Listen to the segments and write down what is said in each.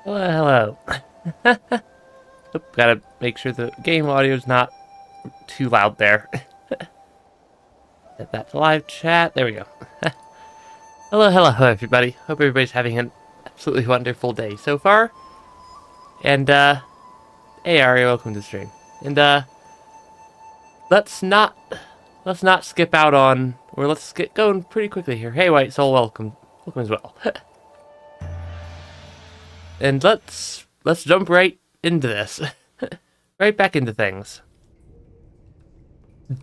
Hello, hello. Oop, gotta make sure the game audio is not too loud there. Set that to live chat. There we go. Hello, hello, everybody. Hope everybody's having an absolutely wonderful day so far. And, hey, Ari, welcome to the stream. And, let's not skip out on, or let's get going pretty quickly here. Hey, White Soul, welcome as well. And let's jump right into this. Right back into things.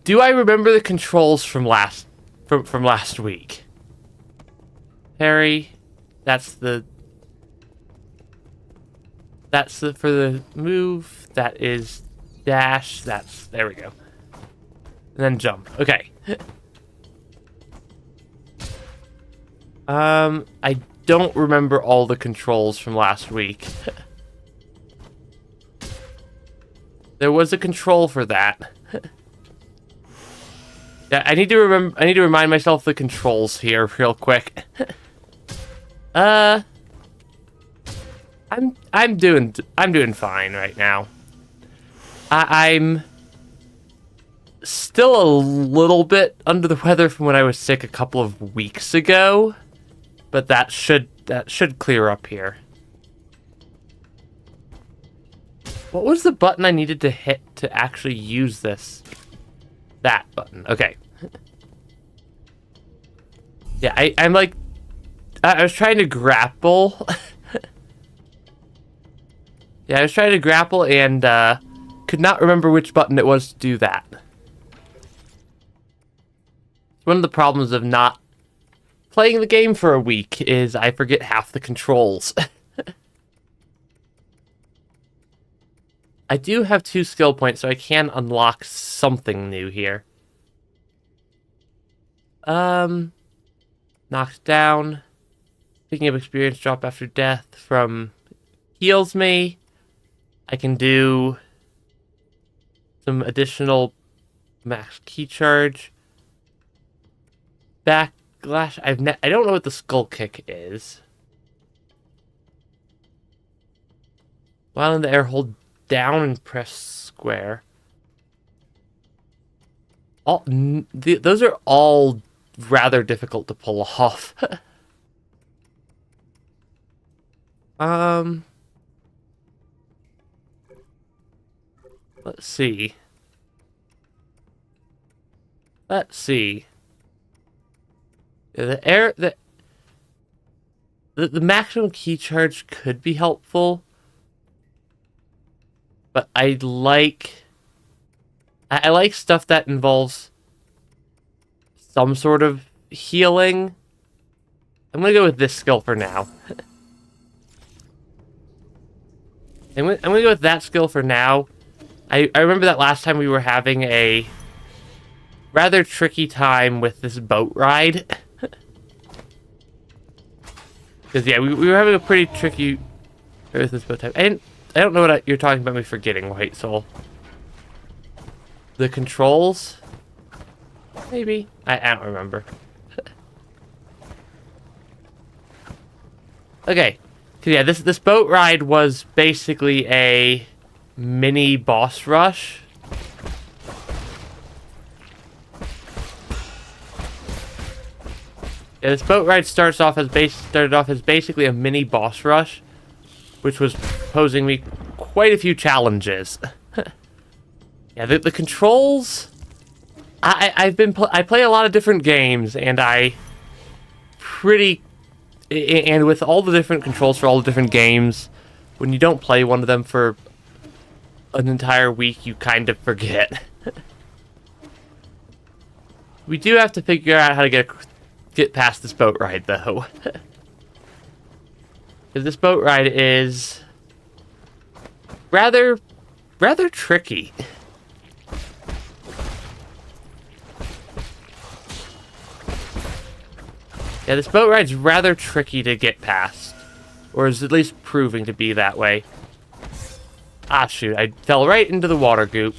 Do I remember the controls from last week? Harry, that's the for the move, that is dash, there we go. And then jump. Okay. I don't remember all the controls from last week. There was a control for that. Yeah, I need to remind myself the controls here real quick. I'm doing fine right now. I'm still a little bit under the weather from when I was sick a couple of weeks ago. But that should clear up here. What was the button I needed to hit to actually use this? That button. Okay. Yeah, I'm like... I was trying to grapple. Yeah, I was trying to grapple and could not remember which button it was to do that. It's one of the problems of not playing the game for a week is I forget half the controls. I do have 2 skill points, so I can unlock something new here. Knocked down. Picking up experience drop after death from heals me. I can do some additional max key charge. Backlash. I don't know what the skull kick is. While in the air, hold down and press square. Those are all rather difficult to pull off. Let's see. The maximum key charge could be helpful, but I like stuff that involves some sort of healing. I'm gonna go with this skill for now. I'm gonna go with that skill for now. I remember that last time we were having a rather tricky time with this boat ride. Because, yeah, we were having a pretty tricky with this boat type. I don't know what you're talking about me forgetting, White Soul. The controls? Maybe. I don't remember. Okay. So, yeah, this boat ride was basically a mini boss rush. Yeah, this boat ride started off as basically a mini boss rush, which was posing me quite a few challenges. Yeah, the controls. I play a lot of different games, and and with all the different controls for all the different games, when you don't play one of them for an entire week, you kind of forget. We do have to figure out how to get past this boat ride, though. Because this boat ride is rather tricky. Yeah, this boat ride's rather tricky to get past. Or is at least proving to be that way. Ah, shoot. I fell right into the water goop.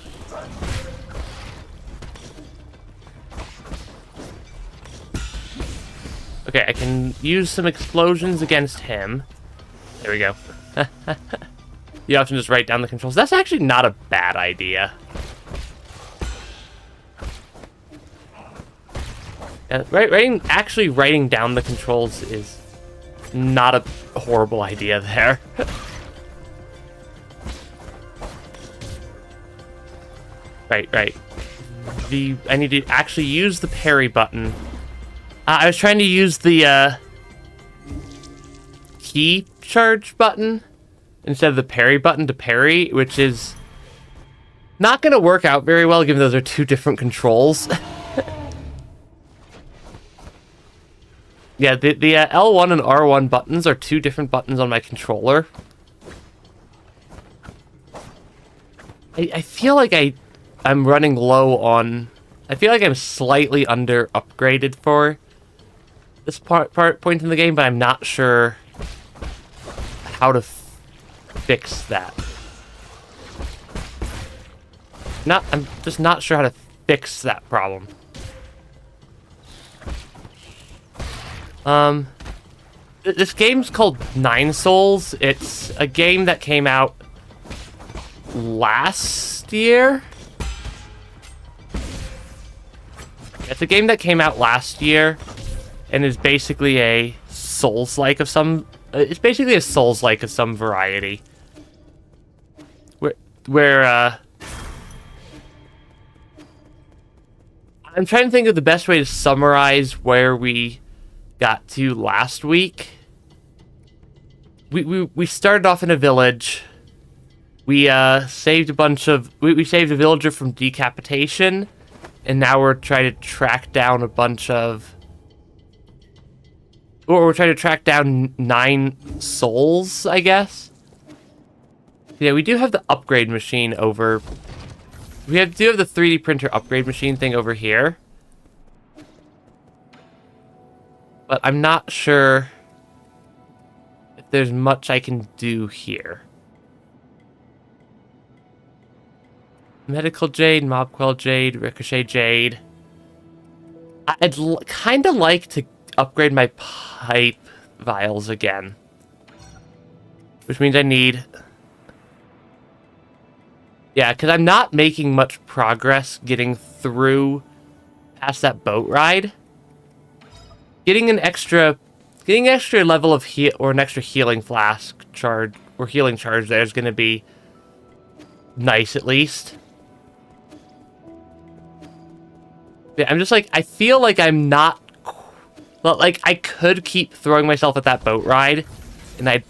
Okay, I can use some explosions against him. There we go. You often just write down the controls. That's actually not a bad idea. Yeah, actually writing down the controls is not a horrible idea there. Right. I need to actually use the parry button. I was trying to use the key charge button instead of the parry button to parry, which is not going to work out very well given those are two different controls. Yeah, the L1 and R1 buttons are two different buttons on my controller. I feel like I'm running low on... I feel like I'm slightly under upgraded for this point in the game, but I'm not sure how to fix that. I'm just not sure how to fix that problem. This game's called Nine Souls. It's a game that came out last year. It's a game that came out last year and is basically a soulslike of some... It's basically a soulslike of some variety. Where I'm trying to think of the best way to summarize where we got to last week. We started off in a village. We saved a bunch of... We saved a villager from decapitation. And now we're trying to track down a bunch of... Or we're trying to track down 9 souls, I guess. Yeah, we do have the upgrade machine over... do have the 3D printer upgrade machine thing over here. But I'm not sure if there's much I can do here. Medical Jade, Mob Quell Jade, Ricochet Jade. I'd kind of like to upgrade my pipe vials again. Which means I need... Yeah, because I'm not making much progress getting through past that boat ride. Getting an extra level of heal, or an extra healing flask charge, or healing charge there is going to be nice at least. Yeah, I'm just like, I feel like I'm not... Well, like, I could keep throwing myself at that boat ride, and I'd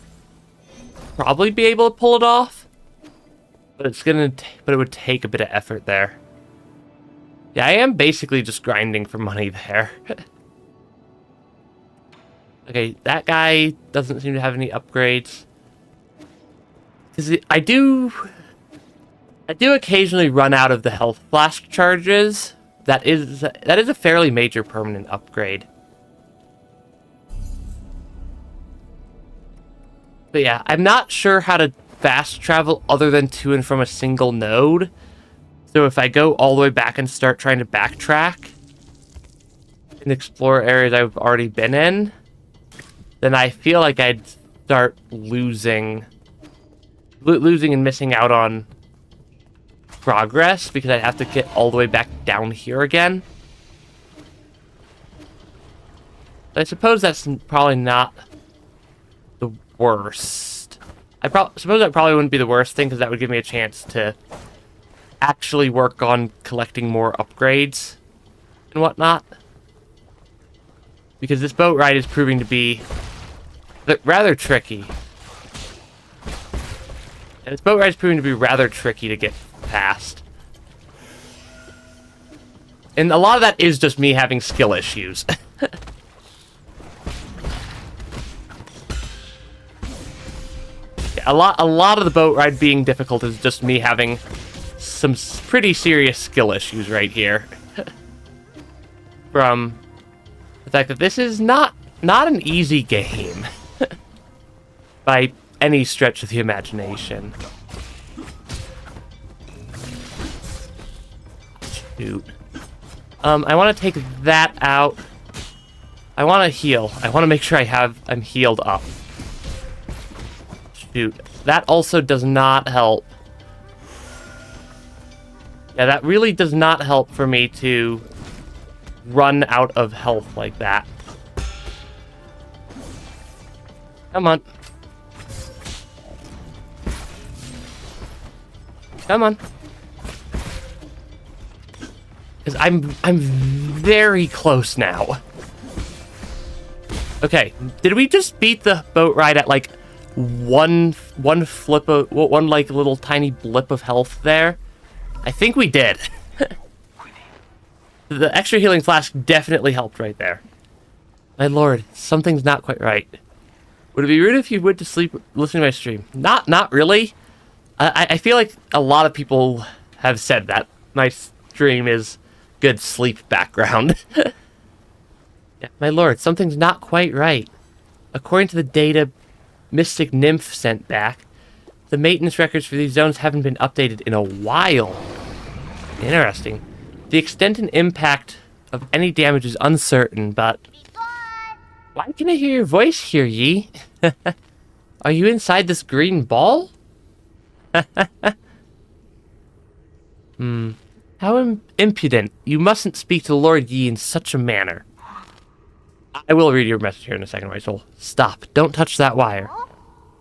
probably be able to pull it off. But but it would take a bit of effort there. Yeah, I am basically just grinding for money there. Okay, that guy doesn't seem to have any upgrades. I do occasionally run out of the health flask charges. That is a fairly major permanent upgrade. But yeah, I'm not sure how to fast travel other than to and from a single node. So if I go all the way back and start trying to backtrack and explore areas I've already been in, then I feel like I'd start losing and missing out on progress because I'd have to get all the way back down here again. I suppose that's probably not the worst. I suppose that probably wouldn't be the worst thing because that would give me a chance to actually work on collecting more upgrades and whatnot. Because this boat ride is proving to be rather tricky. And this boat ride is proving to be rather tricky to get past. And a lot of that is just me having skill issues. A lot of the boat ride being difficult is just me having some pretty serious skill issues right here. From the fact that this is not an easy game. By any stretch of the imagination. Shoot. I want to take that out. I want to heal. I want to make sure I'm healed up. Shoot. That also does not help. Yeah, that really does not help for me to run out of health like that. Come on. Come on. Because I'm very close now. Okay, did we just beat the boat ride at like one flip of one like little tiny blip of health there? I think we did. The extra healing flask definitely helped right there. My lord, something's not quite right. Would it be rude if you went to sleep listening to my stream? Not really. I feel like a lot of people have said that my stream is good sleep background. Yeah, my lord, something's not quite right. According to the data Mystic Nymph sent back, the maintenance records for these zones haven't been updated in a while. Interesting. The extent and impact of any damage is uncertain, but... Why can I hear your voice here, Yi? Are you inside this green ball? How impudent. You mustn't speak to Lord Yi in such a manner. I will read your message here in a second, my soul. Stop. Don't touch that wire.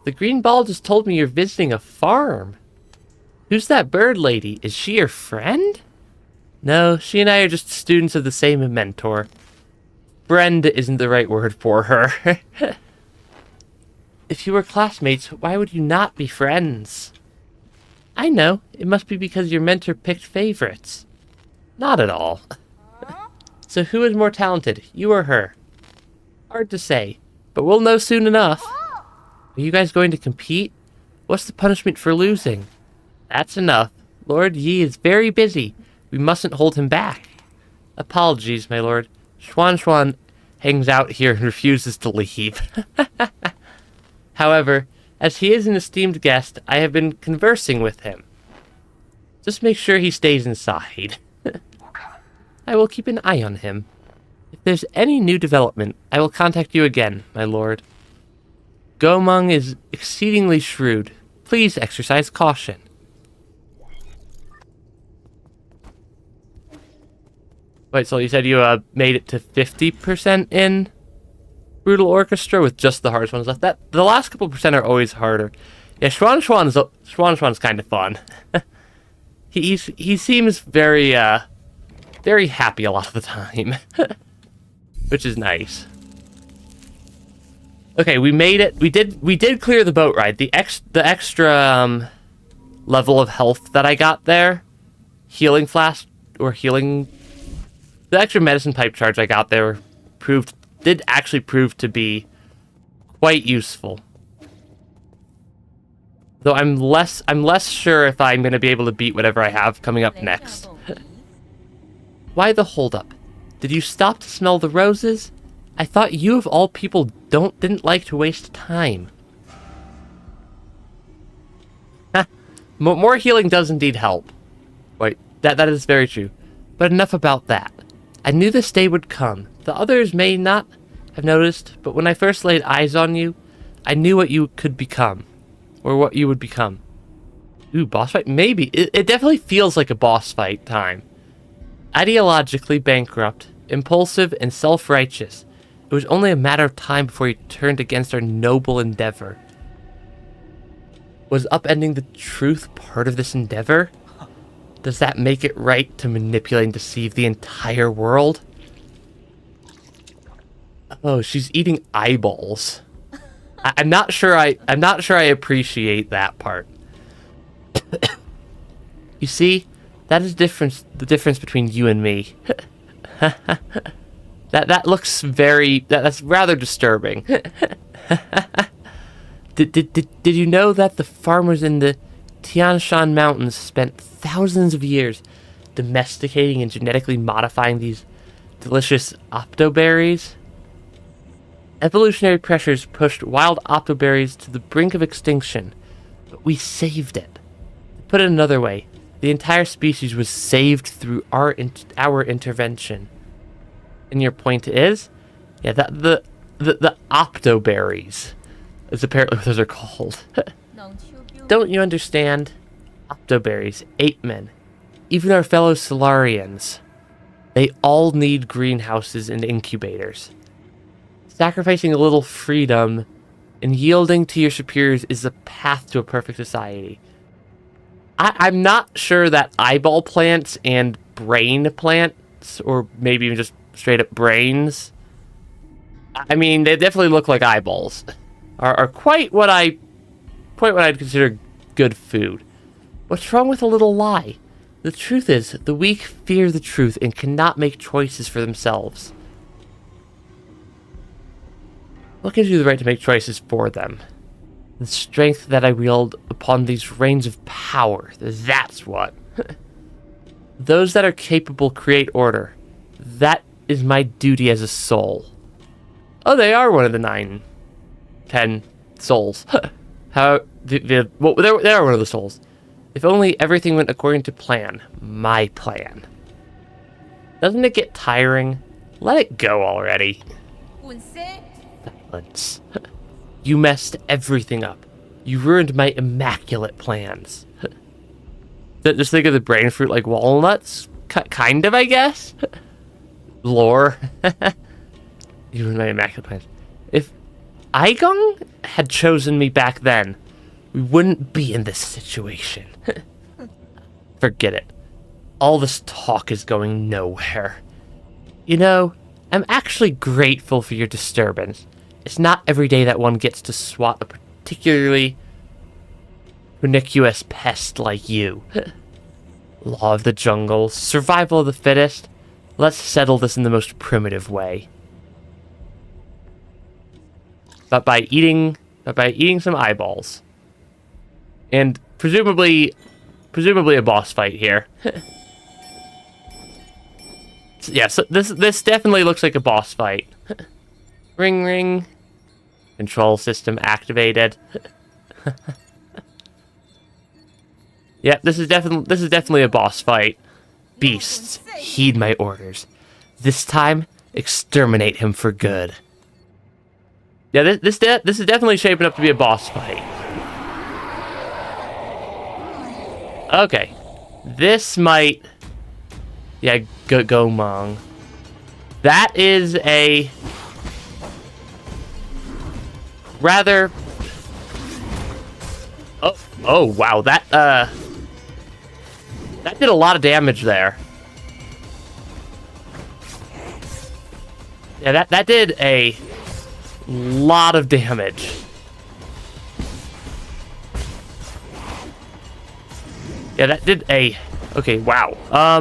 The green ball just told me you're visiting a farm. Who's that bird lady? Is she your friend? No, she and I are just students of the same mentor. Friend isn't the right word for her. If you were classmates, why would you not be friends? I know. It must be because your mentor picked favorites. Not at all. So who is more talented, you or her? Hard to say, but we'll know soon enough. Are you guys going to compete? What's the punishment for losing? That's enough. Lord Yi is very busy. We mustn't hold him back. Apologies, my lord. Xuan hangs out here and refuses to leave. However, as he is an esteemed guest, I have been conversing with him. Just make sure he stays inside. I will keep an eye on him. If there's any new development, I will contact you again, my lord. Gomung is exceedingly shrewd. Please exercise caution. Wait, so you said you made it to 50% in Brutal Orchestra with just the hardest ones left. The last couple percent are always harder. Yeah, Xuan's kind of fun. he seems very very happy a lot of the time, which is nice. Okay, we made it. We did clear the boat ride. The extra level of health that I got there, healing flask or healing. The extra medicine pipe charge I got there did actually prove to be quite useful. Though I'm less sure if I'm going to be able to beat whatever I have coming up next. Why the holdup? Did you stop to smell the roses? I thought you of all people didn't like to waste time. More healing does indeed help. Wait, that is very true. But enough about that. I knew this day would come. The others may not have noticed, but when I first laid eyes on you, I knew what you could become. Or what you would become. Ooh, boss fight? Maybe. It definitely feels like a boss fight time. Ideologically bankrupt, impulsive, and self-righteous, it was only a matter of time before you turned against our noble endeavor. Was upending the truth part of this endeavor? Does that make it right to manipulate and deceive the entire world? Oh, she's eating eyeballs. I'm not sure I appreciate that part. You see, that is the difference between you and me. That looks that's rather disturbing. Did you know that the farmers in the Tian Shan Mountains spent thousands of years domesticating and genetically modifying these delicious optoberries? Evolutionary pressures pushed wild optoberries to the brink of extinction, but we saved it. To put it another way, the entire species was saved through our intervention. And your point is? Yeah, the optoberries. As apparently what those are called. Don't you understand? Octoberries, ape men, even our fellow Solarians. They all need greenhouses and incubators. Sacrificing a little freedom and yielding to your superiors is the path to a perfect society. I'm not sure that eyeball plants and brain plants, or maybe even just straight up brains, I mean, they definitely look like eyeballs, are quite what I'd consider good food. What's wrong with a little lie? The truth is, the weak fear the truth and cannot make choices for themselves. What gives you the right to make choices for them? The strength that I wield upon these reins of power. That's what. Those that are capable create order. That is my duty as a soul. Oh, they are one of the 9, 10 souls. How? Well, they are one of the souls. If only everything went according to plan. My plan. Doesn't it get tiring? Let it go already. Silence. You messed everything up. You ruined my immaculate plans. Just think of the brain fruit like walnuts? Kind of, I guess? Lore. You ruined my immaculate plans. If Aigong had chosen me back then, we wouldn't be in this situation. Forget it. All this talk is going nowhere. You know, I'm actually grateful for your disturbance. It's not every day that one gets to swat a particularly pernicious pest like you. Law of the jungle, survival of the fittest. Let's settle this in the most primitive way. But by eating some eyeballs. And presumably a boss fight here. Yeah, so this definitely looks like a boss fight. Ring ring. Control system activated. Yeah, this is definitely a boss fight. Beasts, heed my orders. This time, exterminate him for good. Yeah, this is definitely shaping up to be a boss fight. Okay, this might. Yeah, go Mong. That is a rather. Oh wow, that did a lot of damage there. Yeah, that did a lot of damage. Yeah, that did a. Okay, wow. I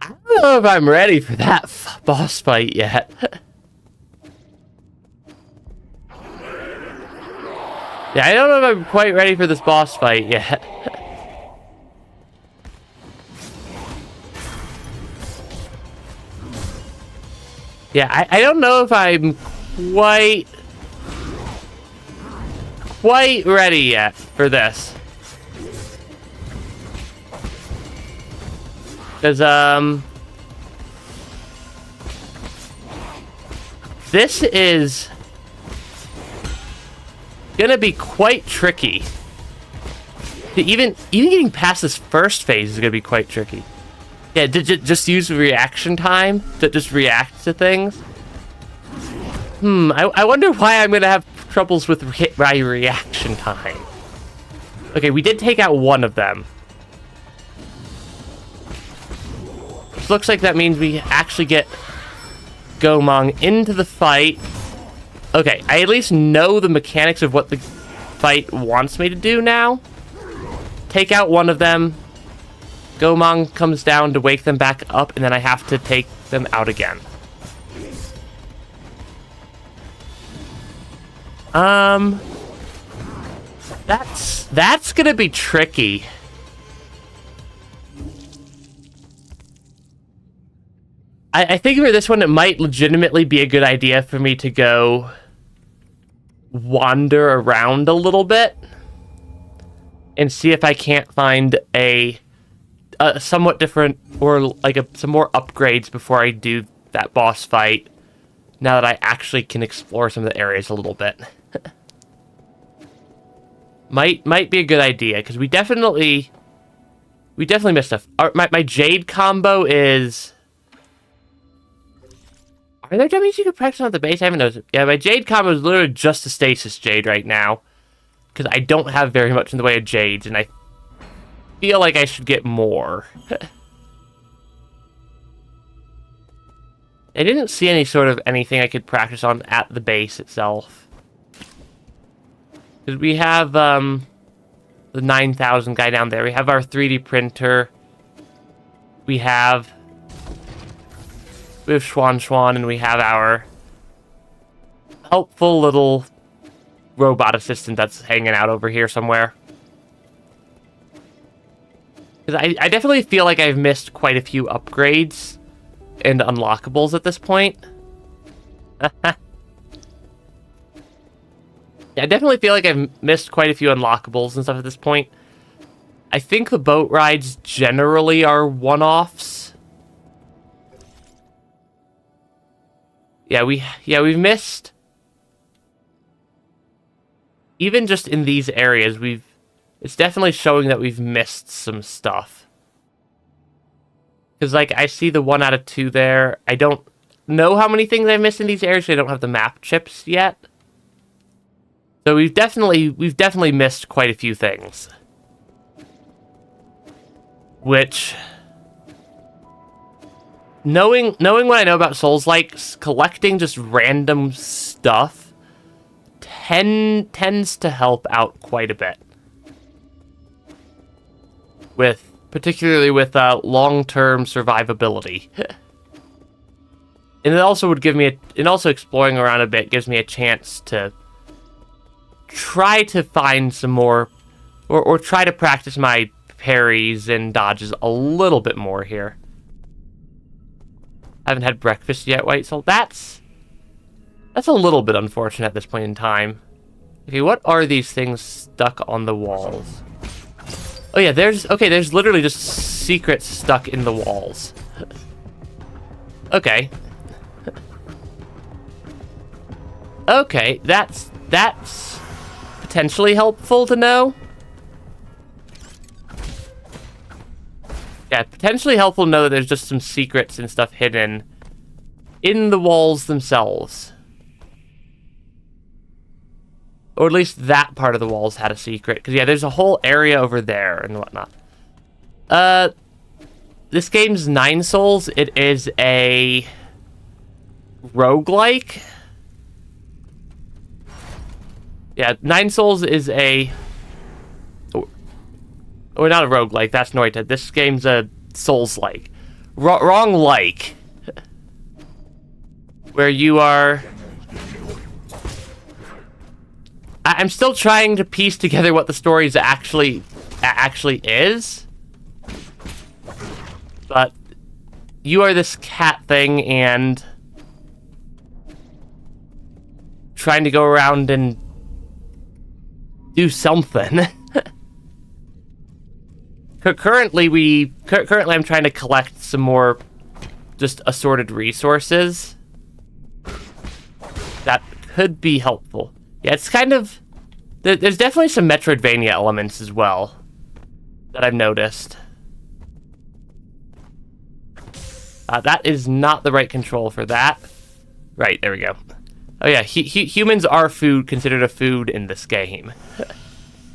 don't know if I'm ready for that boss fight yet. Yeah, I don't know if I'm quite ready for this boss fight yet. Yeah, I don't know if I'm quite ready yet for this. Because, this is gonna be quite tricky. Even getting past this first phase is gonna be quite tricky. Yeah, just use reaction time to just react to things. I wonder why I'm gonna have troubles with my reaction time. Okay, we did take out one of them. This looks like that means we actually get Gomong into the fight. Okay, I at least know the mechanics of what the fight wants me to do now. Take out one of them. Gomong comes down to wake them back up, and then I have to take them out again. That's gonna be tricky. I think for this one, it might legitimately be a good idea for me to go wander around a little bit and see if I can't find a somewhat different or like some more upgrades before I do that boss fight. now that I actually can explore some of the areas a little bit. might be a good idea, because we definitely missed stuff. My Jade combo is... Are there dummies you can practice on the base? I haven't noticed. Yeah, my Jade combo is literally just a stasis Jade right now, because I don't have very much in the way of Jades, and I feel like I should get more. I didn't see any sort of anything I could practice on at the base itself. Because we have the 9,000 guy down there. We have our 3D printer. We have Schwan, and we have our helpful little robot assistant that's hanging out over here somewhere. Because I definitely feel like I've missed quite a few upgrades and unlockables at this point. Yeah, I definitely feel like I've missed quite a few unlockables and stuff at this point. I think the boat rides generally are one-offs. Yeah, we've missed... Even just in these areas, it's definitely showing that we've missed some stuff. Because, like, I see the 1 out of 2 there. I don't know how many things I've missed in these areas. I don't have the map chips yet. So we've definitely missed quite a few things. Which, knowing what I know about Souls-likes, collecting just random stuff tends to help out quite a bit. Particularly with long-term survivability. And it also would give me also exploring around a bit gives me a chance to try to find some more, or try to practice my parries and dodges a little bit more here. I haven't had breakfast yet, White Soul. That's a little bit unfortunate at this point in time. Okay, what are these things stuck on the walls? Oh yeah, there's literally just secrets stuck in the walls. Okay. Okay, that's potentially helpful to know. Yeah, potentially helpful to know that there's just some secrets and stuff hidden in the walls themselves. Or at least that part of the walls had a secret. Because, yeah, there's a whole area over there and whatnot. This game's 9 Souls. It is a roguelike. Yeah, 9 Souls is a... Or not a roguelike, that's Noita. This game's a Souls-like. Wrong like. Where you are... I'm still trying to piece together what the story actually is. But you are this cat thing and trying to go around and do something. Currently I'm trying to collect some more just assorted resources. That could be helpful. Yeah, it's kind of... There's definitely some Metroidvania elements as well that I've noticed. That is not the right control for that. Right, there we go. Oh yeah, humans are considered a food in this game.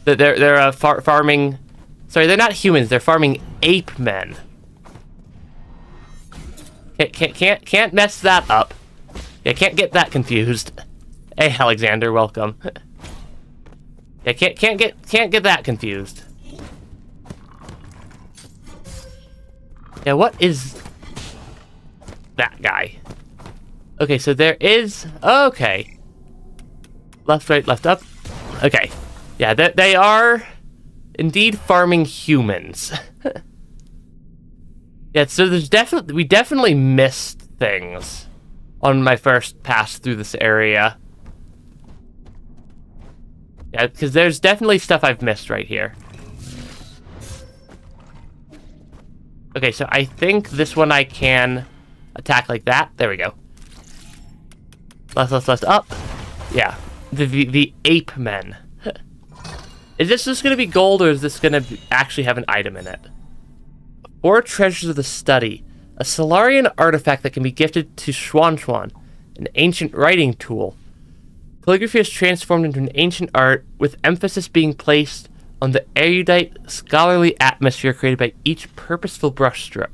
They're farming... Sorry, they're not humans. They're farming ape men. Can't mess that up. Yeah, can't get that confused. Hey, Alexander, welcome. Yeah, can't get that confused. Yeah, what is that guy? Okay, so there is... Okay. Left, right, left, up. Okay. Yeah, they are indeed farming humans. Yeah, so we definitely missed things on my first pass through this area. Yeah, because there's definitely stuff I've missed right here. Okay, so I think this one I can attack like that. There we go. Left, up. Yeah, the ape men. Is this just going to be gold, or is this going to actually have an item in it? 4 treasures of the study. A Solarian artifact that can be gifted to Xuan, an ancient writing tool. Calligraphy is transformed into an ancient art, with emphasis being placed on the erudite, scholarly atmosphere created by each purposeful brushstroke.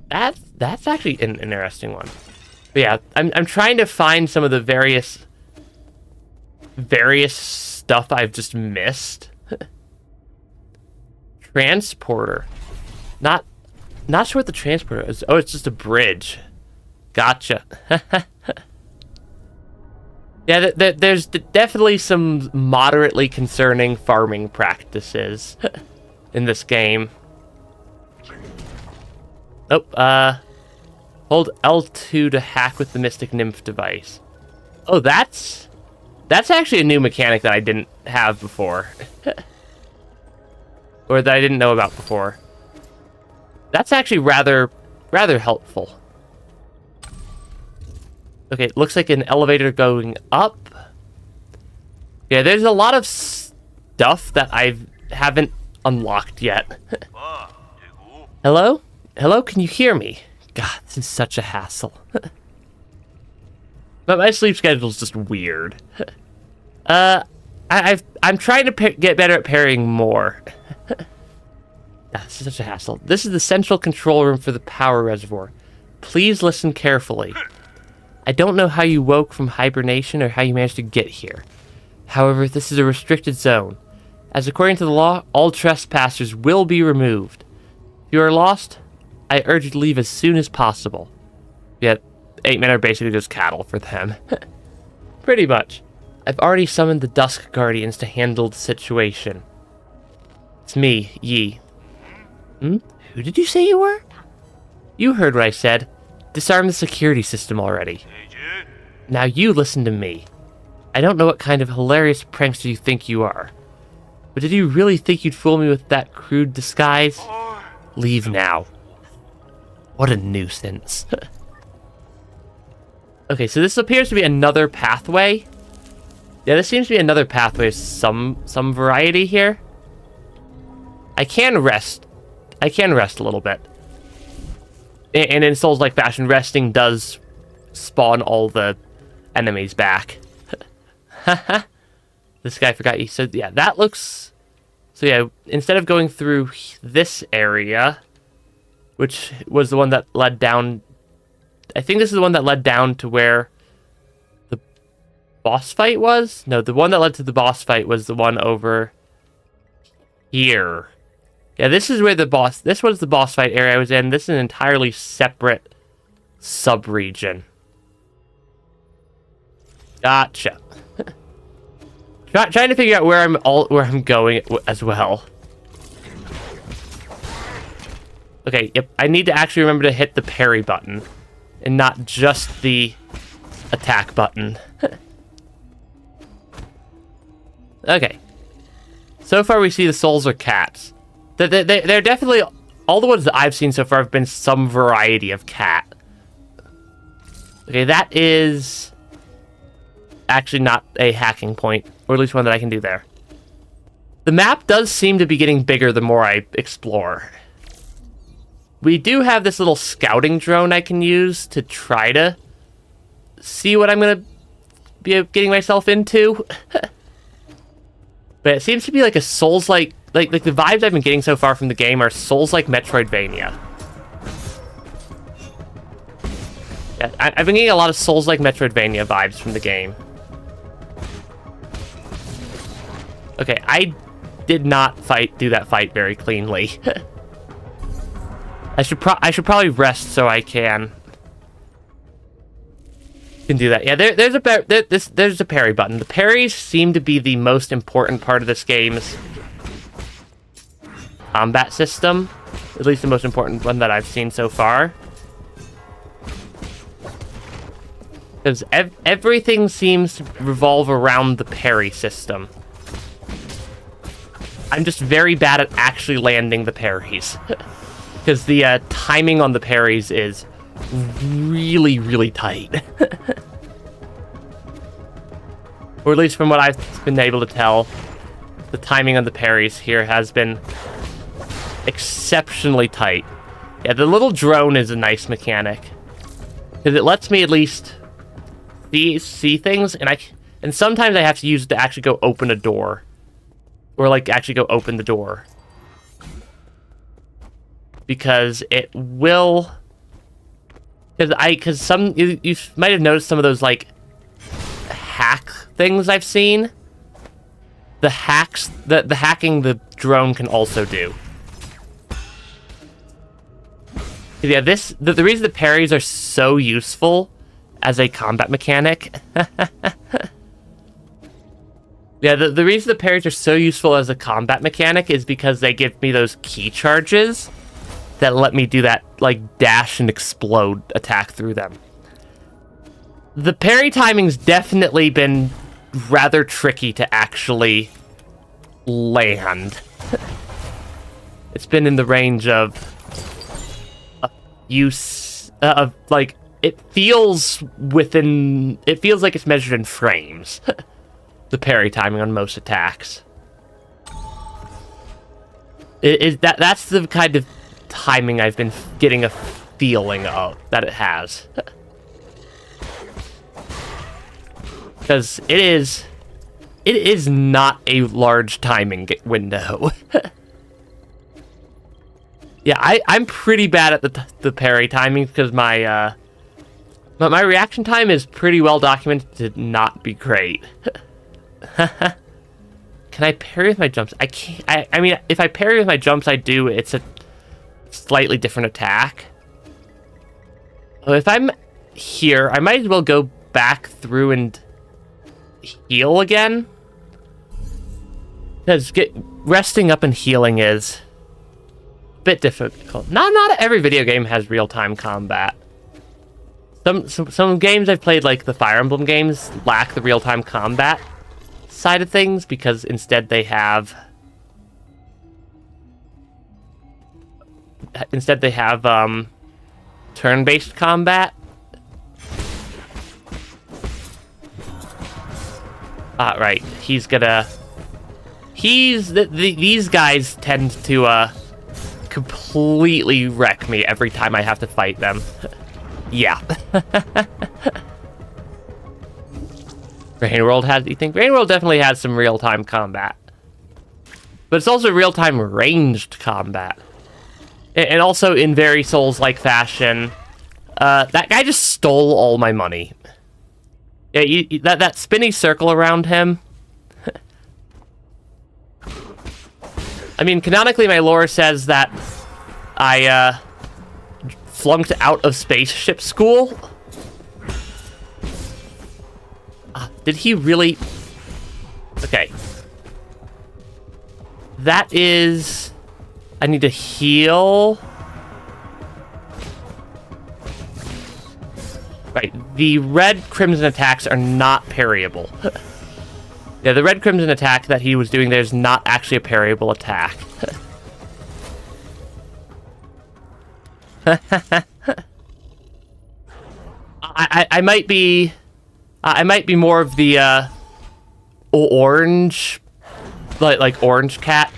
That's actually an interesting one. But yeah, I'm trying to find some of the various stuff I've just missed. Transporter. Not sure what the transporter is. Oh, it's just a bridge. Gotcha. Yeah, there's definitely some moderately concerning farming practices in this game. Oh, hold L2 to hack with the Mystic Nymph device. Oh, that's actually a new mechanic that I didn't have before. Or that I didn't know about before. That's actually rather helpful. Okay, it looks like an elevator going up. Yeah, there's a lot of stuff that I haven't unlocked yet. Hello? Hello, can you hear me? God, this is such a hassle. But my sleep schedule's just weird. I'm trying to get better at parrying more. This is such a hassle. This is the central control room for the power reservoir. Please listen carefully. I don't know how you woke from hibernation or how you managed to get here. However, this is a restricted zone. As according to the law, all trespassers will be removed. If you are lost, I urge you to leave as soon as possible. Yet, 8 men are basically just cattle for them. Pretty much. I've already summoned the Dusk Guardians to handle the situation. It's me, Yi. Who did you say you were? You heard what I said. Disarm the security system already. Now you listen to me. I don't know what kind of hilarious prankster you think you are. But did you really think you'd fool me with that crude disguise? Leave now. What a nuisance. Okay, so this appears to be another pathway. Yeah, this seems to be another pathway of some variety here. I can rest a little bit. And in Souls-like fashion, resting does spawn all the enemies back. This guy forgot he said, yeah, that looks... So yeah, instead of going through this area, which was the one that led down... I think this is the one that led down to where the boss fight was? No, the one that led to the boss fight was the one over here. Yeah, this is where this was the boss fight area I was in. This is an entirely separate sub-region. Gotcha. Trying to figure out where I'm going as well. Okay, yep, I need to actually remember to hit the parry button and not just the attack button. Okay. So far we see the souls are cats. They're definitely... All the ones that I've seen so far have been some variety of cat. Okay, that is... actually not a hacking point. Or at least one that I can do there. The map does seem to be getting bigger the more I explore. We do have this little scouting drone I can use to try to see what I'm going to be getting myself into. But it seems to be like a Souls-like... Like the vibes I've been getting so far from the game are Souls-like Metroidvania. Yeah, I've been getting a lot of Souls-like Metroidvania vibes from the game. Okay, I did not do that fight very cleanly. I should probably rest so I can do that. Yeah, there's a parry button. The parries seem to be the most important part of this game's combat system. At least the most important one that I've seen so far. Because everything seems to revolve around the parry system. I'm just very bad at actually landing the parries. Because the timing on the parries is really, really tight. Or at least from what I've been able to tell, the timing on the parries here has been exceptionally tight. Yeah, the little drone is a nice mechanic, because it lets me at least see things, and sometimes I have to use it to actually go open a door, or like actually go open the door, because it will. Because you might have noticed some of those like hack things I've seen. The hacking the drone can also do. Yeah, the reason the parries are so useful as a combat mechanic. Yeah, the reason the parries are so useful as a combat mechanic is because they give me those key charges that let me do that, like, dash and explode attack through them. The parry timing's definitely been rather tricky to actually land. It's been in the range of like, it feels like it's measured in frames. The parry timing on most attacks. That's the kind of timing I've been getting a feeling of that it has. Because it is not a large timing window. Yeah, I'm pretty bad at the parry timing because my reaction time is pretty well documented to not be great. Can I parry with my jumps? I can't. I mean, if I parry with my jumps, it's a slightly different attack. If I'm here, I might as well go back through and heal again. Because resting up and healing is a bit difficult. Not every video game has real-time combat. Some games I've played, like the Fire Emblem games, lack the real-time combat side of things because instead they have turn-based combat. Right. These guys tend to completely wreck me every time I have to fight them. Yeah. Rain World has, you think? Rain World definitely has some real-time combat. But it's also real-time ranged combat. And also in very Souls-like fashion. That guy just stole all my money. Yeah, that spinny circle around him. I mean, canonically, my lore says that I flunked out of spaceship school. Did he really? Okay. That is. I need to heal. Right, the red crimson attacks are not parryable. Yeah, the red crimson attack that he was doing there is not actually a parryable attack. I might be more of the orange, like orange cat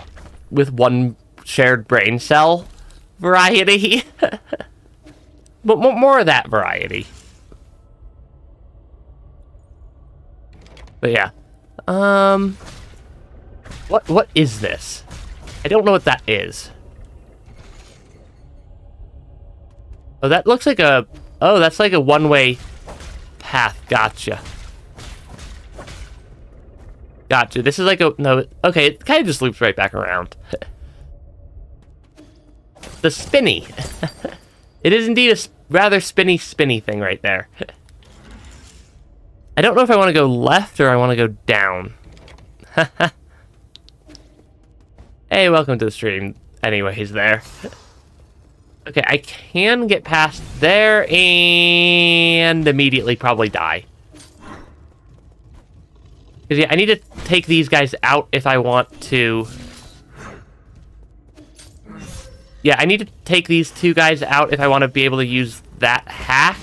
with one shared brain cell variety. But more of that variety. But yeah. What is this? I don't know what that is. Oh, that looks like a... Oh, that's like a one-way path. Gotcha. Gotcha. This is like a... No, okay, it kind of just loops right back around. The spinny. It is indeed a rather spinny thing right there. I don't know if I want to go left or I want to go down. Hey, welcome to the stream. Anyways, there. Okay, I can get past there and immediately probably die. Because, yeah, I need to take these guys out if I want to... Yeah, I need to take these two guys out if I want to be able to use that hack.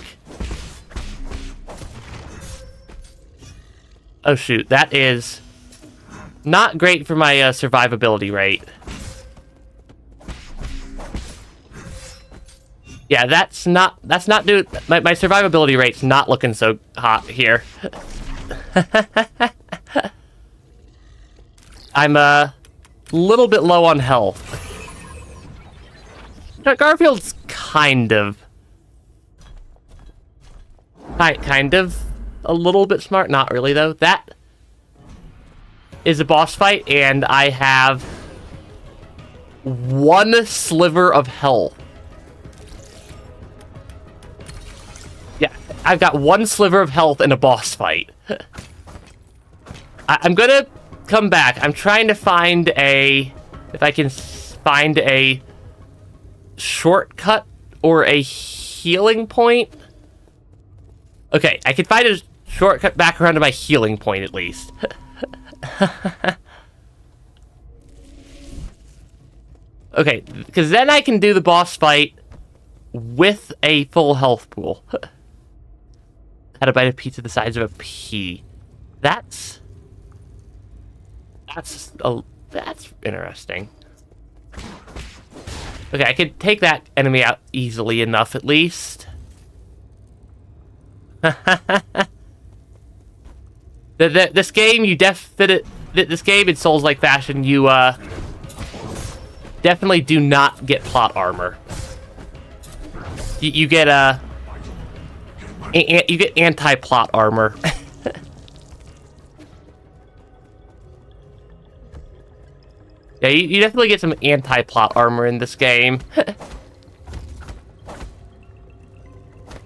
Oh shoot, that is not great for my survivability rate. Yeah, that's not doing, my survivability rate's not looking so hot here. I'm a little bit low on health. Garfield's kind of a little bit smart. Not really, though. That is a boss fight, and I have one sliver of health. Yeah, I've got one sliver of health in a boss fight. I'm gonna come back. I'm trying to find if I can find a shortcut or a healing point. Okay, I can find a shortcut back around to my healing point at least. Okay, because then I can do the boss fight with a full health pool. Had a bite of pizza the size of a pea. That's interesting. Okay, I could take that enemy out easily enough, at least. This game, this game in Souls-like fashion, you definitely do not get plot armor. You get anti-plot armor. Yeah, you definitely get some anti-plot armor in this game.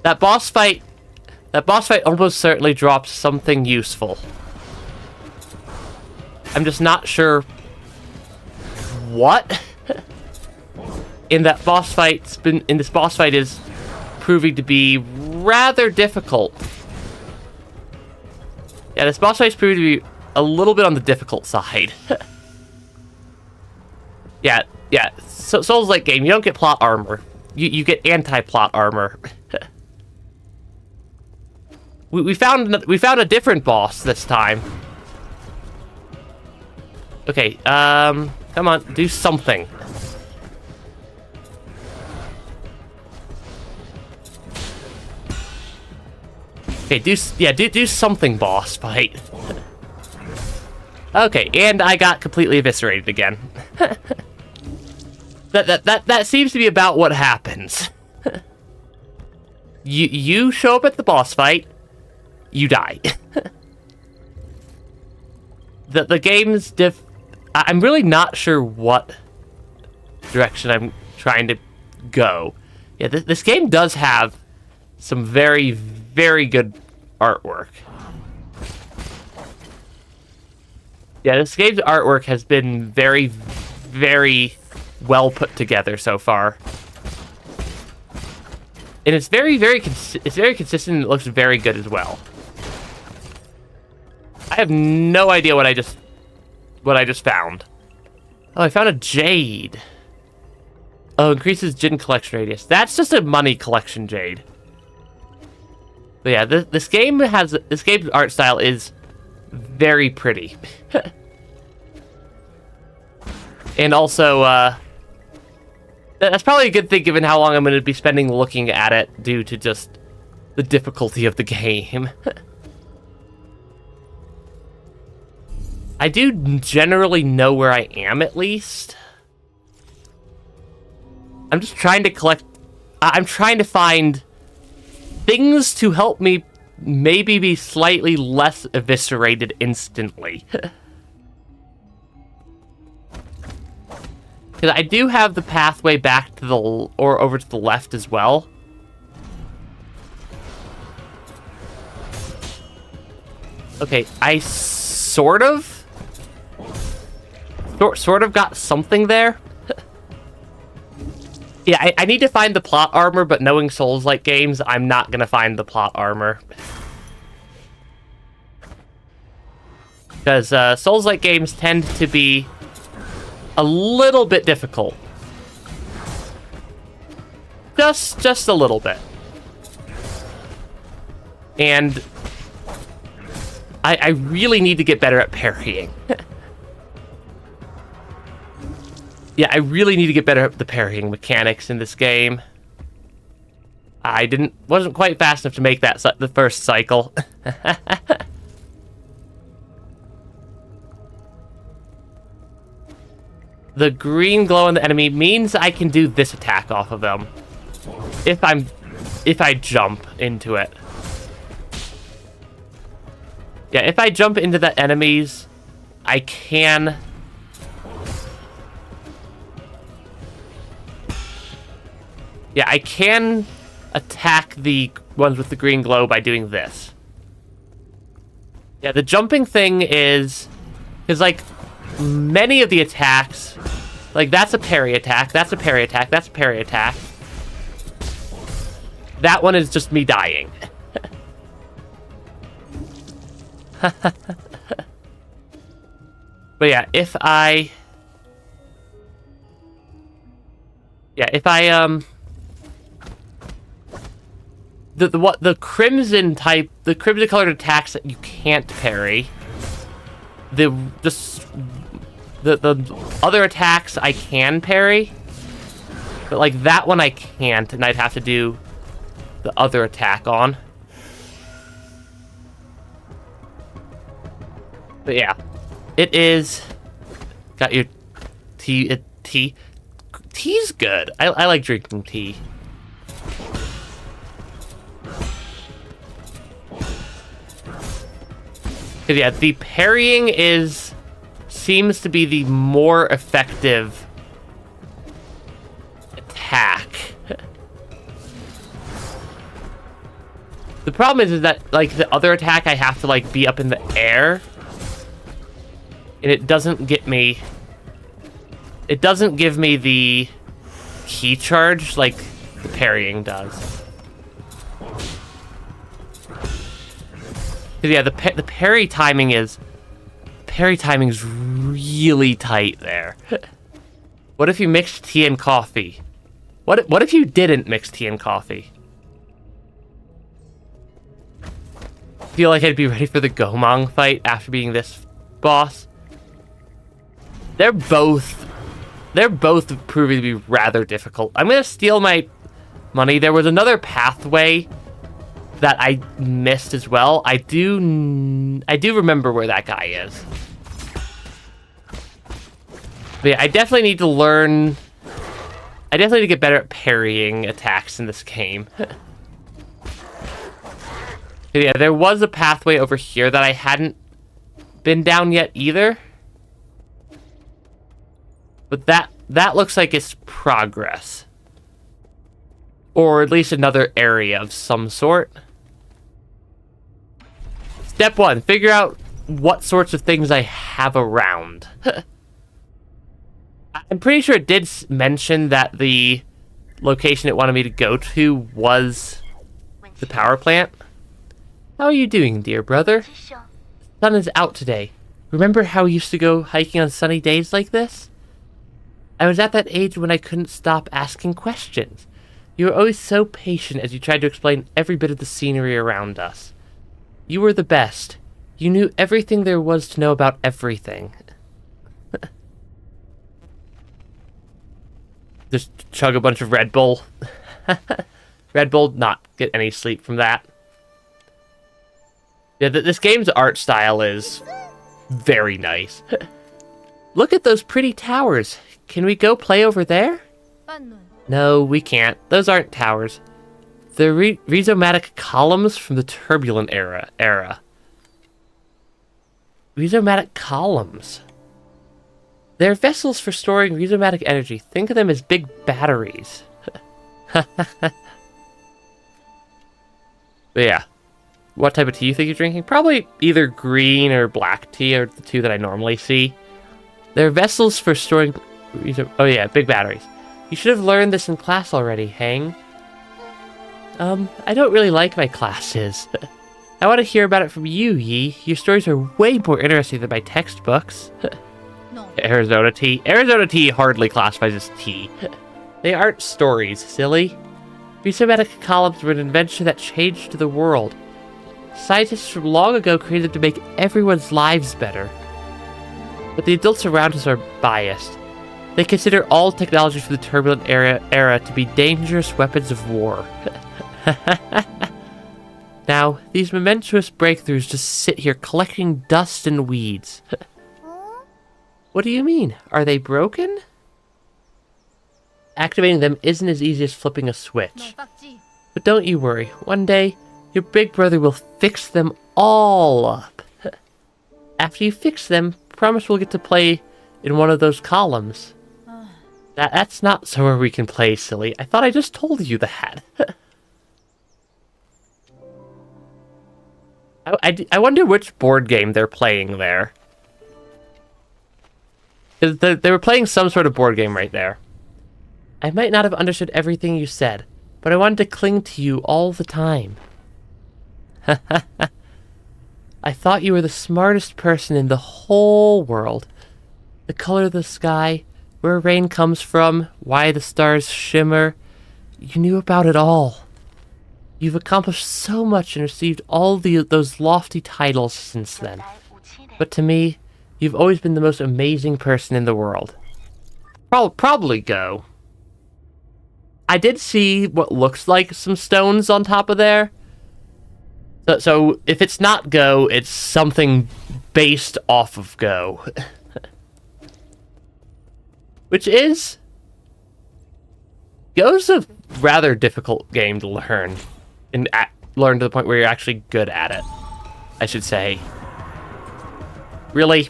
That boss fight almost certainly drops something useful. I'm just not sure what in this boss fight is proving to be rather difficult. Yeah, this boss fight is proving to be a little bit on the difficult side. Yeah. So Souls-like game, you don't get plot armor. You get anti-plot armor. we found a different boss this time. Okay, come on, do something. Okay, do something, boss fight. Okay, and I got completely eviscerated again. That seems to be about what happens. You show up at the boss fight, you die. The game's I'm really not sure what direction I'm trying to go. Yeah, this game does have some very, very good artwork. Yeah, this game's artwork has been very, very well put together so far. And it's very, very consistent and it looks very good as well. I have no idea what I just found. Oh, I found a jade. Oh, increases gin collection radius. That's just a money collection jade. But yeah, this game's art style is very pretty. And also, that's probably a good thing given how long I'm going to be spending looking at it due to just the difficulty of the game. I do generally know where I am, at least. I'm just trying to collect... I'm trying to find things to help me maybe be slightly less eviscerated instantly. Because I do have the pathway back to or over to the left as well. Okay, I sort of got something there. Yeah, I need to find the plot armor, but knowing Souls-like games, I'm not gonna find the plot armor. Because Souls-like games tend to be a little bit difficult. Just a little bit. And I really need to get better at parrying. Yeah, I really need to get better at the parrying mechanics in this game. I wasn't quite fast enough to make that the first cycle. The green glow on the enemy means I can do this attack off of them. If I jump into it. Yeah, if I jump into the enemies, I can... Yeah, I can attack the ones with the green glow by doing this. Yeah, the jumping thing is... Because, like, many of the attacks... Like, that's a parry attack, that's a parry attack, that's a parry attack. That one is just me dying. But yeah, if I the crimson type, the crimson colored attacks that you can't parry, the other attacks I can parry, but like that one I can't, and I'd have to do the other attack on. But yeah, it is. Got your tea. Tea's good. I like drinking tea. Cause yeah, the parrying seems to be the more effective attack. The problem is that like the other attack I have to like be up in the air. And it doesn't get me... It doesn't give me the key charge like the parrying does. Yeah, the parry timing is... Parry timing's really tight there. What if you mixed tea and coffee? What if you didn't mix tea and coffee? Feel like I'd be ready for the Gomang fight after being this boss? They're both proving to be rather difficult. I'm gonna steal my money. There was another pathway that I missed as well. I do remember where that guy is. But yeah, I definitely need to learn. I definitely need to get better at parrying attacks in this game. Yeah, there was a pathway over here that I hadn't been down yet either. But that looks like it's progress. Or at least another area of some sort. Step 1, figure out what sorts of things I have around. I'm pretty sure it did mention that the location it wanted me to go to was the power plant. How are you doing, dear brother? The sun is out today. Remember how we used to go hiking on sunny days like this? I was at that age when I couldn't stop asking questions. You were always so patient as you tried to explain every bit of the scenery around us. You were the best. You knew everything there was to know about everything. Just chug a bunch of Red Bull. Red Bull, not get any sleep from that. Yeah, this game's art style is very nice. Look at those pretty towers. Can we go play over there? No, we can't. Those aren't towers. They're rhizomatic columns from the turbulent era. Rhizomatic columns. They're vessels for storing rhizomatic energy. Think of them as big batteries. But yeah. What type of tea you think you're drinking? Probably either green or black tea, or the two that I normally see. They're vessels for storing... Oh yeah, big batteries. You should have learned this in class already, Hang. I don't really like my classes. I want to hear about it from you, Yi. Your stories are way more interesting than my textbooks. No. Arizona tea. Arizona tea hardly classifies as tea. They aren't stories, silly. Rhizomatic columns were an invention that changed the world. Scientists from long ago created to make everyone's lives better. But the adults around us are biased. They consider all technology from the turbulent era to be dangerous weapons of war. Now, these momentous breakthroughs just sit here collecting dust and weeds. What do you mean? Are they broken? Activating them isn't as easy as flipping a switch. But don't you worry, one day, your big brother will fix them all up. After you fix them, promise we'll get to play in one of those columns. That's not somewhere we can play, silly. I thought I just told you that. I wonder which board game they're playing there. They were playing some sort of board game right there. I might not have understood everything you said, but I wanted to cling to you all the time. I thought you were the smartest person in the whole world. The color of the sky, where rain comes from, why the stars shimmer. You knew about it all. You've accomplished so much and received all those lofty titles since then. But to me, you've always been the most amazing person in the world. Probably Go. I did see what looks like some stones on top of there. So if it's not Go, it's something based off of Go. Which is... Go's a rather difficult game to learn. And learn to the point where you're actually good at it, I should say. Really?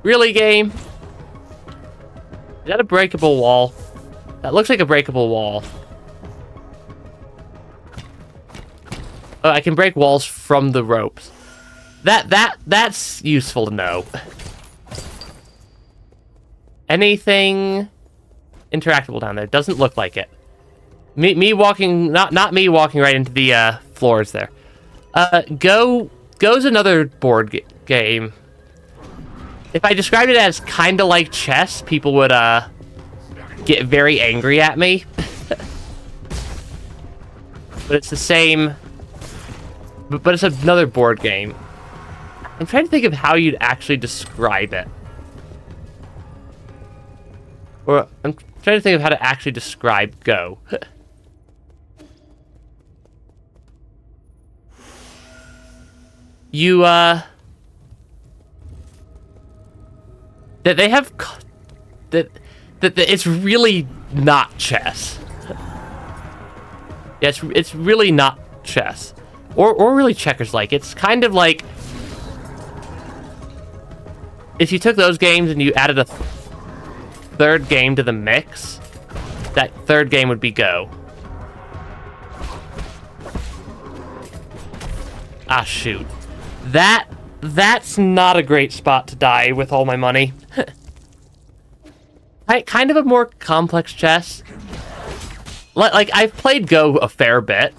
Really, game? Is that a breakable wall? That looks like a breakable wall. Oh, I can break walls from the ropes. That's useful to know. Anything interactable down there? Doesn't look like it. Me walking, not me walking right into the floors there. Go's another board game. If I described it as kind of like chess, people would get very angry at me. But it's the same. But it's another board game. I'm trying to think of how you'd actually describe it. Or I'm trying to think of how to actually describe Go. You, that they have, that it's really not chess. Yeah, it's really not chess. Or really checkers-like. It's kind of like, if you took those games and you added a third game to the mix, that third game would be Go. Ah, shoot. That's not a great spot to die with all my money. Kind of a more complex chess. Like, I've played Go a fair bit.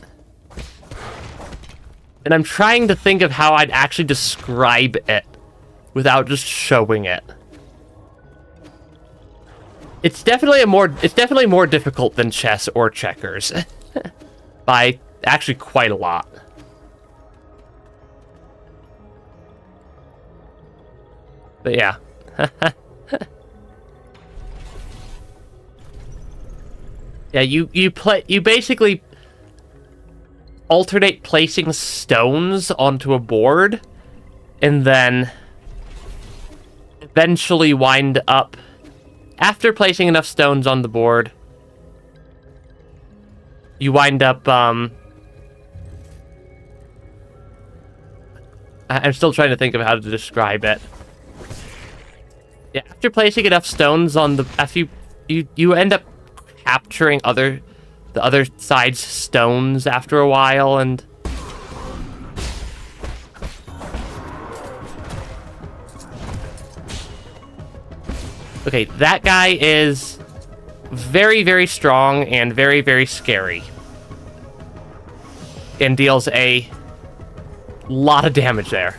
And I'm trying to think of how I'd actually describe it without just showing it. It's definitely more difficult than chess or checkers. By actually quite a lot. But yeah. Yeah, you basically alternate placing stones onto a board and then eventually wind up after placing enough stones on the board. You wind up I'm still trying to think of how to describe it. Yeah, after placing enough stones on the... After you end up capturing the other side's stones after a while, and... Okay, that guy is very, very strong and very, very scary. And deals a lot of damage there.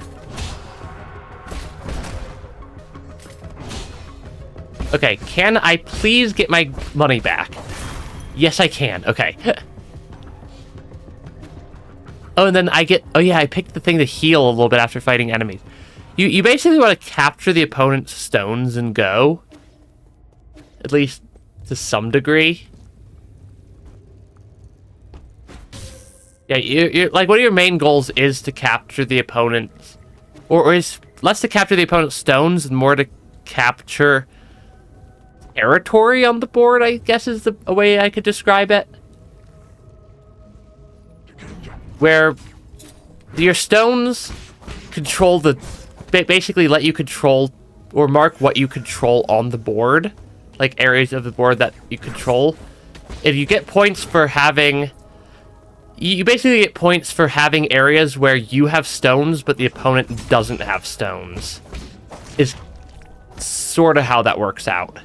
Okay, can I please get my money back? Yes, I can. Okay. Oh, and then I get... Oh, yeah, I picked the thing to heal a little bit after fighting enemies. You basically want to capture the opponent's stones and go. At least to some degree. Yeah, you're like, one of your main goals is to capture the opponent's... Or is less to capture the opponent's stones and more to capture territory on the board, I guess is a way I could describe it. Where your stones control the... Basically let you control or mark what you control on the board. Like areas of the board that you control. If you get points for having... You basically get points for having areas where you have stones, but the opponent doesn't have stones. Is sort of how that works out.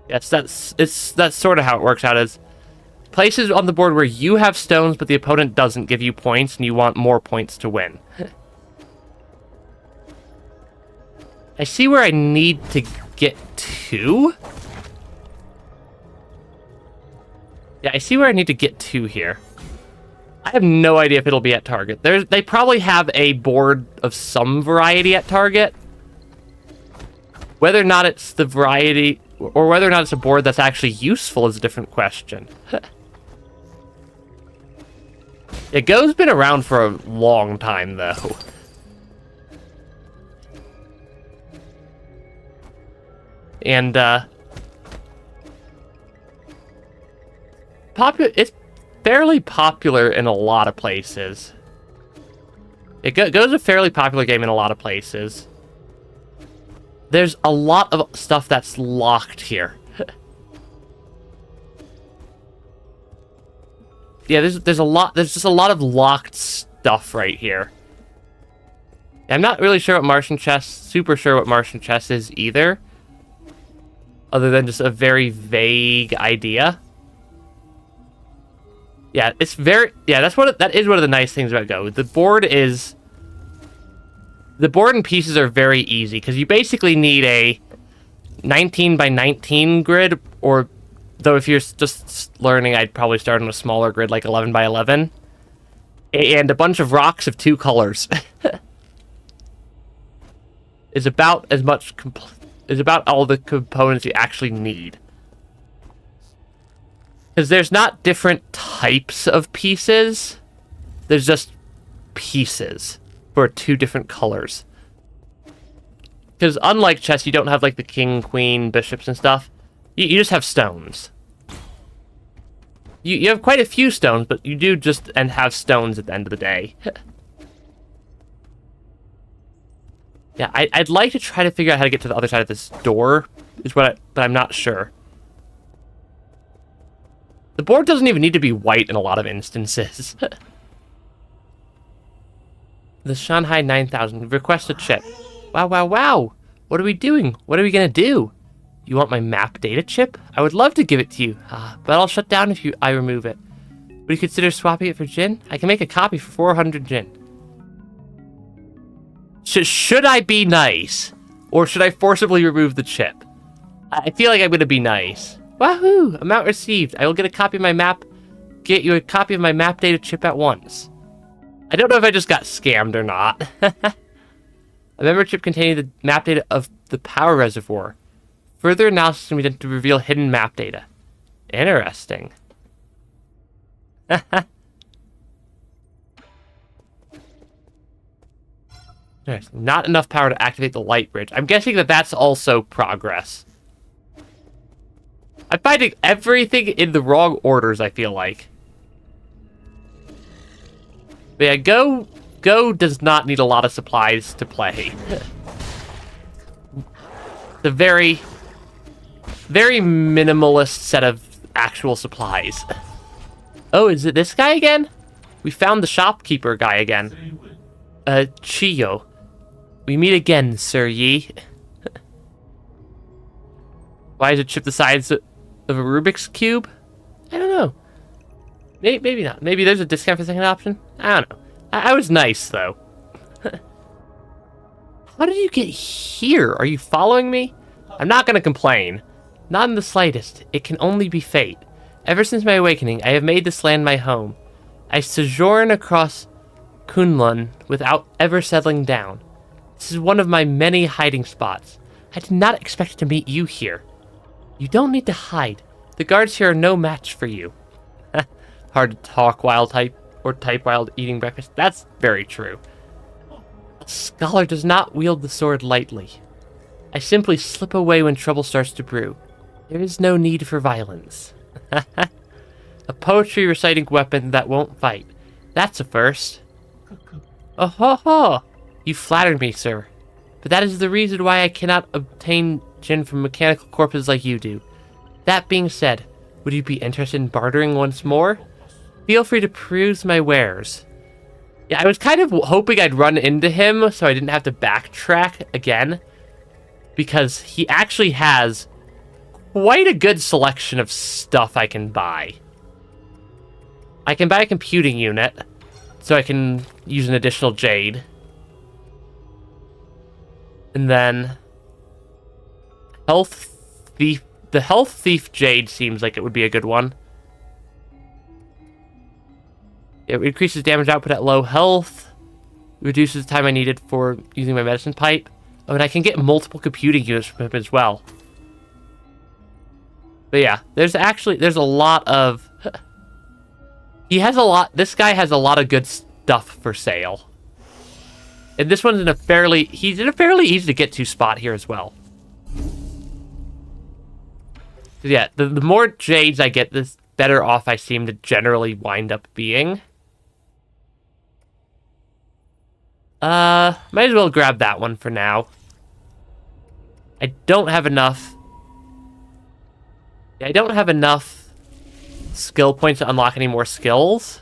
Yes, that's sort of how it works out. Is places on the board where you have stones, but the opponent doesn't give you points, and you want more points to win. I see where I need to get to. Yeah, I see where I need to get to here. I have no idea if it'll be at Target. They probably have a board of some variety at Target. Whether or not it's the variety, or whether or not it's a board that's actually useful is a different question. Yeah, Go's been around for a long time, though. And, it's fairly popular in a lot of places. Go's a fairly popular game in a lot of places. There's a lot of stuff that's locked here. Yeah, there's just a lot of locked stuff right here. I'm not really sure what Martian chess, super sure what Martian chess is either. Other than just a very vague idea. Yeah, it's very... Yeah, that is one of the nice things about Go. The board and pieces are very easy, because you basically need a 19 by 19 grid, or... Though if you're just learning, I'd probably start on a smaller grid, like 11 by 11. And a bunch of rocks of 2 colors. Is about as much... is about all the components you actually need. Because there's not different types of pieces. There's just pieces for 2 different colors. Because unlike chess, you don't have like the king, queen, bishops and stuff. You just have stones. You have quite a few stones, but you do just have stones at the end of the day. Yeah, I'd like to try to figure out how to get to the other side of this door, but I'm not sure. The board doesn't even need to be white in a lot of instances. The Shanghai 9000. Request a chip. Wow, wow, wow. What are we doing? What are we going to do? You want my map data chip? I would love to give it to you, but I'll shut down if I remove it. Would you consider swapping it for Jin? I can make a copy for 400 Jin. Should I be nice? Or should I forcibly remove the chip? I feel like I'm going to be nice. Wahoo! Amount received. I will get a copy of my map. Get you a copy of my map data chip at once. I don't know if I just got scammed or not. A memory chip containing the map data of the power reservoir. Further analysis can be done to reveal hidden map data. Interesting. There's not enough power to activate the light bridge. I'm guessing that that's also progress. I'm finding everything in the wrong orders, I feel like. But yeah, Go does not need a lot of supplies to play. The very minimalist set of actual supplies. Oh, is it this guy again? We found the shopkeeper guy again. Chiyo. We meet again, Sir Yi. Why is it chip the size of a Rubik's Cube? I don't know. Maybe not. Maybe there's a discount for the second option? I don't know. I was nice, though. How did you get here? Are you following me? I'm not going to complain. Not in the slightest. It can only be fate. Ever since my awakening, I have made this land my home. I sojourn across Kunlun without ever settling down. This is one of my many hiding spots. I did not expect to meet you here. You don't need to hide. The guards here are no match for you. Hard to talk while type while eating breakfast. That's very true. A scholar does not wield the sword lightly. I simply slip away when trouble starts to brew. There is no need for violence. A poetry reciting weapon that won't fight. That's a first. Oh ho ho! You flattered me, sir. But that is the reason why I cannot obtain gin from mechanical corpses like you do. That being said, would you be interested in bartering once more? Feel free to peruse my wares. Yeah, I was kind of hoping I'd run into him so I didn't have to backtrack again. Because he actually has quite a good selection of stuff I can buy. I can buy a computing unit, so I can use an additional jade. And then health thief. The health thief jade seems like it would be a good one. It increases damage output at low health. Reduces the time I needed for using my medicine pipe. Oh, and I can get multiple computing units from him as well. But yeah, there's a lot of... This guy has a lot of good stuff for sale. And this one's he's in a fairly easy to get to spot here as well. So yeah, the more jades I get, the better off I seem to generally wind up being. Might as well grab that one for now. I don't have enough skill points to unlock any more skills.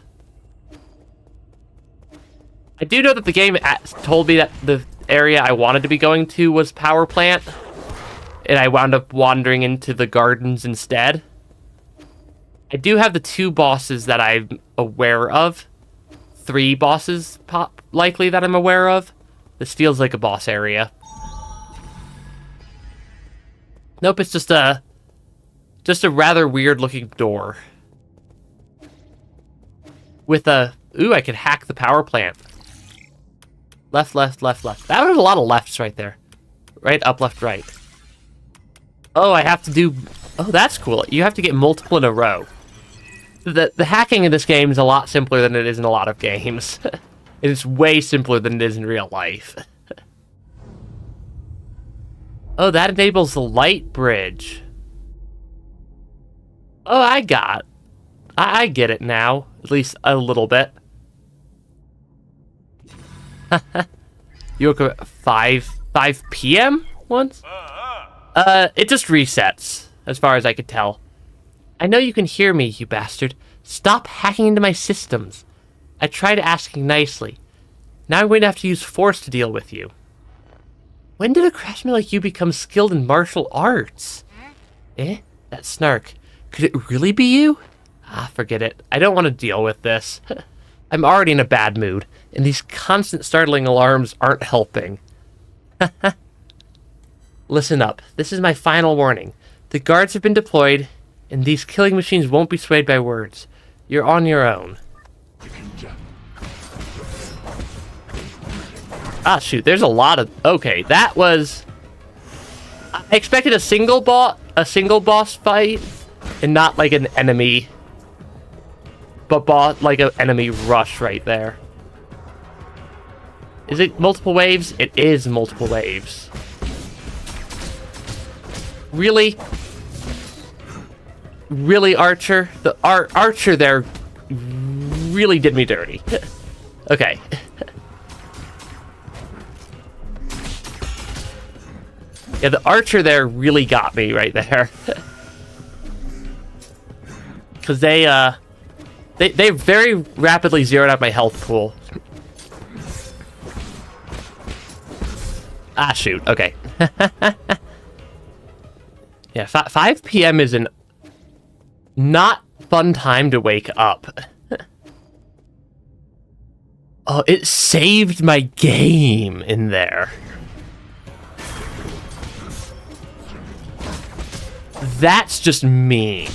I do know that the game told me that the area I wanted to be going to was Power Plant, and I wound up wandering into the gardens instead. I do have the 2 bosses that I'm aware of. 3 bosses, likely, that I'm aware of. This feels like a boss area. Nope, it's just a rather weird-looking door. With a... Ooh, I could hack the power plant. Left, left, left, left. That was a lot of lefts right there. Right, up, left, right. Oh, I have to do... Oh, that's cool. You have to get multiple in a row. The hacking in this game is a lot simpler than it is in a lot of games. It is way simpler than it is in real life. Oh, that enables the light bridge. Oh, I get it now. At least a little bit. You woke up at 5 p.m. once? It just resets, as far as I could tell. I know you can hear me, you bastard. Stop hacking into my systems. I tried asking nicely. Now I'm going to have to use force to deal with you. When did a craftsman like you become skilled in martial arts? Eh? That snark. Could it really be you? Ah, forget it. I don't want to deal with this. I'm already in a bad mood, and these constant startling alarms aren't helping. Listen up. This is my final warning. The guards have been deployed, and these killing machines won't be swayed by words. You're on your own. Ah, shoot. There's a lot of... Okay, that was... I expected a single boss fight, and not like an enemy... But like an enemy rush right there. Is it multiple waves? It is multiple waves. Really? Really, Archer? The Archer there really did me dirty. Okay. Yeah, the Archer there really got me right there. Because they very rapidly zeroed out my health pool. Ah, shoot. Okay. Yeah, 5 p.m. is an not fun time to wake up. Oh, it saved my game in there. That's just mean.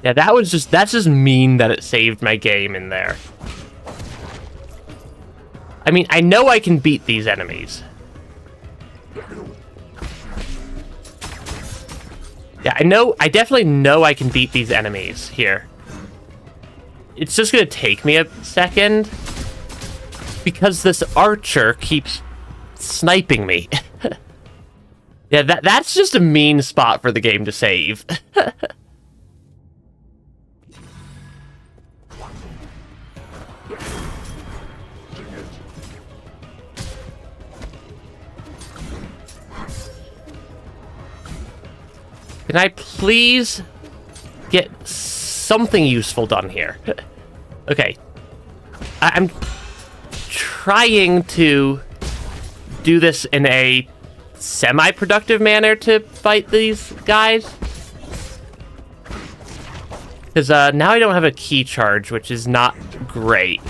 Yeah, that's just mean that it saved my game in there. I mean, I know I can beat these enemies. Yeah, I definitely know I can beat these enemies here. It's just gonna take me a second because this archer keeps sniping me. Yeah, that's just a mean spot for the game to save. Can I please get something useful done here? Okay. I'm trying to do this in a semi-productive manner to fight these guys. Because now I don't have a key charge, which is not great.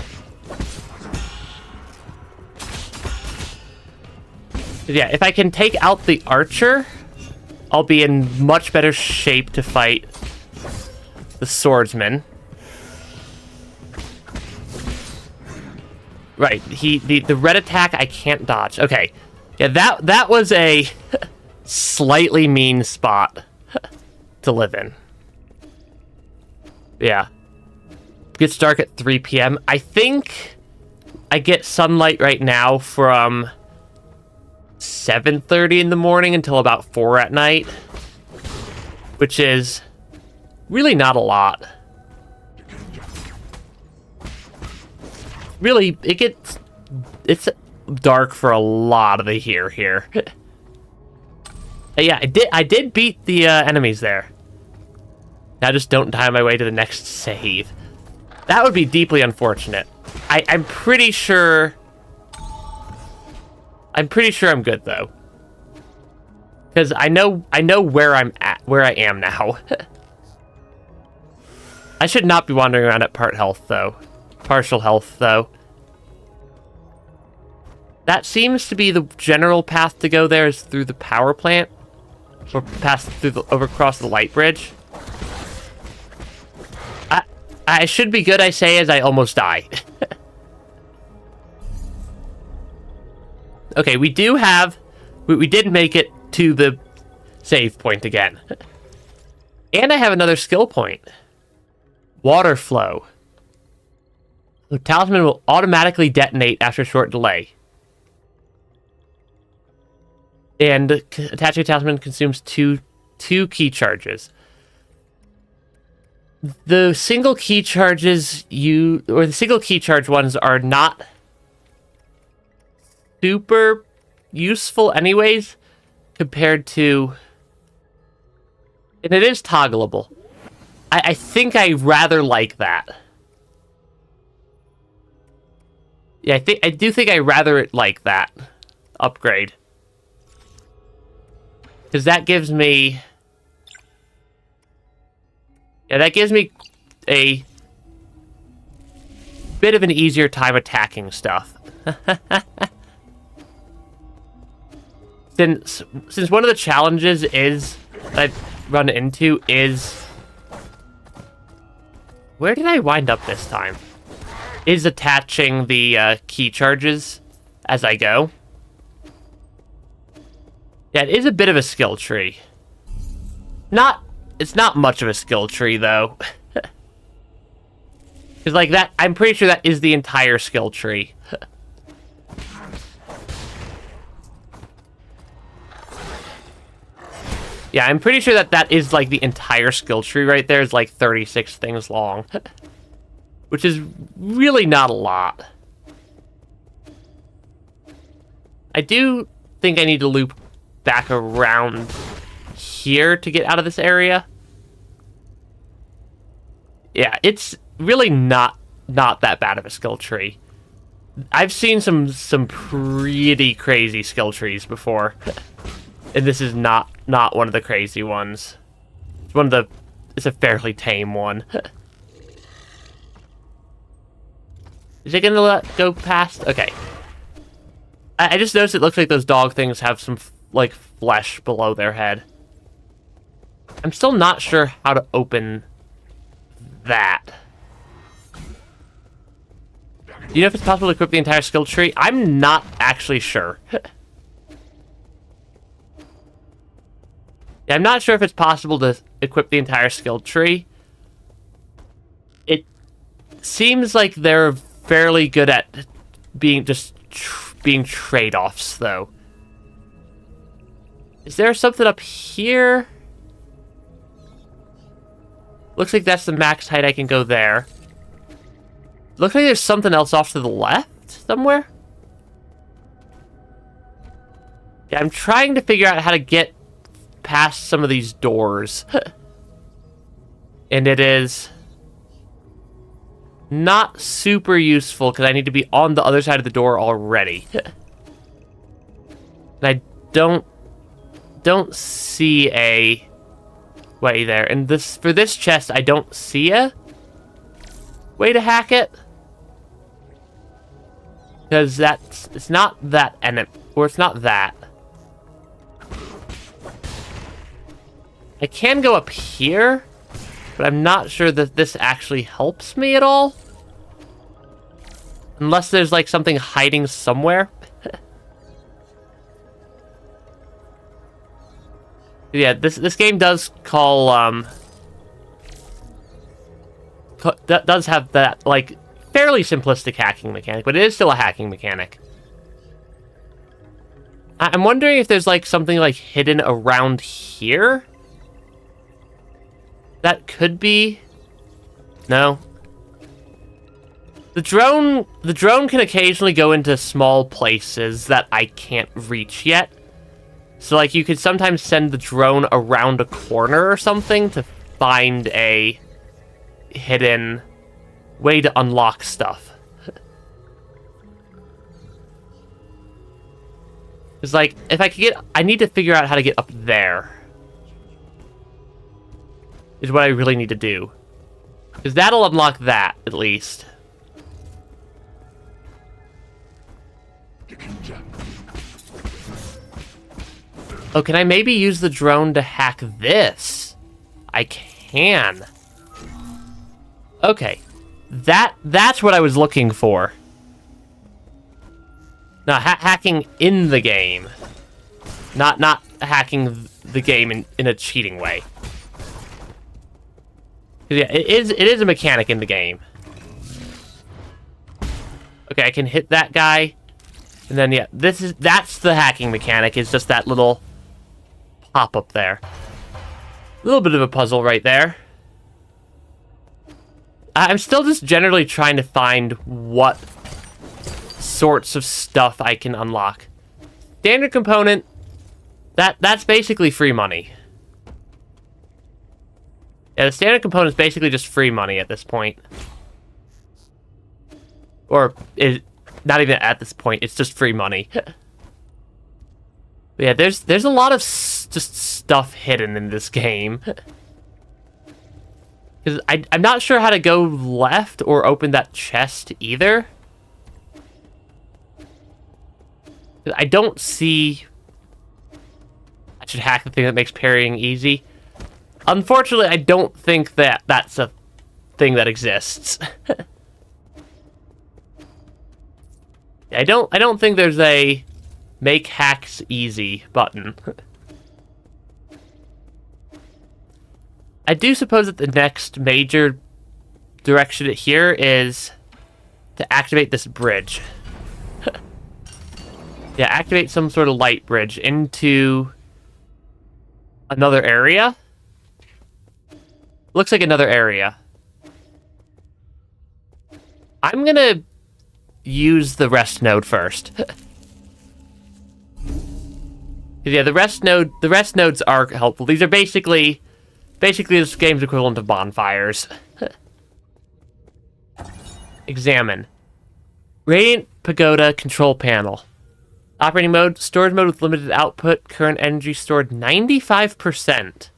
Yeah, if I can take out the archer, I'll be in much better shape to fight the swordsman. Right, the red attack I can't dodge. Okay. Yeah, that was a slightly mean spot to live in. Yeah. Gets dark at 3 p.m. I think I get sunlight right now from 7:30 in the morning until about 4 at night, which is really not a lot. Really, it's dark for a lot of the year here. Yeah, I did beat the enemies there. Now just don't die on my way to the next save. That would be deeply unfortunate. I'm pretty sure I'm good though, because I know where I am now. I should not be wandering around at partial health though. That seems to be the general path to go there, is through the power plant, or across the light bridge. I should be good, I say, as I almost die. Okay, we did make it to the save point again. And I have another skill point. Water flow. The talisman will automatically detonate after a short delay. And attaching a talisman consumes two key charges. The single key charges the single key charge ones are not super useful anyways, compared to, and it is toggleable. I think I rather like that. Yeah, I do think I rather like that upgrade, because that gives me a bit of an easier time attacking stuff. Since one of the challenges I've run into is, where did I wind up this time? Is attaching the key charges as I go. Yeah, it is a bit of a skill tree. It's not much of a skill tree though. Because like that, I'm pretty sure that is the entire skill tree. Yeah, I'm pretty sure that is like the entire skill tree right there is like 36 things long. Which is really not a lot. I do think I need to loop back around here to get out of this area. Yeah, it's really not that bad of a skill tree. I've seen some pretty crazy skill trees before. And this is not one of the crazy ones. It's a fairly tame one. Is it gonna go past? Okay. I just noticed it looks like those dog things have some, like, flesh below their head. I'm still not sure how to open that. Do you know if it's possible to equip the entire skill tree? I'm not actually sure. Yeah, I'm not sure if it's possible to equip the entire skill tree. It seems like they're fairly good at being being trade-offs, though. Is there something up here? Looks like that's the max height I can go there. Looks like there's something else off to the left somewhere. Yeah, I'm trying to figure out how to get past some of these doors. And it is not super useful because I need to be on the other side of the door already. And I don't see a way there. And for this chest, I don't see a way to hack it. Because it's not that enemy, or it's not that. I can go up here, but I'm not sure that this actually helps me at all. Unless there's like something hiding somewhere. Yeah, this game does call does have that like fairly simplistic hacking mechanic, but it is still a hacking mechanic. I'm wondering if there's like something like hidden around here. That could be. No. The drone can occasionally go into small places that I can't reach yet. So like you could sometimes send the drone around a corner or something to find a hidden way to unlock stuff. It's like if I need to figure out how to get up there. Is what I really need to do. Because that'll unlock that, at least. Oh, can I maybe use the drone to hack this? I can. Okay. That's what I was looking for. Now, hacking in the game. Not hacking the game in a cheating way. Yeah, it is a mechanic in the game. Okay, I can hit that guy. And then yeah, that's the hacking mechanic, is just that little pop up there. A little bit of a puzzle right there. I'm still just generally trying to find what sorts of stuff I can unlock. Standard component, that's basically free money. Yeah, the standard component is basically just free money at this point. Or, not even at this point, it's just free money. But yeah, there's a lot of just stuff hidden in this game. Because I'm not sure how to go left or open that chest either. I don't see... I should hack the thing that makes parrying easy. Unfortunately, I don't think that that's a thing that exists. I don't think there's a make hacks easy button. I do suppose that the next major direction here is to activate this bridge. Yeah, activate some sort of light bridge into another area. Looks like another area. I'm gonna use the rest node first. Yeah, the rest nodes are helpful. These are basically this game's equivalent of bonfires. Examine. Radiant Pagoda control panel. Operating mode, storage mode with limited output, current energy stored 95%.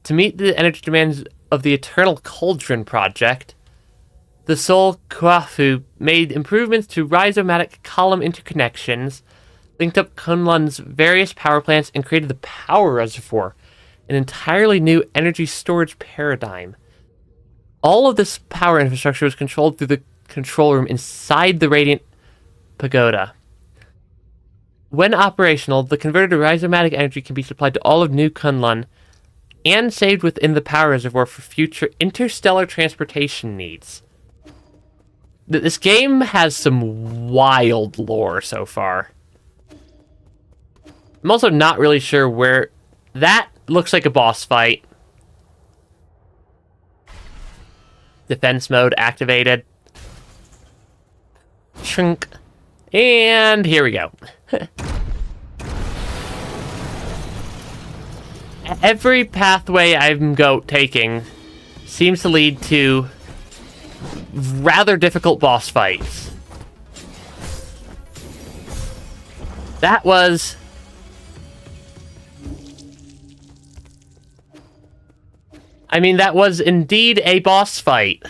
To meet the energy demands of the Eternal Cauldron project, the Soul Kwafu made improvements to rhizomatic column interconnections, linked up Kunlun's various power plants, and created the power reservoir, an entirely new energy storage paradigm. All of this power infrastructure was controlled through the control room inside the Radiant Pagoda. When operational, the converted rhizomatic energy can be supplied to all of New Kunlun and saved within the power reservoir for future interstellar transportation needs. This game has some wild lore so far. I'm also not really sure where... That looks like a boss fight. Defense mode activated. Chunk. And here we go. Every pathway I'm taking seems to lead to rather difficult boss fights. That was... I mean, that was indeed a boss fight.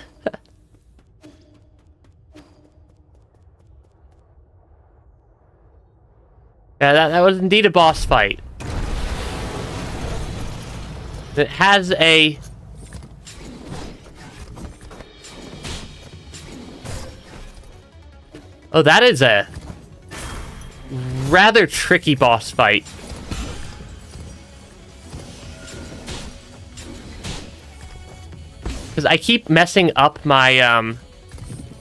Yeah, that was indeed a boss fight. It has a... Oh, that is a rather tricky boss fight. Because I keep messing up my,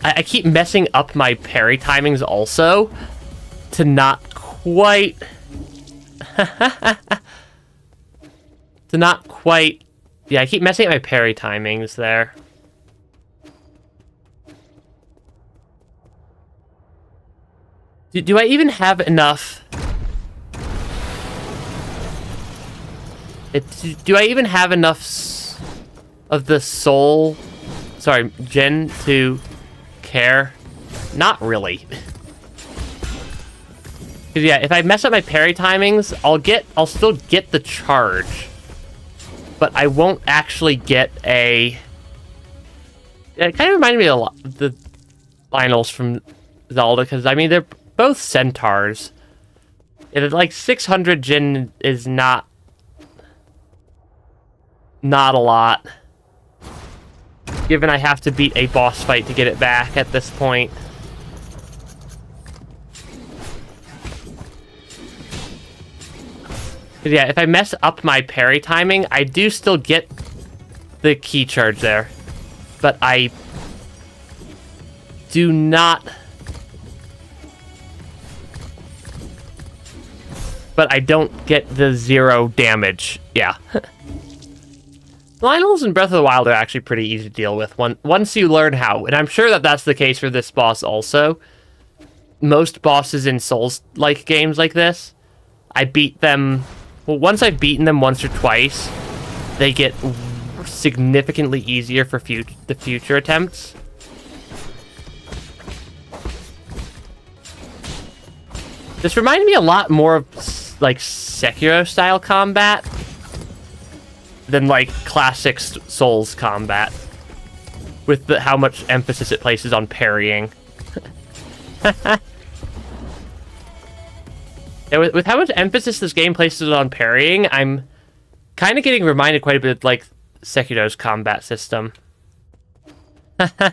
I keep messing up my parry timings also to not quite... to not quite... Yeah, I keep messing up my parry timings there. Do I even have enough... Do I even have enough of the soul... Sorry, Gen to care? Not really. Because yeah, if I mess up my parry timings, I'll still get the charge. But I won't actually get a... It kind of reminded me of the finals from Zelda, because I mean, they're both centaurs. It's like 600 Jin is not a lot. Given I have to beat a boss fight to get it back at this point. Yeah, if I mess up my parry timing, I do still get the key charge there. But I do not... But I don't get the 0 damage. Yeah. Lionels in Breath of the Wild are actually pretty easy to deal with once you learn how. And I'm sure that that's the case for this boss also. Most bosses in Souls-like games like this, I beat them... Well, once I've beaten them once or twice, they get significantly easier for the future attempts. This reminded me a lot more of, like, Sekiro-style combat than, like, classic Souls combat, with how much emphasis it places on parrying. Yeah, with how much emphasis this game places on parrying, I'm kind of getting reminded quite a bit of, like, Sekiro's combat system. I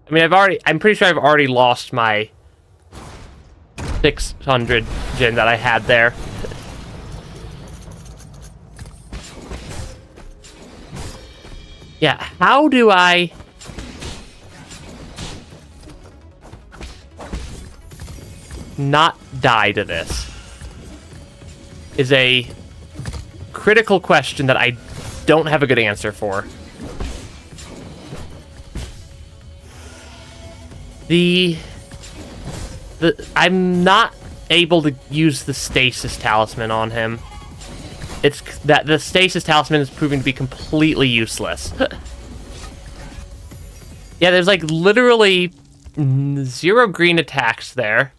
mean, I'm pretty sure I've already lost my 600 Jin that I had there. Yeah, how do I... not die to this? Is a critical question that I don't have a good answer for. I'm not able to use the stasis talisman on him. It's that the stasis talisman is proving to be completely useless. Yeah, there's like literally 0 green attacks there.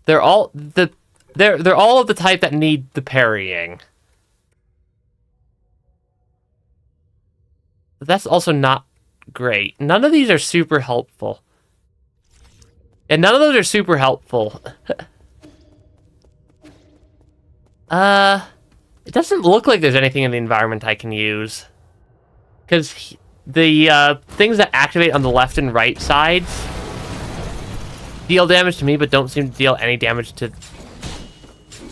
They're all of the type that need the parrying. But that's also not great. None of these are super helpful. And none of those are super helpful. It doesn't look like there's anything in the environment I can use. Because the things that activate on the left and right sides deal damage to me, but don't seem to deal any damage to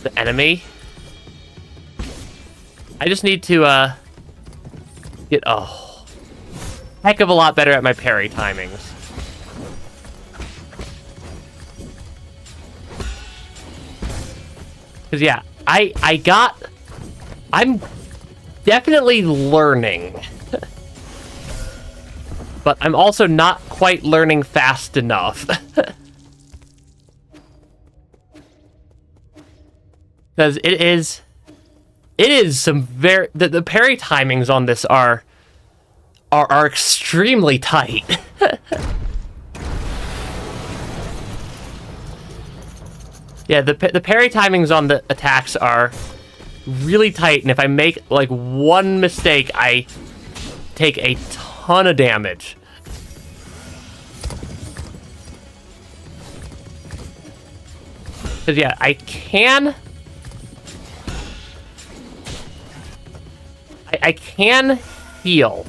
the enemy. I just need to get a heck of a lot better at my parry timings. Because yeah, I'm definitely learning. But I'm also not quite learning fast enough. Because it is some very... The parry timings on this are extremely tight. Yeah, the parry timings on the attacks are really tight, and if I make, like, one mistake, I take a ton of damage. Because, yeah, I can heal.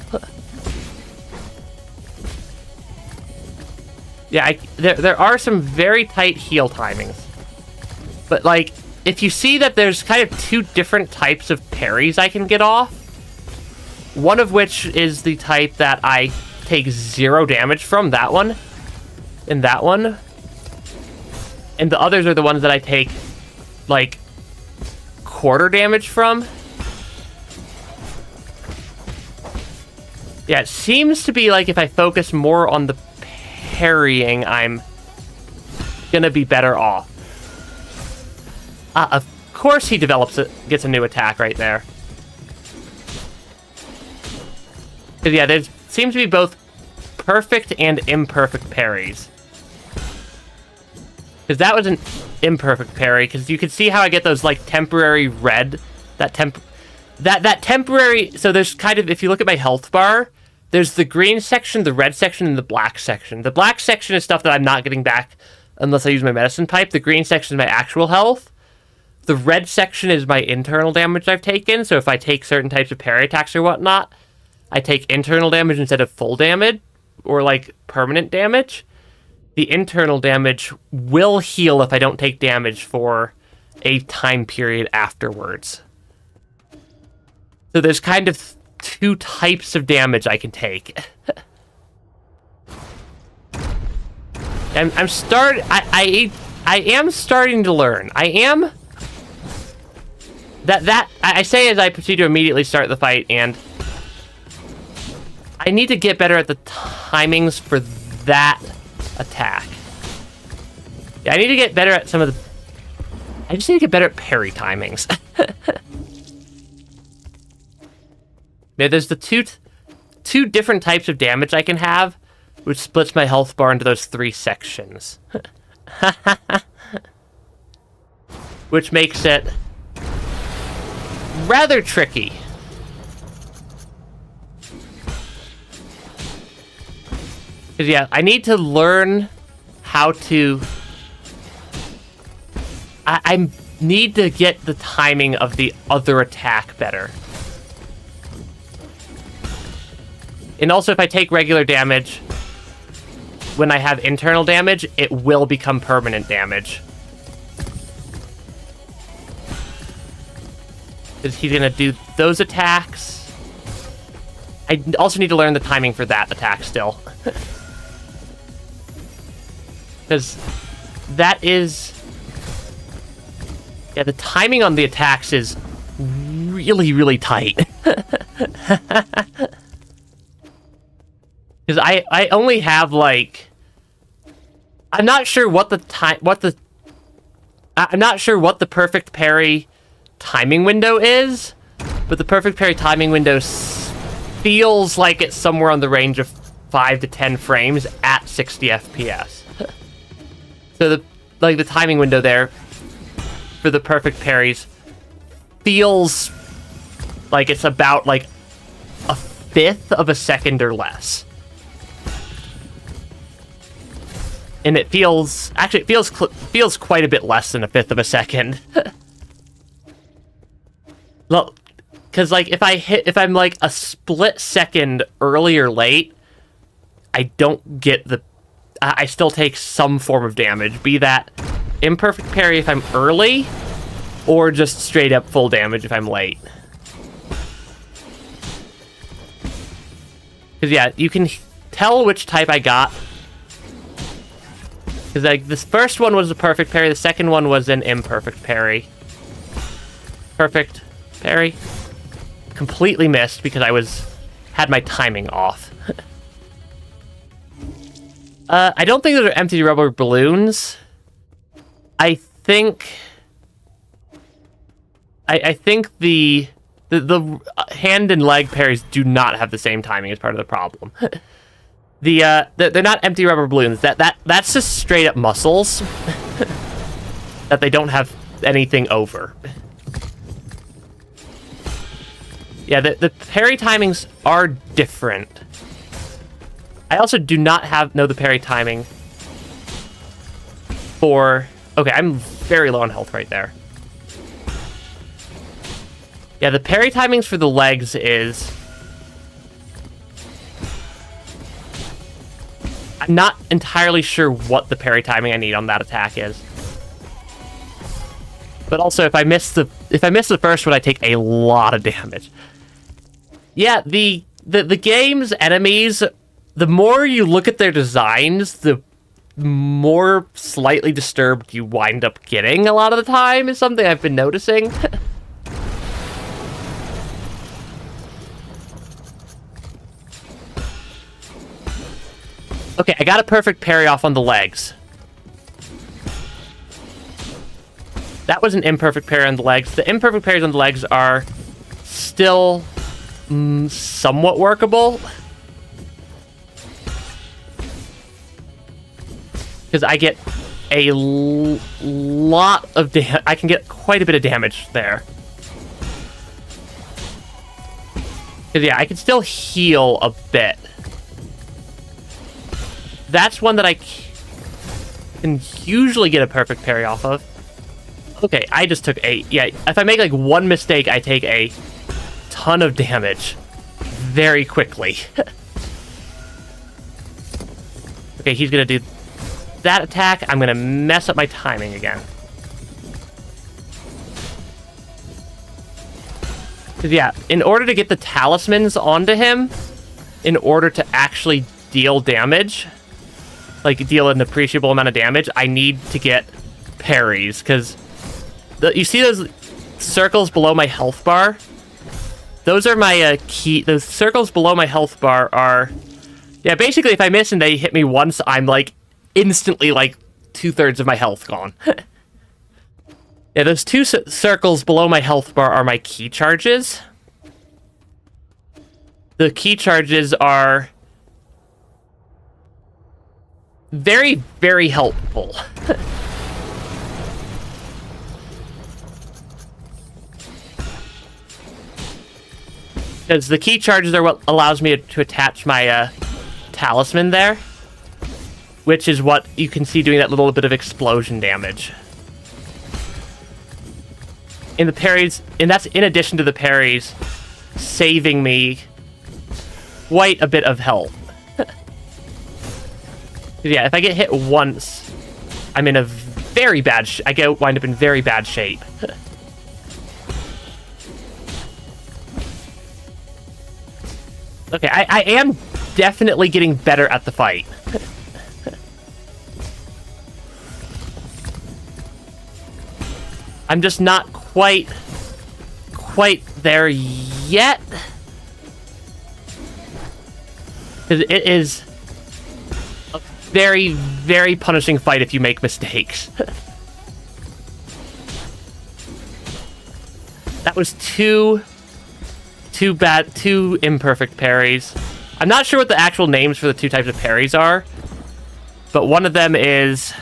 Yeah, there are some very tight heal timings. But, like, if you see that there's kind of two different types of parries I can get off, one of which is the type that I take 0 damage from, that one, and that one, and the others are the ones that I take, like, quarter damage from. Yeah, it seems to be like if I focus more on the parrying, I'm gonna be better off. Of course he gets a new attack right there. Because, yeah, there seems to be both perfect and imperfect parries. Because that was an imperfect parry, because you can see how I get those, like, temporary red, that temporary, so there's kind of, if you look at my health bar, there's the green section, the red section, and the black section. The black section is stuff that I'm not getting back unless I use my medicine pipe. The green section is my actual health. The red section is my internal damage I've taken, so if I take certain types of parry attacks or whatnot, I take internal damage instead of full damage, or, like, permanent damage. The internal damage will heal if I don't take damage for a time period afterwards. So there's kind of two types of damage I can take. I am starting to learn. I say as I proceed to immediately start the fight, and I need to get better at the timings for that attack. Yeah, I need to get better at some of the... I just need to get better at parry timings. Yeah, there's the two different types of damage I can have, which splits my health bar into those 3 sections. Which makes it rather tricky. Because, yeah, I need to learn how to... I need to get the timing of the other attack better. And also, if I take regular damage, when I have internal damage, it will become permanent damage. Because he's going to do those attacks. I also need to learn the timing for that attack still. Because that is... Yeah, the timing on the attacks is really, really tight. Because I only have, like... I'm not sure what the I'm not sure what the perfect parry timing window is, but the perfect parry timing window feels like it's somewhere on the range of 5 to 10 frames at 60 FPS. So the timing window there for the perfect parries feels like it's about like a 1/5 of a second or less. And it feels... Actually, it feels quite a bit less than a 1/5 of a second. Well, because like if I'm like a split second early or late, I don't get the. I still take some form of damage, be that imperfect parry if I'm early, or just straight up full damage if I'm late. Because yeah, you can tell which type I got. Because like this first one was a perfect parry, the second one was an imperfect parry. Perfect parry. Completely missed because I had my timing off. I don't think those are empty rubber balloons. I think the hand and leg parries do not have the same timing as part of the problem. They're not empty rubber balloons. That's just straight up muscles that they don't have anything over. Yeah, the parry timings are different. I also do not know the parry timing for... Okay, I'm very low on health right there. Yeah, the parry timings for the legs is... I'm not entirely sure what the parry timing I need on that attack is. But also, if I miss the first one, I take a lot of damage. Yeah, the game's enemies, the more you look at their designs, the more slightly disturbed you wind up getting a lot of the time, is something I've been noticing. Okay, I got a perfect parry off on the legs. That was an imperfect parry on the legs. The imperfect parries on the legs are still somewhat workable. Because I get a lot of damage. I can get quite a bit of damage there. Because, yeah, I can still heal a bit. That's one that I can usually get a perfect parry off of. Okay, I just took yeah, if I make like one mistake, I take a ton of damage very quickly. Okay, he's gonna do that attack. I'm gonna mess up my timing again. 'Cause yeah, in order to get the talismans onto him, in order to actually deal damage, like deal an appreciable amount of damage, I need to get parries, because you see those circles below my health bar? Those are my key. Those circles below my health bar are... Yeah, basically, if I miss and they hit me once, I'm, like, instantly, like, 2/3 of my health gone. Yeah, those two circles below my health bar are my key charges. The key charges are very, very helpful. Because the key charges are what allows me to attach my talisman there, which is what you can see doing that little bit of explosion damage. In the parries, and that's in addition to the parries saving me quite a bit of health. Yeah, if I get hit once, I'm in a very bad I wind up in very bad shape. Okay, I am definitely getting better at the fight. I'm just not quite there yet. Because it is a very, very punishing fight if you make mistakes. That was two imperfect parries. I'm not sure what the actual names for the two types of parries are, but one of them is...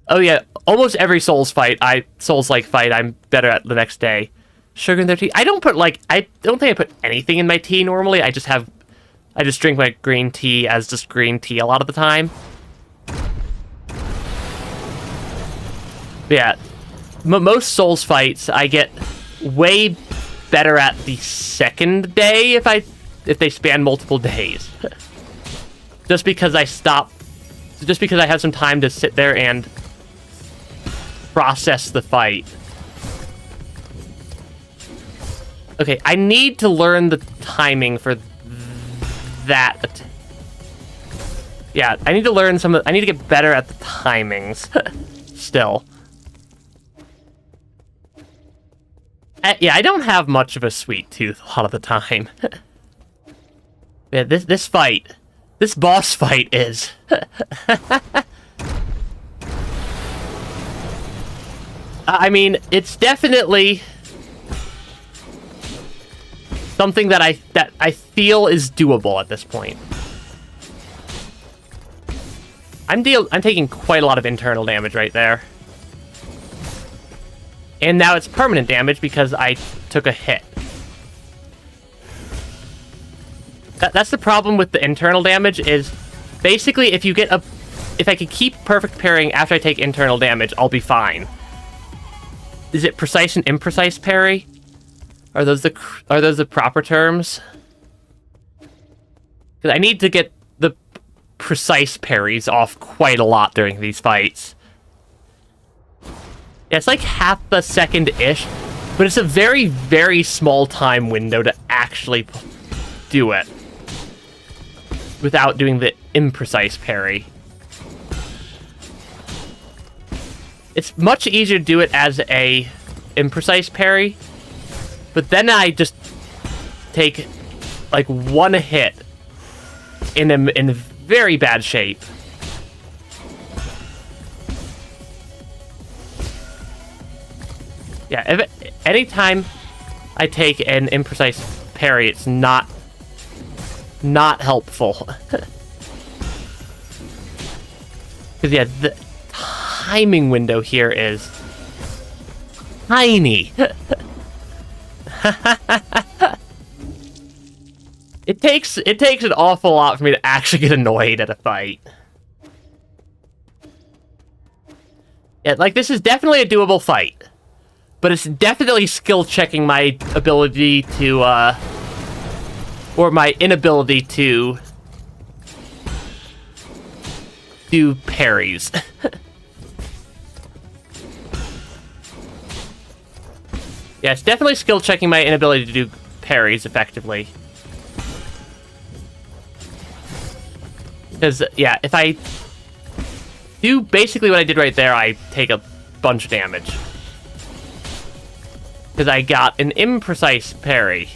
Oh yeah, almost every Souls-like fight, I'm better at the next day. Sugar in their tea. I don't think I put anything in my tea normally. I just drink my green tea as just green tea a lot of the time. But yeah, most Souls fights, I get way better at the second day if they span multiple days. Just because I have some time to sit there and process the fight. Okay, I need to learn the timing for that. Yeah, I need to learn I need to get better at the timings. Still. Yeah, I don't have much of a sweet tooth a lot of the time. Yeah, this boss fight is... I mean, it's definitely something that I feel is doable at this point. I'm taking quite a lot of internal damage right there. And now it's permanent damage because I took a hit. That's the problem with the internal damage is basically if I can keep perfect parrying after I take internal damage, I'll be fine. Is it precise and imprecise parry? Are those the proper terms? Because I need to get the precise parries off quite a lot during these fights. Yeah, it's like half a second-ish, but it's a very, very small time window to actually do it without doing the imprecise parry. It's much easier to do it as a imprecise parry, but then I just take like one hit in very bad shape. Yeah, anytime I take an imprecise parry, it's not helpful. Because yeah, the timing window here is tiny. It takes an awful lot for me to actually get annoyed at a fight. Yeah, like this is definitely a doable fight. But it's definitely skill checking my ability to, or my inability to do parries. Yeah, it's definitely skill checking my inability to do parries effectively. Because, yeah, if I do basically what I did right there, I take a bunch of damage. Because I got an imprecise parry.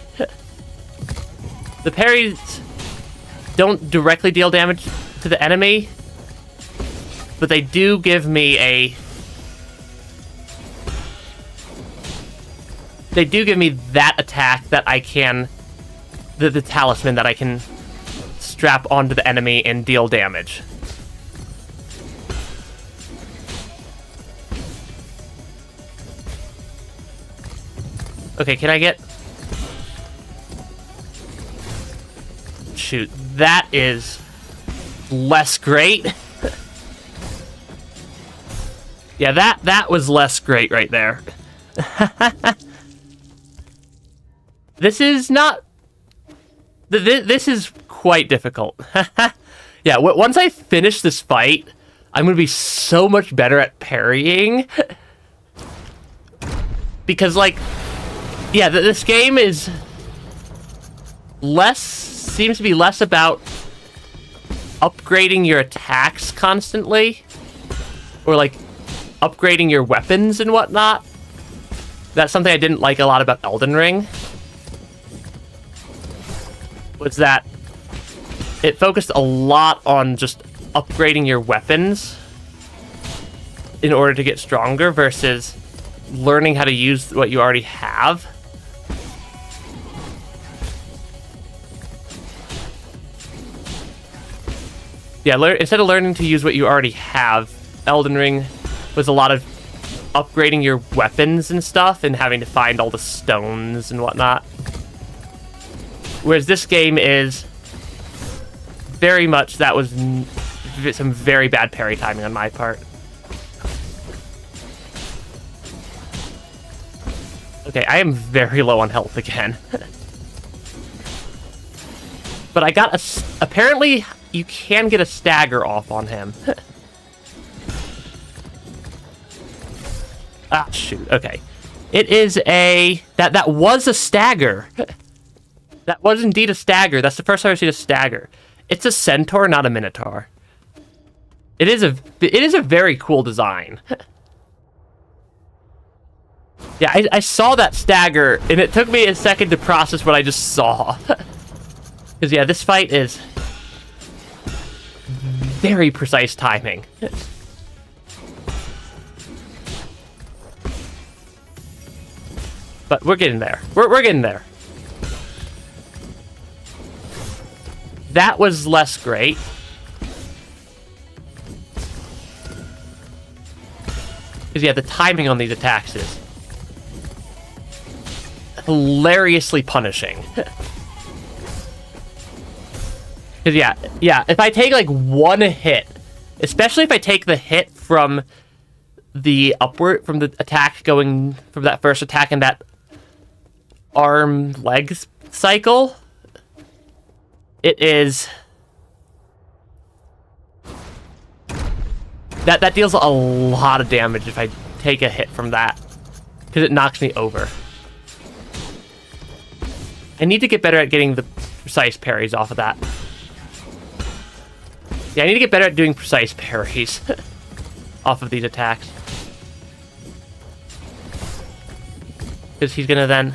The parries don't directly deal damage to the enemy, but they do give me that attack that I can... The talisman that I can strap onto the enemy and deal damage. Okay, can I get... Shoot, that is less great. Yeah, that was less great right there. This is not... This is quite difficult. Yeah, once I finish this fight, I'm going to be so much better at parrying. Because, like... Yeah, this game is seems to be less about upgrading your attacks constantly, or like upgrading your weapons and whatnot. That's something I didn't like a lot about Elden Ring, was that it focused a lot on just upgrading your weapons in order to get stronger versus learning how to use what you already have. Yeah, instead of learning to use what you already have, Elden Ring was a lot of upgrading your weapons and stuff and having to find all the stones and whatnot. Whereas this game is very much, that was some very bad parry timing on my part. Okay, I am very low on health again. But I got a... Apparently, you can get a stagger off on him. Ah, shoot. Okay. It is a... That was a stagger. That was indeed a stagger. That's the first time I've seen a stagger. It's a centaur, not a minotaur. It is a very cool design. Yeah, I saw that stagger, and it took me a second to process what I just saw. Because, yeah, this fight is very precise timing. But we're getting there. We're getting there. That was less great. Because, yeah, the timing on these attacks is hilariously punishing. Because, yeah, if I take, like, one hit, especially if I take the hit from the upward, from the attack going, from that first attack and that arm-leg cycle, it is... That deals a lot of damage if I take a hit from that. Because it knocks me over. I need to get better at getting the precise parries off of that. Yeah, I need to get better at doing precise parries off of these attacks. Because he's gonna then...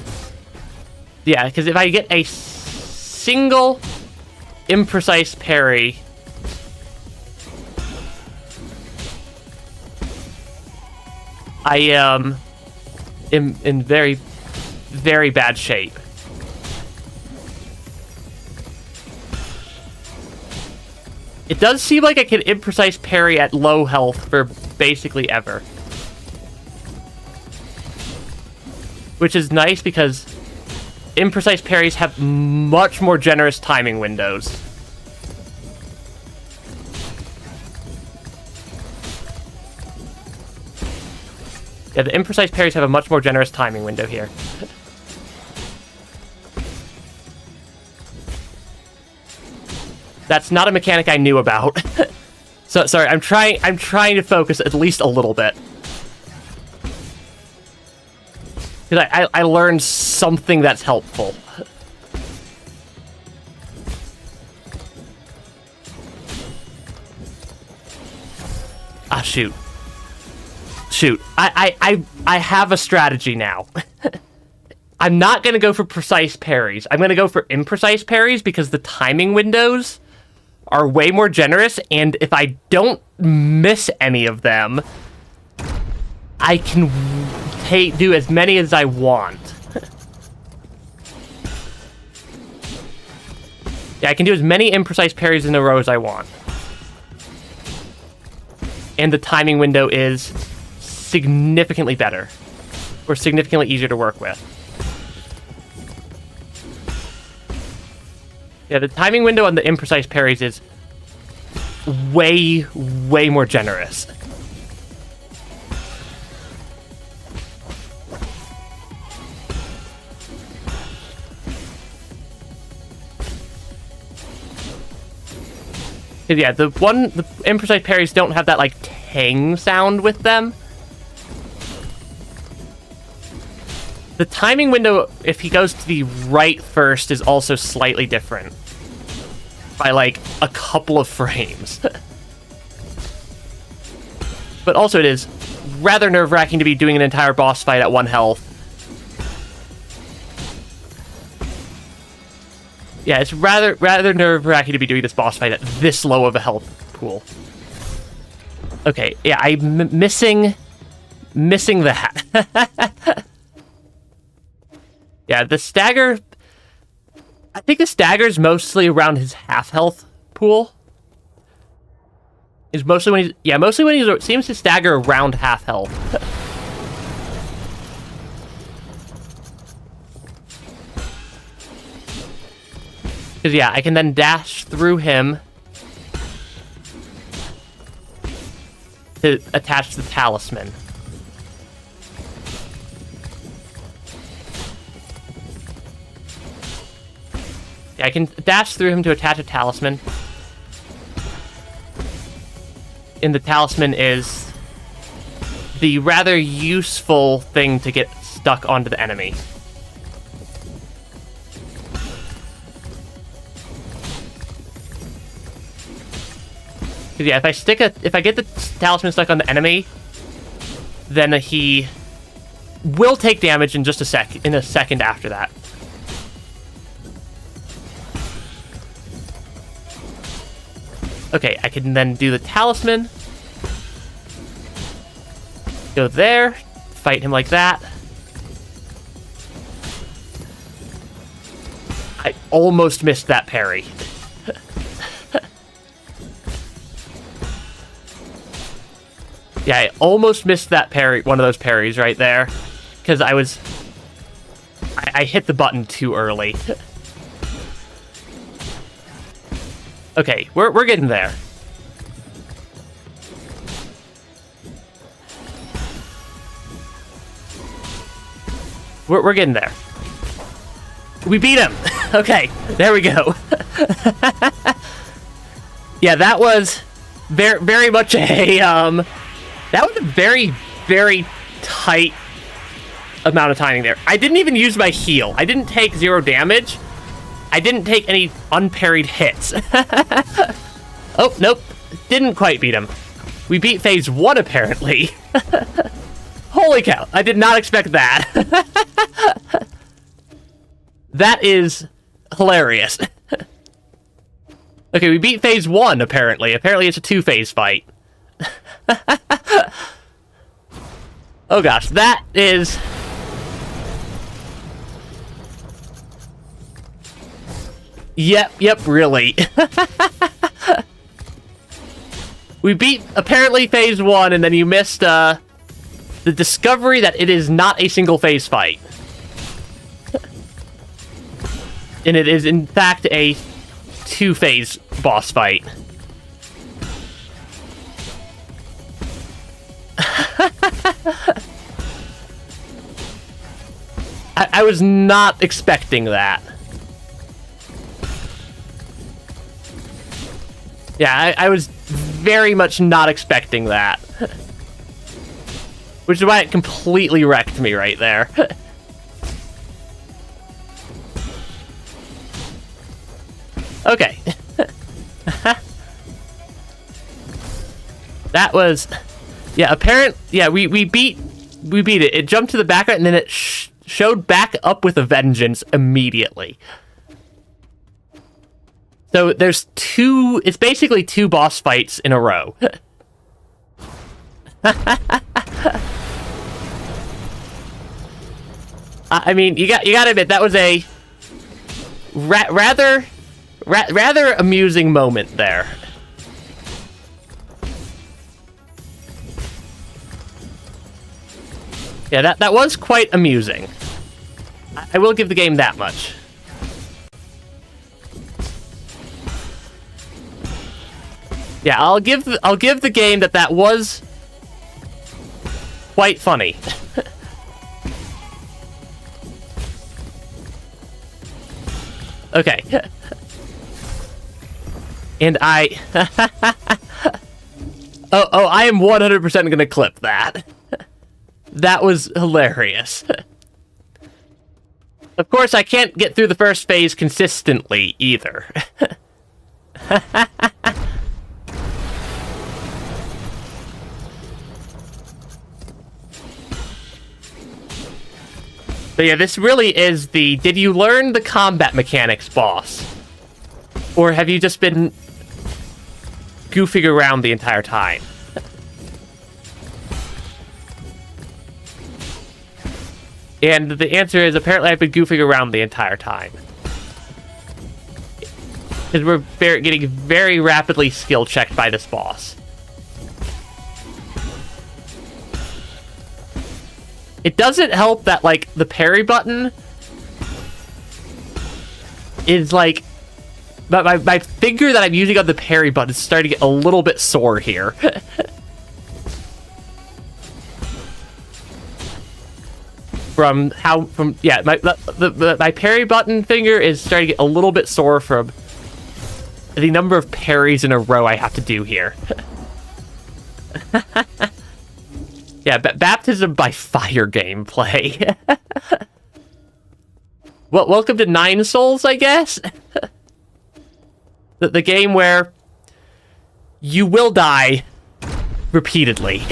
Yeah, because if I get a single imprecise parry... I am in very, very bad shape. It does seem like I can imprecise parry at low health for basically ever. Which is nice because imprecise parries have much more generous timing windows. Yeah, the imprecise parries have a much more generous timing window here. That's not a mechanic I knew about. So sorry, I'm trying to focus at least a little bit. Because I learned something that's helpful. Ah, shoot. Shoot, I have a strategy now. I'm not going to go for precise parries. I'm going to go for imprecise parries because the timing windows are way more generous, and if I don't miss any of them, I can do as many as I want. Yeah, I can do as many imprecise parries in a row as I want. And the timing window is significantly better, or significantly easier to work with. Yeah, the timing window on the imprecise parries is way, way more generous. Yeah, the imprecise parries don't have that, like, tang sound with them. The timing window, if he goes to the right first, is also slightly different. By, like, a couple of frames. But also it is rather nerve-wracking to be doing an entire boss fight at 1 health. Yeah, it's rather nerve-wracking to be doing this boss fight at this low of a health pool. Okay, yeah, I'm missing that. Yeah, the stagger... I think the stagger's mostly around his half-health pool. Is mostly when he's... Yeah, mostly when he seems to stagger around half-health. Because, yeah, I can then dash through him to attach the talisman. Yeah, I can dash through him to attach a talisman. And the talisman is the rather useful thing to get stuck onto the enemy. Yeah, if I get the talisman stuck on the enemy, then he will take damage in just a second after that. Okay, I can then do the talisman. Go there, fight him like that. I almost missed that parry. Yeah, I almost missed that parry, one of those parries right there, because I hit the button too early. Okay, we're getting there. We're getting there. We beat him. Okay, there we go. Yeah, that was very much a that was a very, very tight amount of timing there. I didn't even use my heal. I didn't take 0 damage. I didn't take any unparried hits. Oh, nope. Didn't quite beat him. We beat phase 1, apparently. Holy cow. I did not expect that. That is hilarious. Okay, we beat phase 1, apparently. Apparently it's a 2-phase fight. Oh gosh, that is... Yep, really. We beat, apparently, phase 1, and then you missed, the discovery that it is not a single-phase fight. And it is, in fact, a 2-phase boss fight. I was not expecting that. Yeah, I was very much not expecting that. Which is why it completely wrecked me right there. Okay. That was... Yeah, we beat it. It jumped to the background, and then it showed back up with a vengeance immediately. So there's it's basically 2 boss fights in a row. I mean, you gotta admit, that was a rather amusing moment there. Yeah, that was quite amusing. I will give the game that much. Yeah, I'll give the game that was quite funny. Okay. And I I am 100% gonna clip that. That was hilarious. Of course, I can't get through the first phase consistently either. But yeah, this really is the did you learn the combat mechanics boss? Or have you just been goofing around the entire time? And the answer is apparently I've been goofing around the entire time. Because we're getting very rapidly skill checked by this boss. It doesn't help that, like, the parry button is, like... My finger that I'm using on the parry button is starting to get a little bit sore here. my parry button finger is starting to get a little bit sore from the number of parries in a row I have to do here. Yeah, baptism by fire gameplay. Well, welcome to Nine Souls, I guess. The game where you will die repeatedly.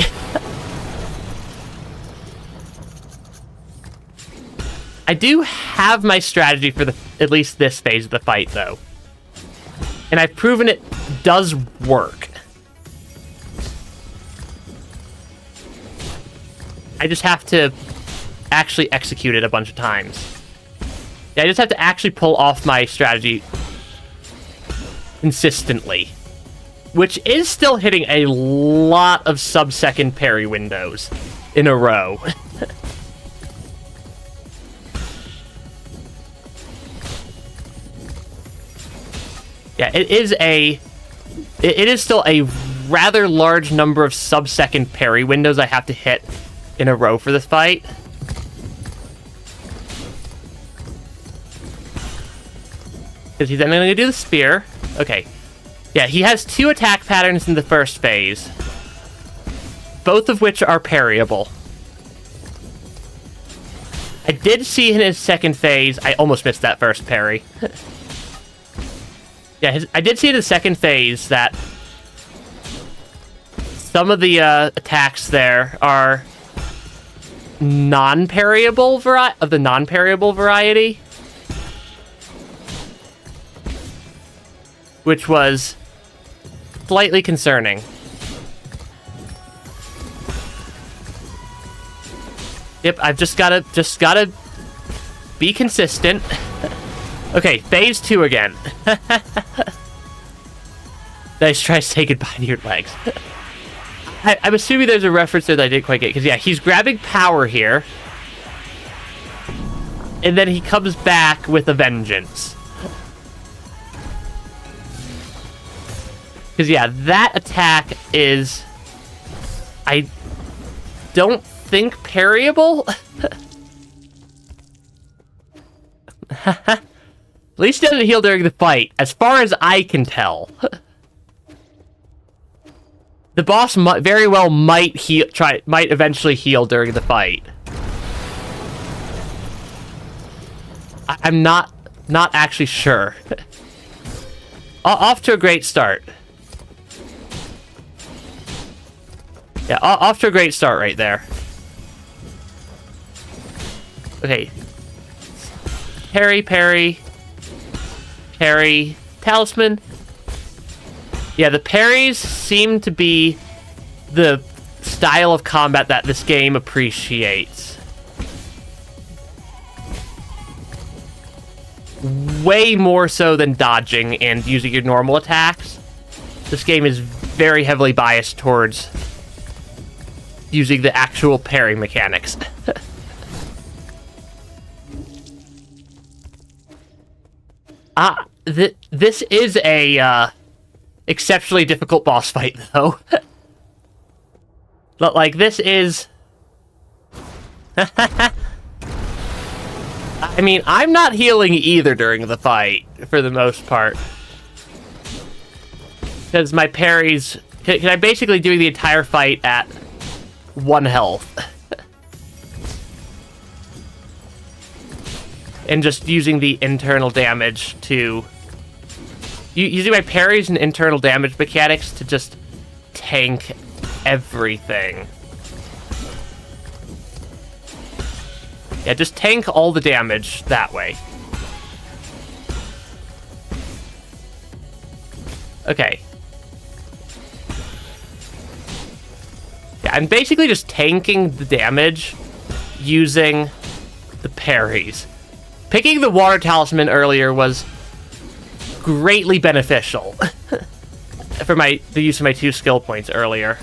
I do have my strategy for at least this phase of the fight, though. And I've proven it does work. I just have to actually execute it a bunch of times. Yeah, I just have to actually pull off my strategy consistently. Which is still hitting a lot of sub-second parry windows in a row. Yeah, it is still a rather large number of sub-second parry windows I have to hit in a row for this fight. Because he's then going to do the spear. Okay. Yeah, he has 2 attack patterns in the first phase. Both of which are parryable. I did see in his second phase... I almost missed that first parry. Yeah, I did see in the second phase that some of the attacks there are non-parryable variety. Which was slightly concerning. Yep, I've just gotta be consistent. Okay, phase 2 again. Nice try to say goodbye to your legs. I'm assuming there's a reference there that I didn't quite get, because yeah, he's grabbing power here. And then he comes back with a vengeance. Because yeah, that attack is... I don't think parryable? At least he doesn't heal during the fight, as far as I can tell. The boss very well might eventually heal during the fight. I'm not actually sure. Off to a great start. Yeah, off to a great start right there. Okay. Parry, parry. Parry. Talisman. Yeah, the parries seem to be the style of combat that this game appreciates. Way more so than dodging and using your normal attacks. This game is very heavily biased towards using the actual parry mechanics. This is a exceptionally difficult boss fight, though. But, like, this is... I mean, I'm not healing either during the fight, for the most part. Because my parries... Because I'm basically doing the entire fight at 1 health. And just using the internal damage to... Using my parries and internal damage mechanics to just tank everything. Yeah, just tank all the damage that way. Okay. Yeah, I'm basically just tanking the damage using the parries. Picking the water talisman earlier was greatly beneficial for the use of my 2 skill points earlier.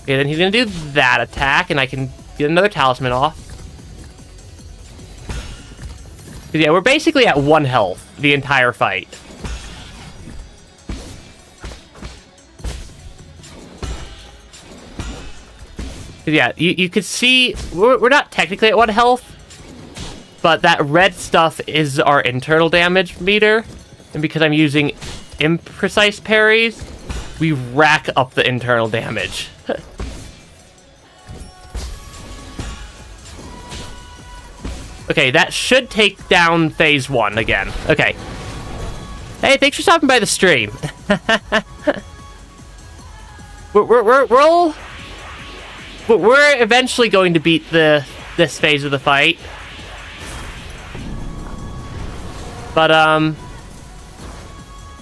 Okay, then he's gonna do that attack, and I can get another talisman off. Yeah, we're basically at 1 health the entire fight. Yeah, you could see we're not technically at 1 health, but that red stuff is our internal damage meter, and because I'm using imprecise parries, we rack up the internal damage. Okay, that should take down phase 1 again. Okay. Hey, thanks for stopping by the stream. We're eventually going to beat this phase of the fight. But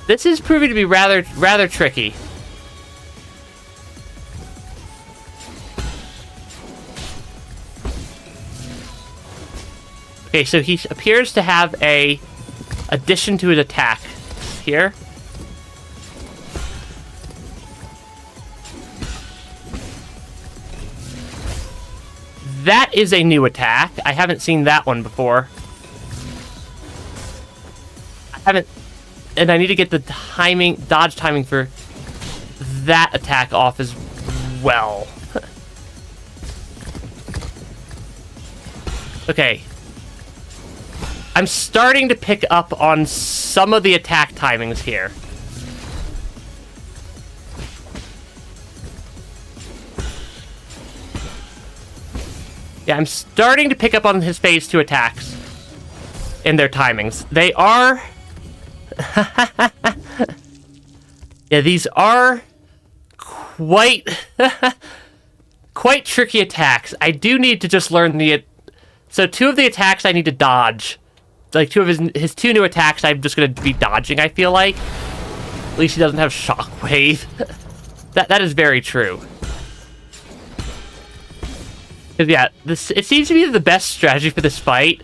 this is proving to be rather tricky. Okay, so he appears to have a addition to his attack here. That is a new attack. I haven't seen that one before. And I need to get the dodge timing for that attack off as well. Okay. I'm starting to pick up on some of the attack timings here. Yeah, I'm starting to pick up on his phase 2 attacks in their timings. They are... yeah, these are quite... quite tricky attacks. I do need to just learn the... So 2 of the attacks I need to dodge. Like, 2 of his 2 new attacks I'm just going to be dodging, I feel like. At least he doesn't have Shockwave. That is very true. Yeah, it seems to be the best strategy for this fight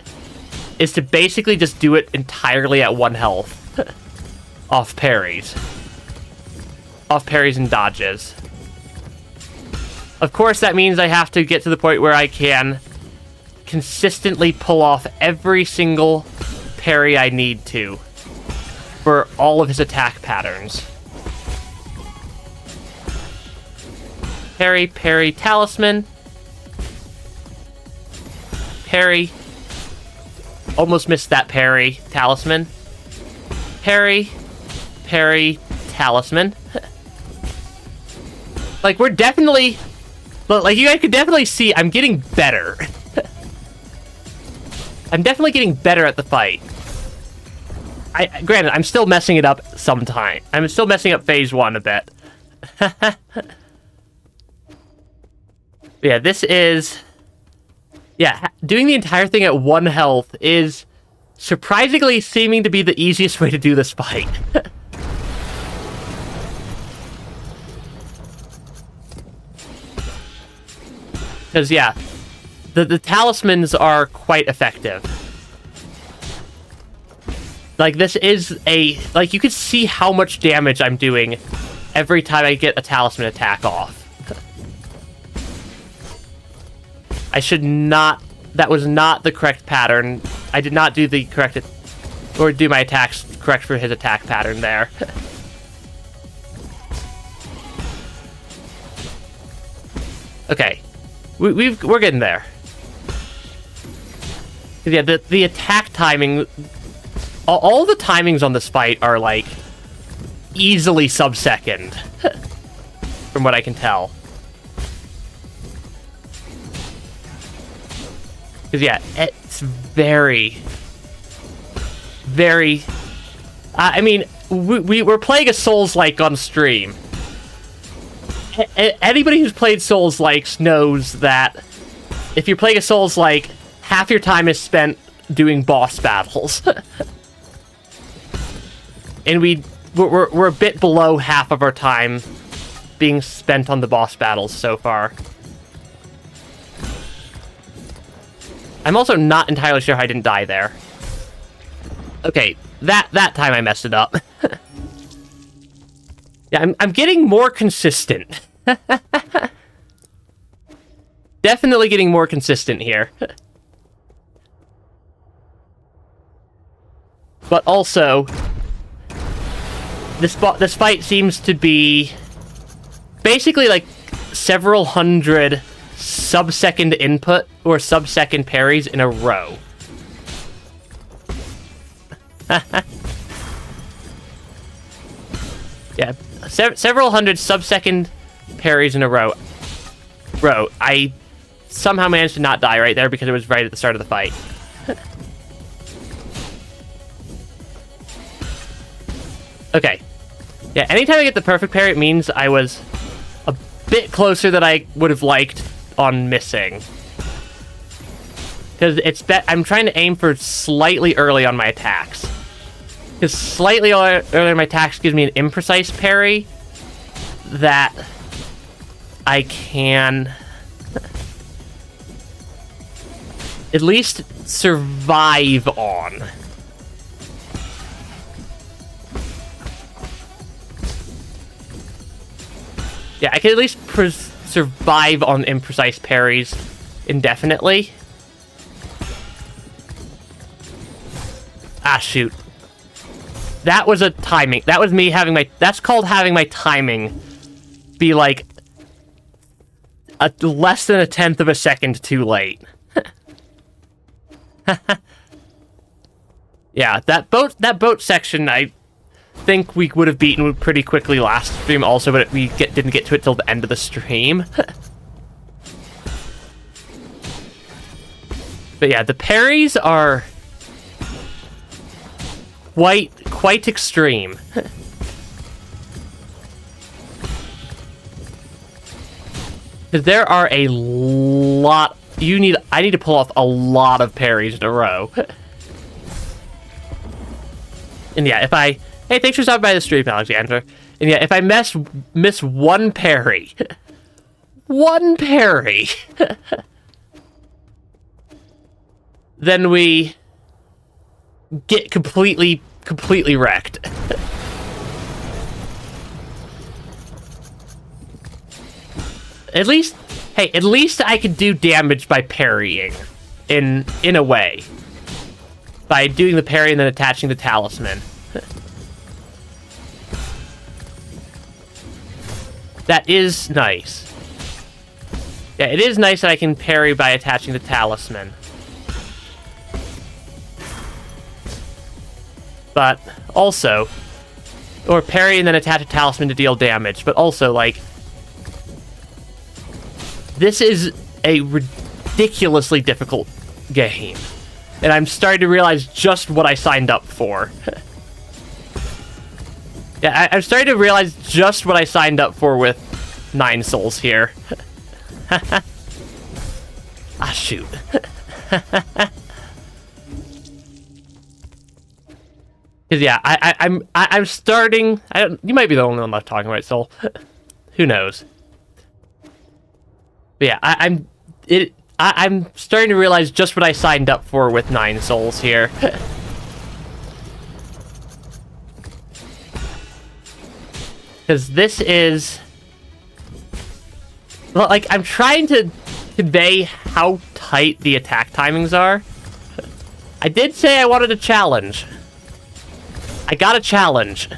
is to basically just do it entirely at 1 health. Off parries. Off parries and dodges. Of course, that means I have to get to the point where I can consistently pull off every single parry I need to for all of his attack patterns. Parry, parry, talisman. Parry. Almost missed that parry. Talisman. Parry. Parry. Talisman. Like, we're definitely... Like, you guys could definitely see I'm getting better. I'm definitely getting better at the fight. Granted, I'm still messing it up sometime. I'm still messing up phase 1 a bit. Yeah, this is... Yeah, doing the entire thing at 1 health is surprisingly seeming to be the easiest way to do this fight. Because, yeah, the talismans are quite effective. Like, this is a... Like, you can see how much damage I'm doing every time I get a talisman attack off. I should not... That was not the correct pattern. I did not do the correct... Or do my attacks correct for his attack pattern there. Okay. We're getting there. Yeah, the attack timing... All the timings on this fight are, like, easily sub-second. From what I can tell. Because, yeah, it's very... Very... I mean, we're playing a Souls-like on stream. Anybody who's played Souls-likes knows that if you're playing a Souls-like, half your time is spent doing boss battles. And we're a bit below half of our time being spent on the boss battles so far. I'm also not entirely sure how I didn't die there. Okay, that time I messed it up. Yeah, I'm getting more consistent. Definitely getting more consistent here. But also, this fight seems to be basically like several hundred sub-second input or sub-second parries in a row. Yeah, several hundred sub-second parries in a row. I somehow managed to not die right there because it was right at the start of the fight. Okay. Yeah, anytime I get the perfect parry, it means I was a bit closer than I would have liked on missing. Because I'm trying to aim for slightly early on my attacks. Because slightly early on my attacks gives me an imprecise parry that I can at least survive on. Yeah, I can at least survive on imprecise parries indefinitely. Ah, shoot. That was a timing. That was me having my... That's called having my timing be like less than 1/10 of a second too late. Yeah, that boat section, I think we would have beaten pretty quickly last stream also, but we didn't get to it till the end of the stream. But yeah, the parries are quite extreme. Because there are a lot... I need to pull off a lot of parries in a row. And yeah, if I... Hey, thanks for stopping by the stream, Alexander. And yeah, if I miss one parry... one parry... then we get completely wrecked. At least I could do damage by parrying, in a way. By doing the parry and then attaching the talisman. That is nice. Yeah, it is nice that I can parry by attaching the talisman. But also, or parry and then attach a talisman to deal damage, but also, like, this is a ridiculously difficult game. And I'm starting to realize just what I signed up for. Yeah, I'm starting to realize just what I signed up for with 9 souls here. Ah, shoot. Because yeah, I'm starting... you might be the only one left talking, right, Soul? Who knows? But yeah, I'm starting to realize just what I signed up for with 9 souls here. Because this is... Well, like, I'm trying to convey how tight the attack timings are. I did say I wanted a challenge. I got a challenge.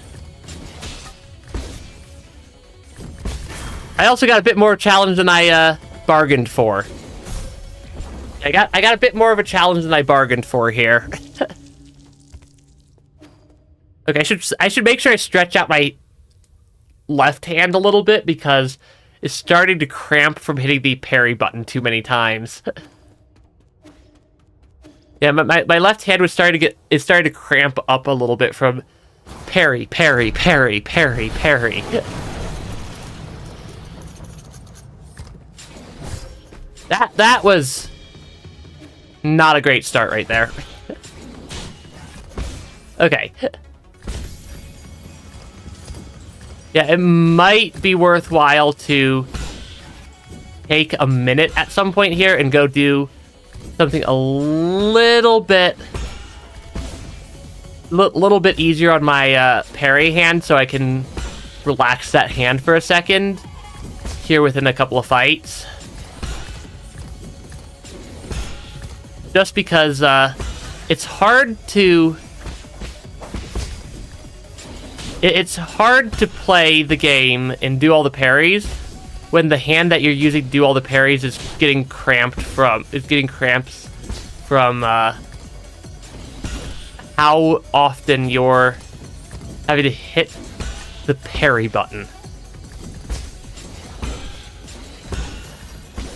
I also got a bit more challenge than I bargained for. I got a bit more of a challenge than I bargained for here. Okay, I should make sure I stretch out my left hand a little bit because it's starting to cramp from hitting the parry button too many times. Yeah, my left hand was starting to cramp up a little bit from parry. That was not a great start right there. Okay. Yeah, it might be worthwhile to take a minute at some point here and go do something a little bit easier on my parry hand so I can relax that hand for a second here within a couple of fights. Just because it's hard to play the game and do all the parries when the hand that you're using to do all the parries is getting cramps from how often you're having to hit the parry button.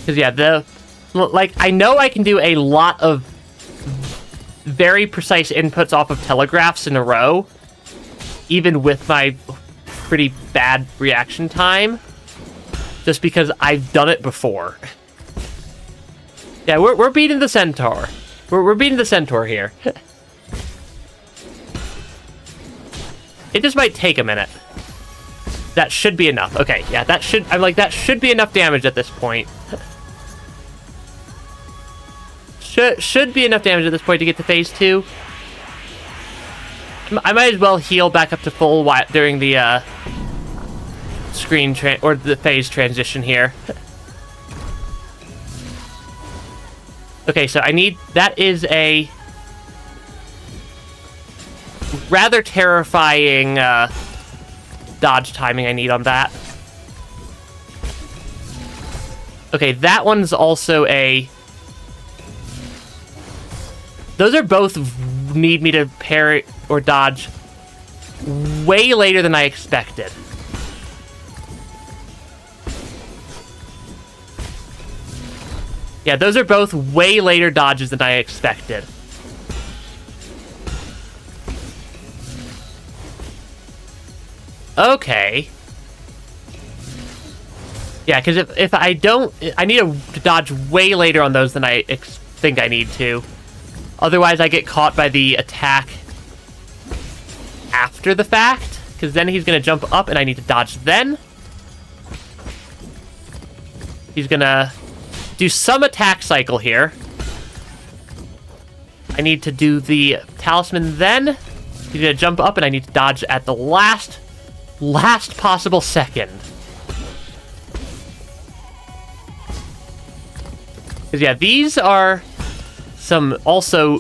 Because yeah, I know I can do a lot of very precise inputs off of telegraphs in a row, even with my pretty bad reaction time, just because I've done it before. Yeah, we're beating the centaur. We're beating the centaur here. It just might take a minute. That should be enough. Okay, yeah, that should be enough damage at this point. Should be enough damage at this point to get to phase 2. I might as well heal back up to full during the or the phase transition here. Okay, so that is a rather terrifying dodge timing I need on that. Okay, that one's also those are both need me to parry or dodge way later than I expected. Yeah, those are both way later dodges than I expected. Okay. Yeah, because if I don't... I need to dodge way later on those than I think I need to. Otherwise, I get caught by the attack after the fact, because then he's going to jump up and I need to dodge then. He's going to do some attack cycle here. I need to do the talisman then. He's going to jump up and I need to dodge at the last possible second. Because yeah, these are some also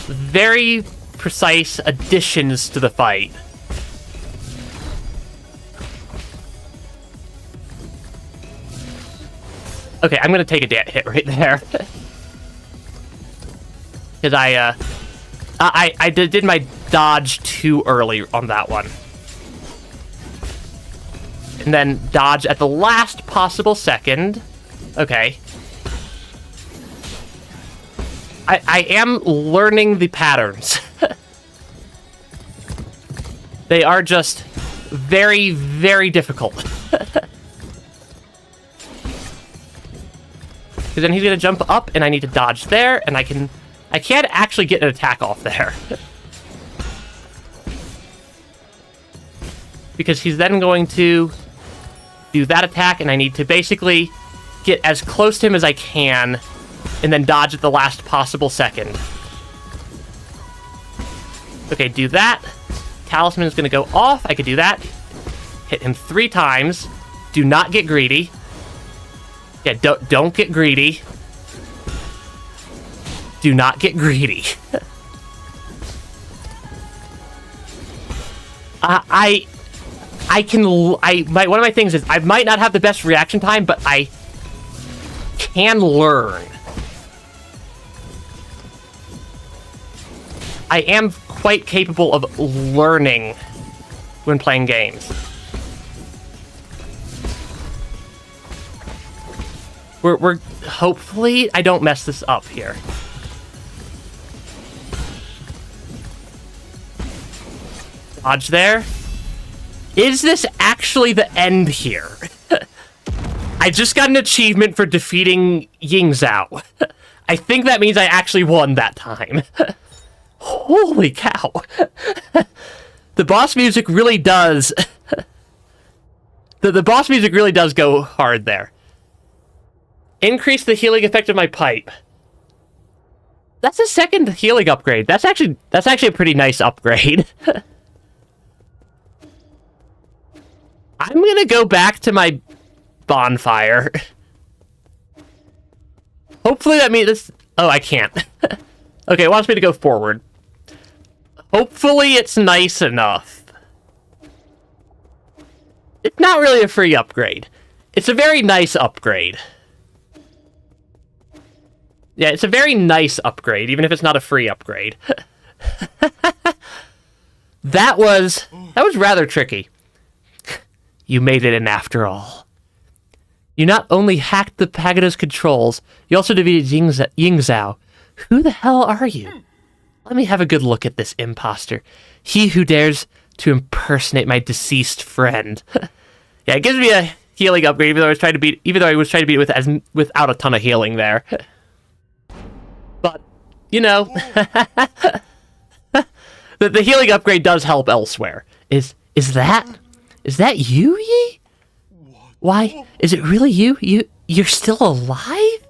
very precise additions to the fight. Okay, I'm gonna take a hit right there. Because I did my dodge too early on that one. And then dodge at the last possible second. Okay. I am learning the patterns. They are just very, very difficult. Because then he's gonna jump up and I need to dodge there, and I can't actually get an attack off there. Because he's then going to do that attack, and I need to basically get as close to him as I can and then dodge at the last possible second. Okay, do that. Talisman is going to go off. I could do that. Hit him 3 times. Do not get greedy. Yeah, don't get greedy. Do not get greedy. one of my things is I might not have the best reaction time, but I can learn. I am quite capable of learning when playing games. We're hopefully I don't mess this up here. Dodge there. Is this actually the end here? I just got an achievement for defeating Ying Zhao. I think that means I actually won that time. Holy cow. The boss music really does... the boss music really does go hard there. Increase the healing effect of my pipe. That's a second healing upgrade. That's actually a pretty nice upgrade. I'm gonna go back to my bonfire. Hopefully that means this... Oh, I can't. Okay, it wants me to go forward. Hopefully it's nice enough. It's not really a free upgrade. It's a very nice upgrade. Yeah, it's a very nice upgrade, even if it's not a free upgrade. That was rather tricky. You made it in after all. You not only hacked the Pagoda's controls, you also defeated Yingzhou. Who the hell are you? Let me have a good look at this imposter. He who dares to impersonate my deceased friend. Yeah, it gives me a healing upgrade, even though I was trying to beat it without a ton of healing there. But, you know, the healing upgrade does help elsewhere. Is that you, Yi? Why, is it really you? You're still alive?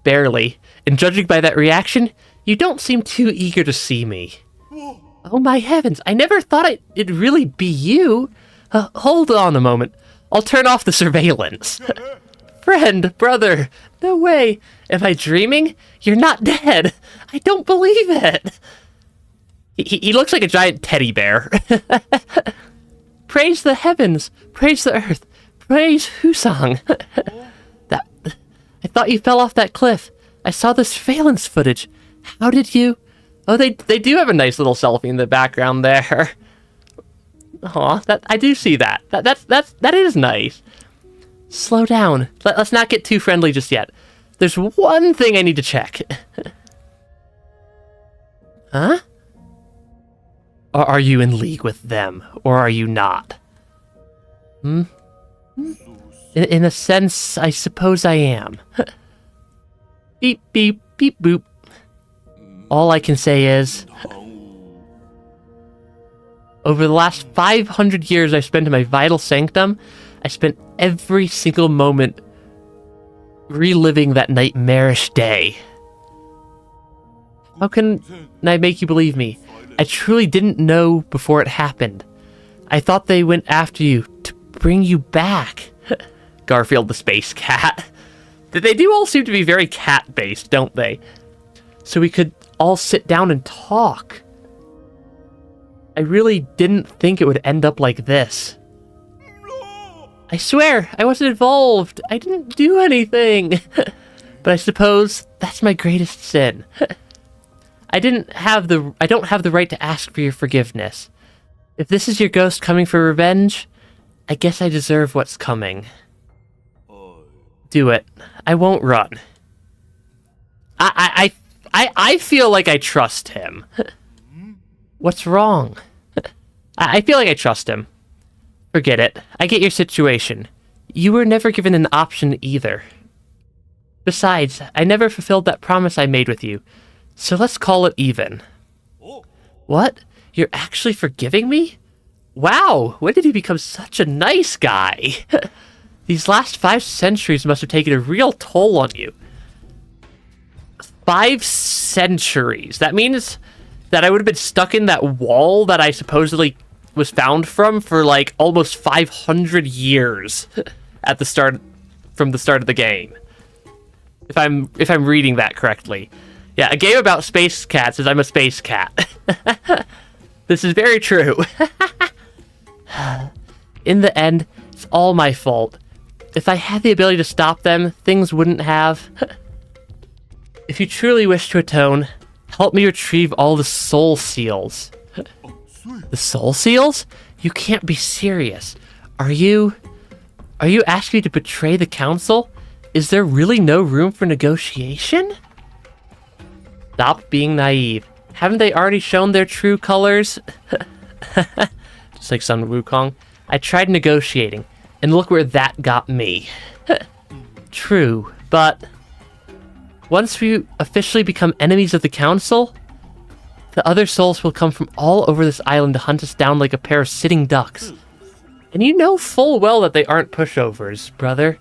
Barely. And judging by that reaction, you don't seem too eager to see me. Oh my heavens, I never thought it'd really be you. Hold on a moment. I'll turn off the surveillance. Friend, brother, no way. Am I dreaming? You're not dead. I don't believe it. He looks like a giant teddy bear. Praise the heavens. Praise the earth. Praise Husang. I thought you fell off that cliff. I saw the surveillance footage. How did you... Oh, they do have a nice little selfie in the background there. Aw, I do see that. That is nice. Slow down. Let's not get too friendly just yet. There's one thing I need to check. Huh? Are you in league with them, or are you not? In a sense, I suppose I am. Beep, beep, beep, boop. All I can say is... Over the last 500 years I've spent in my vital sanctum, I spent every single moment reliving that nightmarish day. How can I make you believe me? I truly didn't know before it happened. I thought they went after you to bring you back. Garfield the space cat. They do all seem to be very cat-based, don't they? So we could all sit down and talk. I really didn't think it would end up like this. I swear, I wasn't involved. I didn't do anything. But I suppose that's my greatest sin. I don't have the right to ask for your forgiveness. If this is your ghost coming for revenge, I guess I deserve what's coming. Do it. I won't run. I feel like I trust him. What's wrong? I feel like I trust him. Forget it. I get your situation. You were never given an option either. Besides, I never fulfilled that promise I made with you. So let's call it even. What? You're actually forgiving me? Wow, when did he become such a nice guy? These last 5 centuries must have taken a real toll on you. 5 centuries. That means that I would have been stuck in that wall that I supposedly was found from for like almost 500 years at the start, from the start of the game. If I'm reading that correctly. Yeah, a game about space cats is I'm a space cat. This is very true. In the end, it's all my fault. If I had the ability to stop them, things wouldn't have. If you truly wish to atone, help me retrieve all the soul seals. The soul seals? You can't be serious. Are you asking me to betray the council? Is there really no room for negotiation? Stop being naive. Haven't they already shown their true colors? Just like Sun Wukong. I tried negotiating, and look where that got me. True, but once we officially become enemies of the council, the other souls will come from all over this island to hunt us down like a pair of sitting ducks. And you know full well that they aren't pushovers, brother.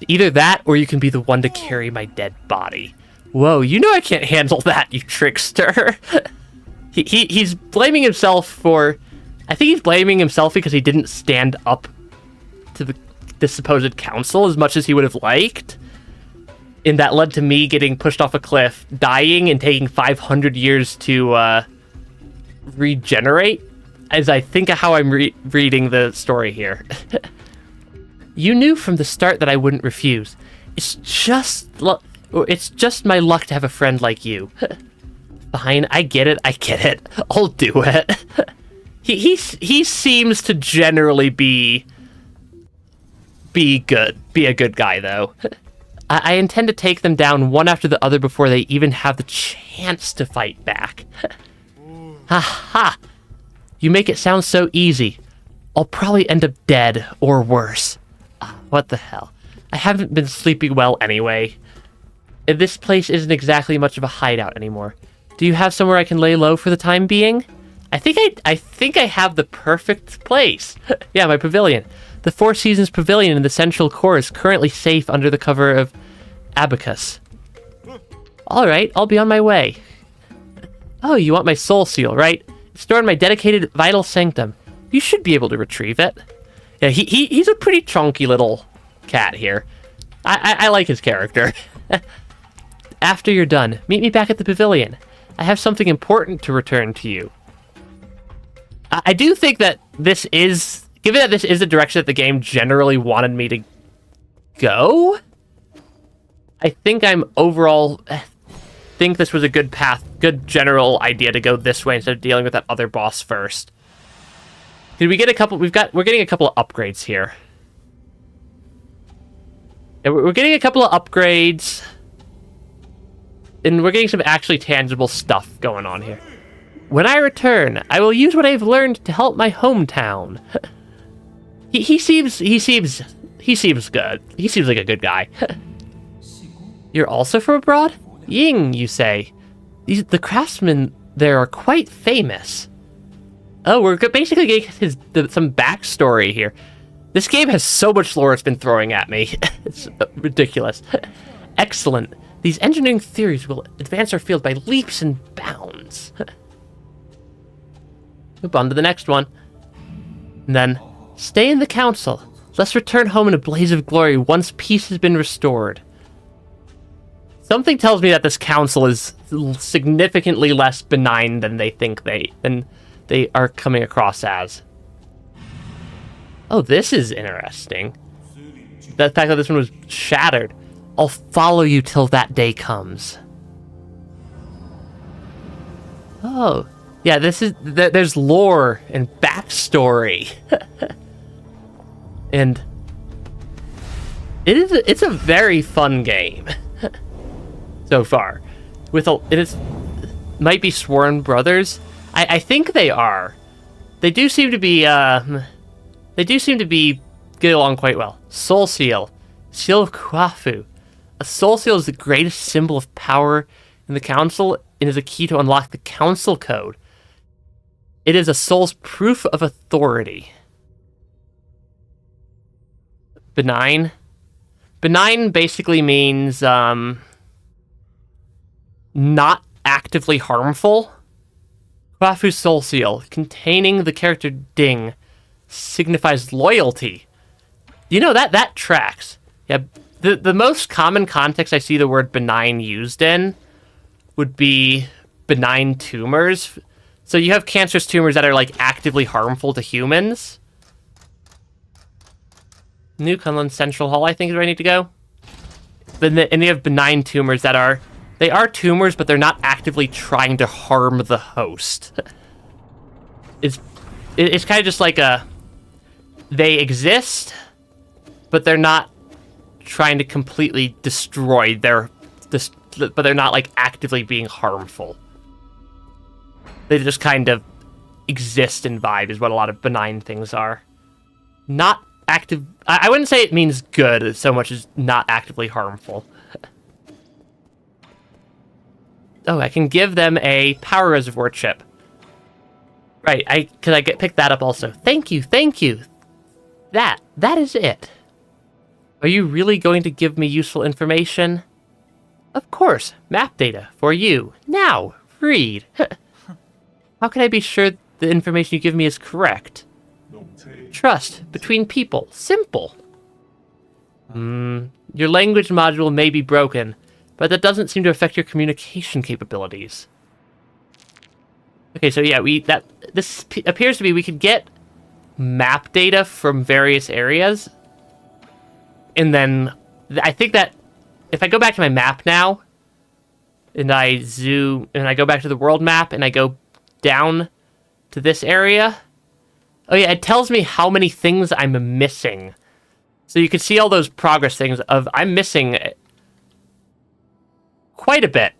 Either that, or you can be the one to carry my dead body. Whoa, you know I can't handle that, you trickster. He's blaming himself for... I think he's blaming himself because he didn't stand up to the supposed council as much as he would have liked. And that led to me getting pushed off a cliff, dying, and taking 500 years to regenerate as I think of how I'm reading the story here. You knew from the start that I wouldn't refuse. It's just my luck to have a friend like you. Fine, I get it. I'll do it. He seems to generally be good. Be a good guy, though. I intend to take them down one after the other before they even have the chance to fight back. Ha ha! You make it sound so easy. I'll probably end up dead, or worse. What the hell? I haven't been sleeping well anyway. This place isn't exactly much of a hideout anymore. Do you have somewhere I can lay low for the time being? I think I have the perfect place. Yeah, my pavilion. The Four Seasons Pavilion in the central core is currently safe under the cover of Abacus. Alright, I'll be on my way. Oh, you want my soul seal, right? It's stored in my dedicated vital sanctum. You should be able to retrieve it. Yeah, he's a pretty chunky little cat here. I like his character. After you're done, meet me back at the pavilion. I have something important to return to you. I do think that this is... Given that this is the direction that the game generally wanted me to go, I think I'm overall... think this was a good path, good general idea to go this way instead of dealing with that other boss first. Did we get a couple... We're getting a couple of upgrades here. Yeah, we're getting a couple of upgrades. And we're getting some actually tangible stuff going on here. When I return, I will use what I've learned to help my hometown. He seems good. He seems like a good guy. You're also from abroad? Ying, you say. The craftsmen there are quite famous. Oh, we're basically getting some backstory here. This game has so much lore it's been throwing at me. It's ridiculous. Excellent. These engineering theories will advance our field by leaps and bounds. Move on to the next one. And then, stay in the council. Let's return home in a blaze of glory once peace has been restored. Something tells me that this council is significantly less benign than they think they are coming across as. Oh, this is interesting. The fact that this one was shattered. I'll follow you till that day comes. Oh, yeah, there's lore and backstory. And it's a very fun game so far. Might be sworn brothers. I think they are. They do seem to be get along quite well. Soul Seal. Seal of Kwafu. A soul seal is the greatest symbol of power in the council and is a key to unlock the council code. It is a soul's proof of authority. Benign. Benign basically means not actively harmful. Kwafu's soul seal, containing the character Ding, signifies loyalty. You know, that tracks. Yeah, the most common context I see the word benign used in would be benign tumors. So you have cancerous tumors that are, like, actively harmful to humans. New Kunlun Central Hall, I think, is where I need to go. And you have benign tumors that are... They are tumors, but they're not actively trying to harm the host. It's kind of just like a... They exist, but they're not trying to completely destroy their... But they're not, like, actively being harmful. They just kind of exist and vibe is what a lot of benign things are. Not active... I wouldn't say it means good so much as not actively harmful. Oh, I can give them a power reservoir chip. Right, because I picked that up also. Thank you. That is it. Are you really going to give me useful information? Of course, map data for you. Now, read. How can I be sure the information you give me is correct? Trust between people. Simple. Your language module may be broken, but that doesn't seem to affect your communication capabilities. Okay, so yeah, this appears to be we could get map data from various areas, and then I think that if I go back to my map now, and I zoom, and I go back to the world map, and I go down to this area, oh yeah, it tells me how many things I'm missing. So you can see all those progress things of I'm missing quite a bit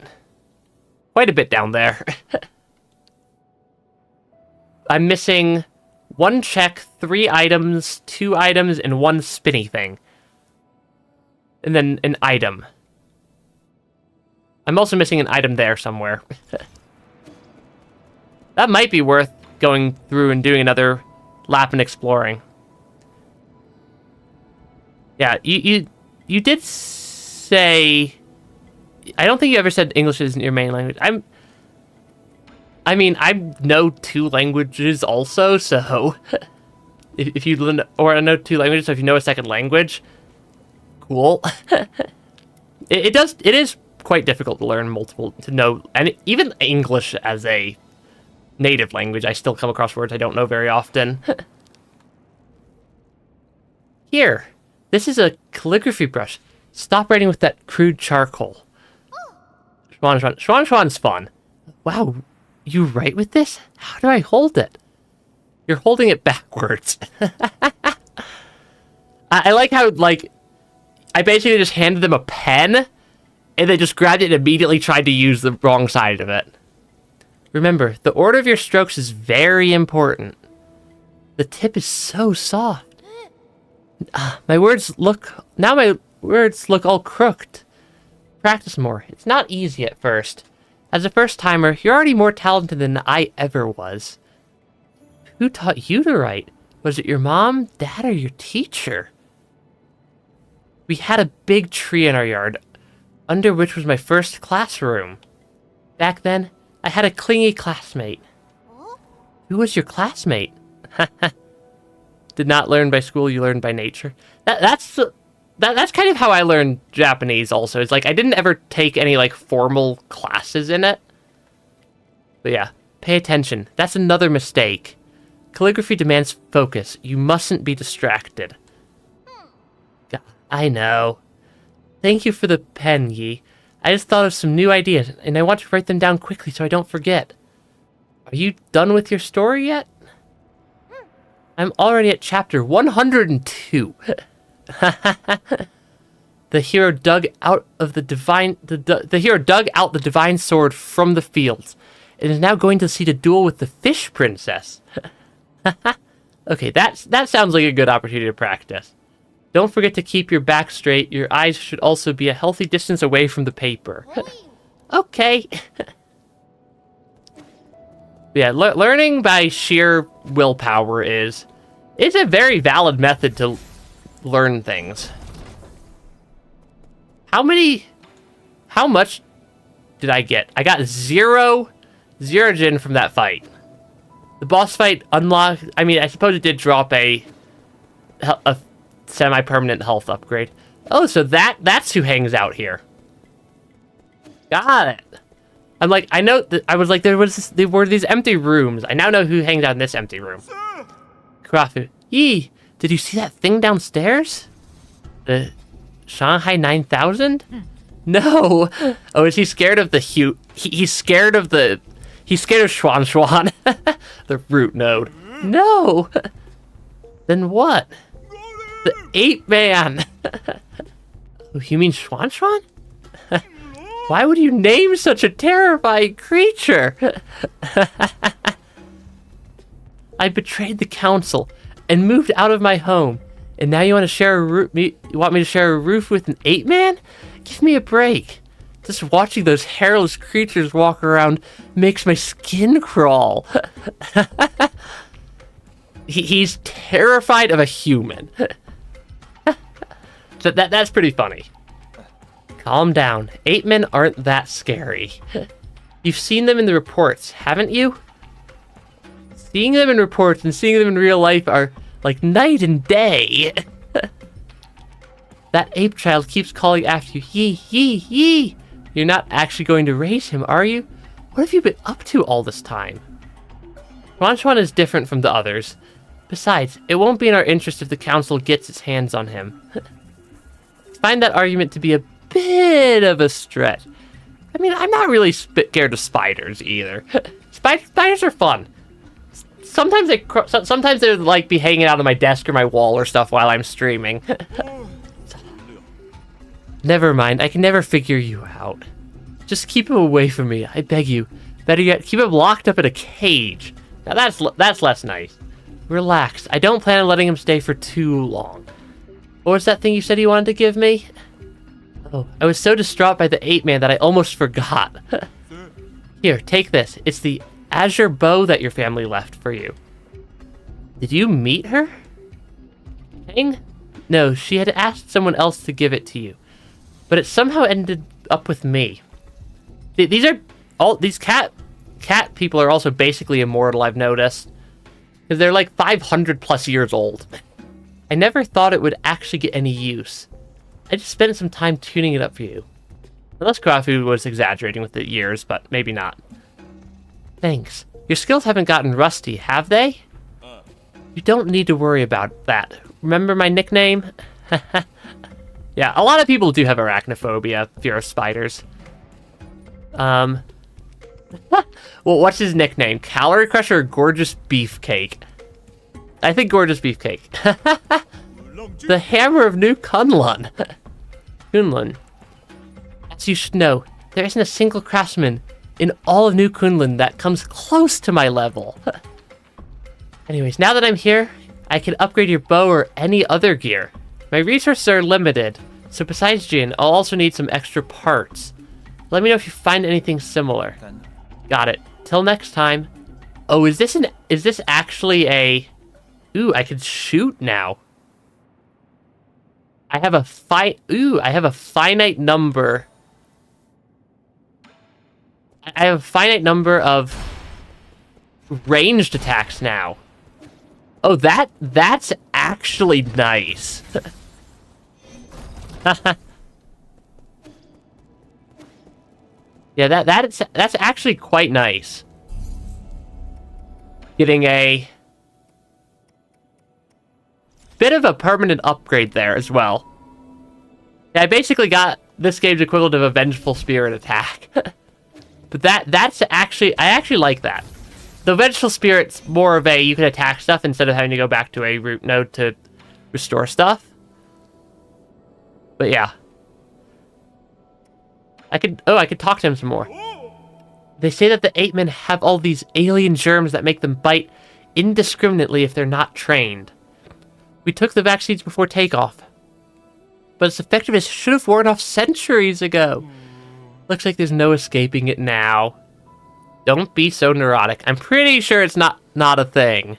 down there. I'm missing 1 check, 3 items, 2 items, and 1 spinny thing. And then an item. I'm also missing an item there somewhere. That might be worth going through and doing another lap and exploring. Yeah, you did say... I don't think you ever said English isn't your main language. I mean, I know 2 languages also, so... if you learn... Or I know 2 languages, so if you know a second language... Cool. It is quite difficult to learn multiple... To know... And even English as a native language, I still come across words I don't know very often. Here. This is a calligraphy brush. Stop writing with that crude charcoal. Schwan's fun. Wow, you write with this? How do I hold it? You're holding it backwards. I like how, like, I basically just handed them a pen, and they just grabbed it and immediately tried to use the wrong side of it. Remember, the order of your strokes is very important. The tip is so soft. My words look all crooked. Practice more. It's not easy at first. As a first-timer, you're already more talented than I ever was. Who taught you to write? Was it your mom, dad, or your teacher? We had a big tree in our yard, under which was my first classroom. Back then, I had a clingy classmate. Who was your classmate? Did not learn by school, you learned by nature. That's kind of how I learned Japanese also. It's like I didn't ever take any like formal classes in it. But yeah, pay attention. That's another mistake. Calligraphy demands focus. You mustn't be distracted. God, I know. Thank you for the pen, Yi. I just thought of some new ideas, and I want to write them down quickly so I don't forget. Are you done with your story yet? I'm already at chapter 102. The hero dug out the divine sword from the fields, and is now going to see the duel with the fish princess. Okay, that sounds like a good opportunity to practice. Don't forget to keep your back straight. Your eyes should also be a healthy distance away from the paper. Okay. Yeah, learning by sheer willpower is a very valid method to learn things. How much did I get? I got zero gin from that fight. The boss fight unlocked, I mean, I suppose it did drop a semi-permanent health upgrade. Oh, so that's who hangs out here. Got it. I'm like, I know that I was like, there were these empty rooms. I now know who hangs out in this empty room. Karafu. Yee, did you see that thing downstairs? The Shanghai 9000? No. Oh, is he scared of the he's scared of Schwan. The root node. No. Then what? The ape man. Oh, you mean Schwan? Why would you name such a terrifying creature? I betrayed the council and moved out of my home, and now you want to share you want me to share a roof with an ape man? Give me a break. Just watching those hairless creatures walk around makes my skin crawl. He's terrified of a human. So that's pretty funny. Calm down. Ape men aren't that scary. You've seen them in the reports, haven't you? Seeing them in reports and seeing them in real life are like night and day. That ape child keeps calling after you. Yee. You're not actually going to raise him, are you? What have you been up to all this time? Chuan is different from the others. Besides, it won't be in our interest if the council gets its hands on him. I find that argument to be a bit of a stretch. I mean, I'm not really scared of spiders either. Spiders are fun. Sometimes they like be hanging out on my desk or my wall or stuff while I'm streaming. Never mind, I can never figure you out. Just keep him away from me, I beg you. Better yet, keep him locked up in a cage. Now that's less nice. Relax, I don't plan on letting him stay for too long. What was that thing you said you wanted to give me? Oh, I was so distraught by the ape man that I almost forgot. Here, take this. It's the azure bow that your family left for you. Did you meet her? Hang? No, she had asked someone else to give it to you. But it somehow ended up with me. These cat people are also basically immortal, I've noticed. Because they're like 500 plus years old. I never thought it would actually get any use. I just spent some time tuning it up for you. Unless Krafu was exaggerating with the years, but maybe not. Thanks. Your skills haven't gotten rusty, have they? You don't need to worry about that. Remember my nickname? Yeah, a lot of people do have arachnophobia, fear of spiders. Well, what's his nickname? Calorie Crusher or Gorgeous Beefcake? I think Gorgeous Beefcake. The Hammer of New Kunlun. Kunlun. As you should know, there isn't a single craftsman in all of New Kunlun that comes close to my level. Anyways, now that I'm here, I can upgrade your bow or any other gear. My resources are limited, so besides Jin, I'll also need some extra parts. Let me know if you find anything similar. Got it. Till next time. Oh, is this actually a... Ooh, I can shoot now. I have a finite number. I have a finite number of ranged attacks now. Oh, that's actually nice. Yeah, that's actually quite nice. Getting a bit of a permanent upgrade there as well. Yeah, I basically got this game's equivalent of a Vengeful Spirit attack. But that's actually, I actually like that. The Vengeful Spirit's more of a, you can attack stuff instead of having to go back to a root node to restore stuff. But yeah. I could talk to him some more. They say that the ape men have all these alien germs that make them bite indiscriminately if they're not trained. We took the vaccines before takeoff, but its effectiveness should have worn off centuries ago. Looks like there's no escaping it now. Don't be so neurotic. I'm pretty sure it's not a thing.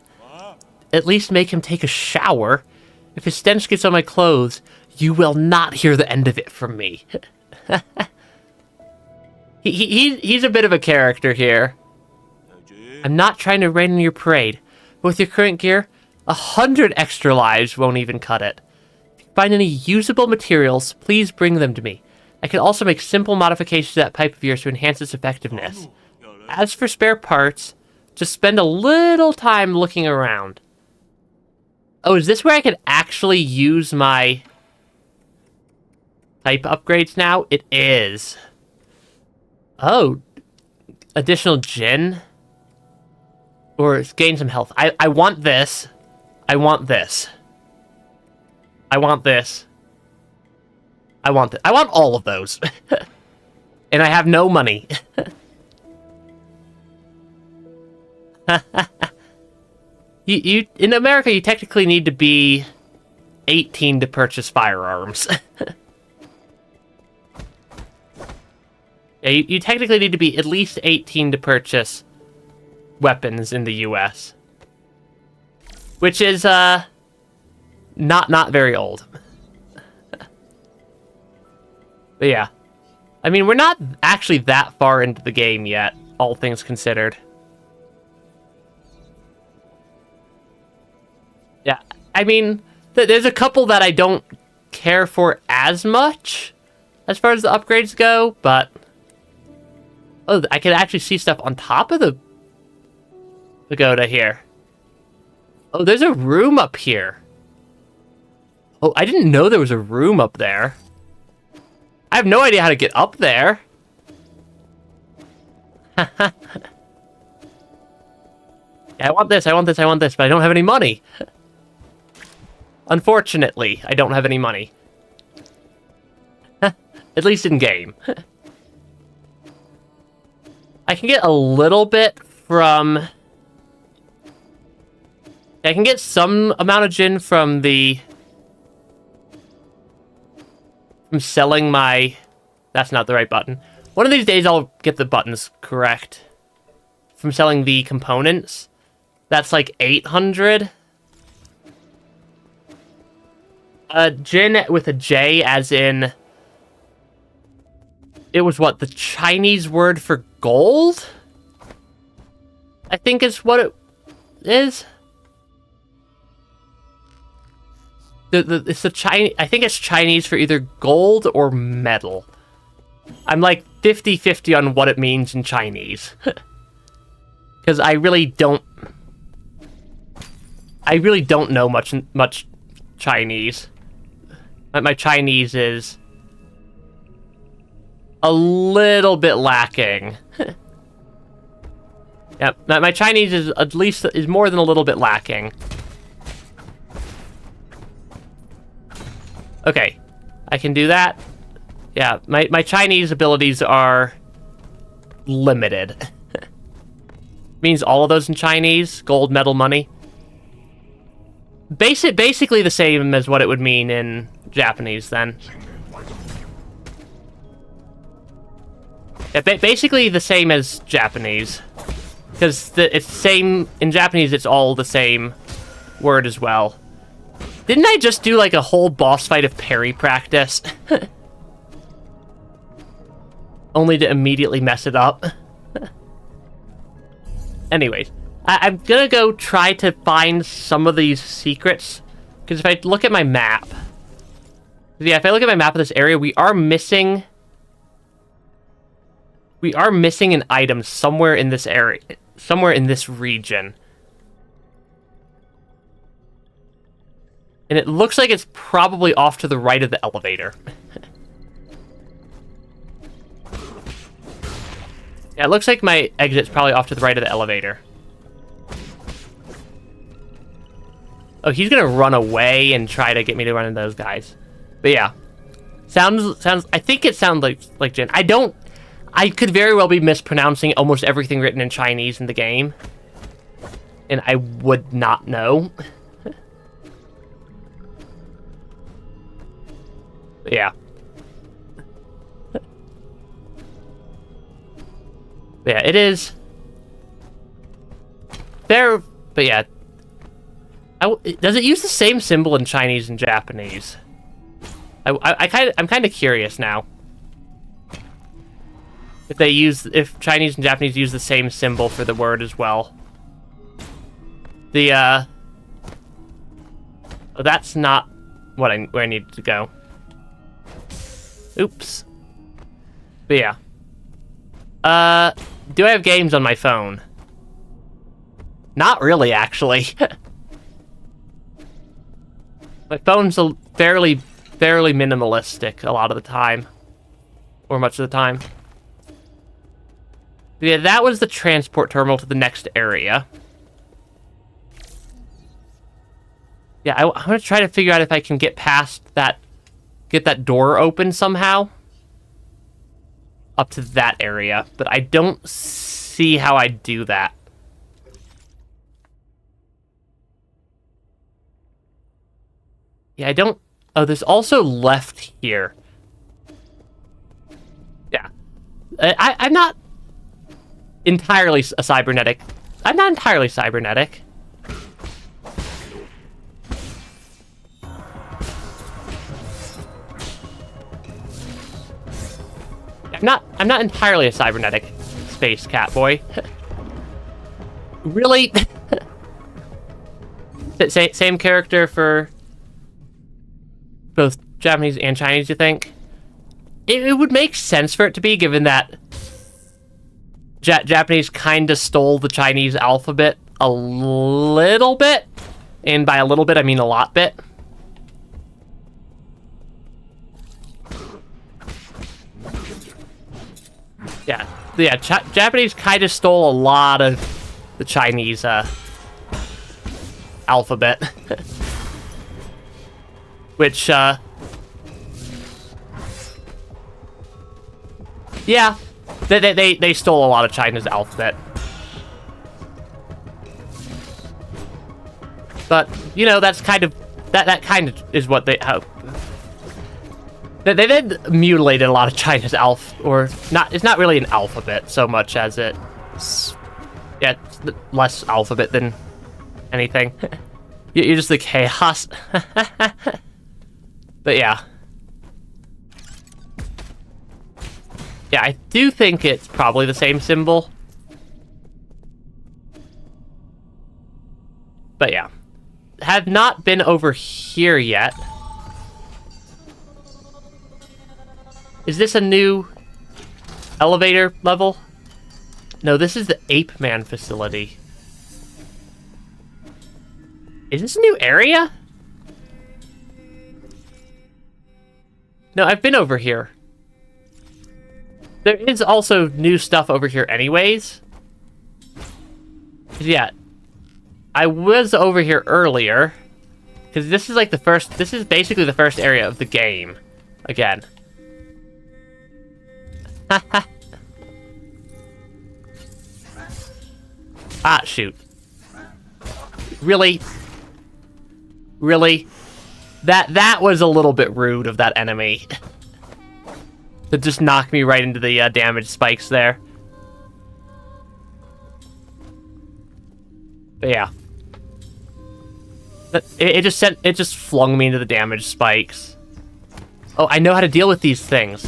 At least make him take a shower. If his stench gets on my clothes, you will not hear the end of it from me. He's a bit of a character here. I'm not trying to rain on your parade, but with your current gear, 100 extra lives won't even cut it. If you find any usable materials, please bring them to me. I can also make simple modifications to that pipe of yours to enhance its effectiveness. As for spare parts, just spend a little time looking around. Oh, is this where I can actually use my type upgrades now? It is. Oh, additional Jin? Or gain some health. I want this. I want this. I want this. I want this. I want all of those. And I have no money. You in America, you technically need to be 18 to purchase firearms. Yeah, you technically need to be at least 18 to purchase weapons in the US. Which is, not very old. But yeah. I mean, we're not actually that far into the game yet, all things considered. Yeah, I mean, there's a couple that I don't care for as much as far as the upgrades go, but... Oh, I can actually see stuff on top of the... pagoda here. Oh, there's a room up here. Oh, I didn't know there was a room up there. I have no idea how to get up there. Yeah, I want this, but I don't have any money. Unfortunately, I don't have any money. At least in game. I can get a little bit from... I can get some amount of gin from the... from selling my... That's not the right button. One of these days I'll get the buttons correct. From selling the components. That's like 800. Gin with a J as in... It was what, the Chinese word for gold? I think is what it is. It's the Chinese, I think it's Chinese for either gold or metal. I'm like 50-50 on what it means in Chinese. Because I really don't know much Chinese. My Chinese is a little bit lacking. Yeah, my Chinese is more than a little bit lacking. Okay, I can do that. Yeah, my Chinese abilities are limited. Means all of those in Chinese, gold, metal, money. Basically the same as what it would mean in Japanese then. Yeah, basically the same as Japanese. Because it's the same, in Japanese it's all the same word as well. Didn't I just do like a whole boss fight of parry practice? Only to immediately mess it up. Anyways, I'm gonna go try to find some of these secrets. Because if I look at my map... Yeah, if I look at my map of this area, we are missing... We are missing an item somewhere in this area. Somewhere in this region. And it looks like it's probably off to the right of the elevator. Yeah, it looks like my exit's probably off to the right of the elevator. Oh, he's gonna run away and try to get me to run into those guys. But yeah. Sounds I think it sounds like Jin. I could very well be mispronouncing almost everything written in Chinese in the game. And I would not know. But yeah. Yeah, it is. There, but yeah. Does it use the same symbol in Chinese and Japanese? I'm kind of curious now. If Chinese and Japanese use the same symbol for the word as well. Oh, that's not where I need to go. Oops. But yeah. Do I have games on my phone? Not really, actually. My phone's fairly minimalistic a lot of the time. Or much of the time. Yeah, that was the transport terminal to the next area. Yeah, I'm gonna try to figure out if I can get past that... Get that door open somehow. Up to that area. But I don't see how I do that. Yeah, I don't... Oh, there's also left here. Yeah. I'm not entirely a cybernetic. I'm not entirely cybernetic. I'm not entirely a cybernetic space cat boy. Really? Same character for both Japanese and Chinese, you think? It would make sense for it to be, given that Japanese kind of stole the Chinese alphabet a little bit. And by a little bit, I mean a lot bit. Yeah, Japanese kind of stole a lot of the Chinese alphabet. Which, yeah, they stole a lot of China's alphabet. But, you know, that's kind of, that kind of is what they have. They did mutilated a lot of China's it's not really an alphabet so much as it's less alphabet than anything. You're just the chaos. But yeah. Yeah, I do think it's probably the same symbol. But yeah. Have not been over here yet. Is this a new elevator level? No, this is the Ape Man facility. Is this a new area? No, I've been over here. There is also new stuff over here anyways. Yeah. I was over here earlier. Because this is like this is basically the first area of the game. Again. Ah, shoot. Really? Really? That was a little bit rude of that enemy. To just knock me right into the damage spikes there. But yeah. It just flung me into the damage spikes. Oh, I know how to deal with these things.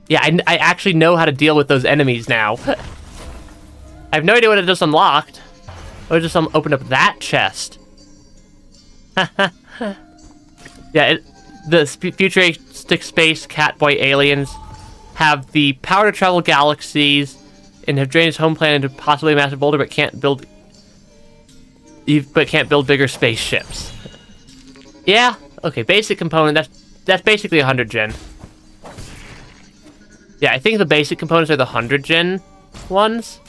Yeah, I actually know how to deal with those enemies now. I have no idea what it just unlocked. Oh, it just opened up that chest. Yeah, the futuristic space catboy aliens have the power to travel galaxies and have drained his home planet into possibly a massive boulder, but can't build bigger spaceships. Yeah, okay, basic component. That's basically 100 gen. Yeah, I think the basic components are the 100 gen ones.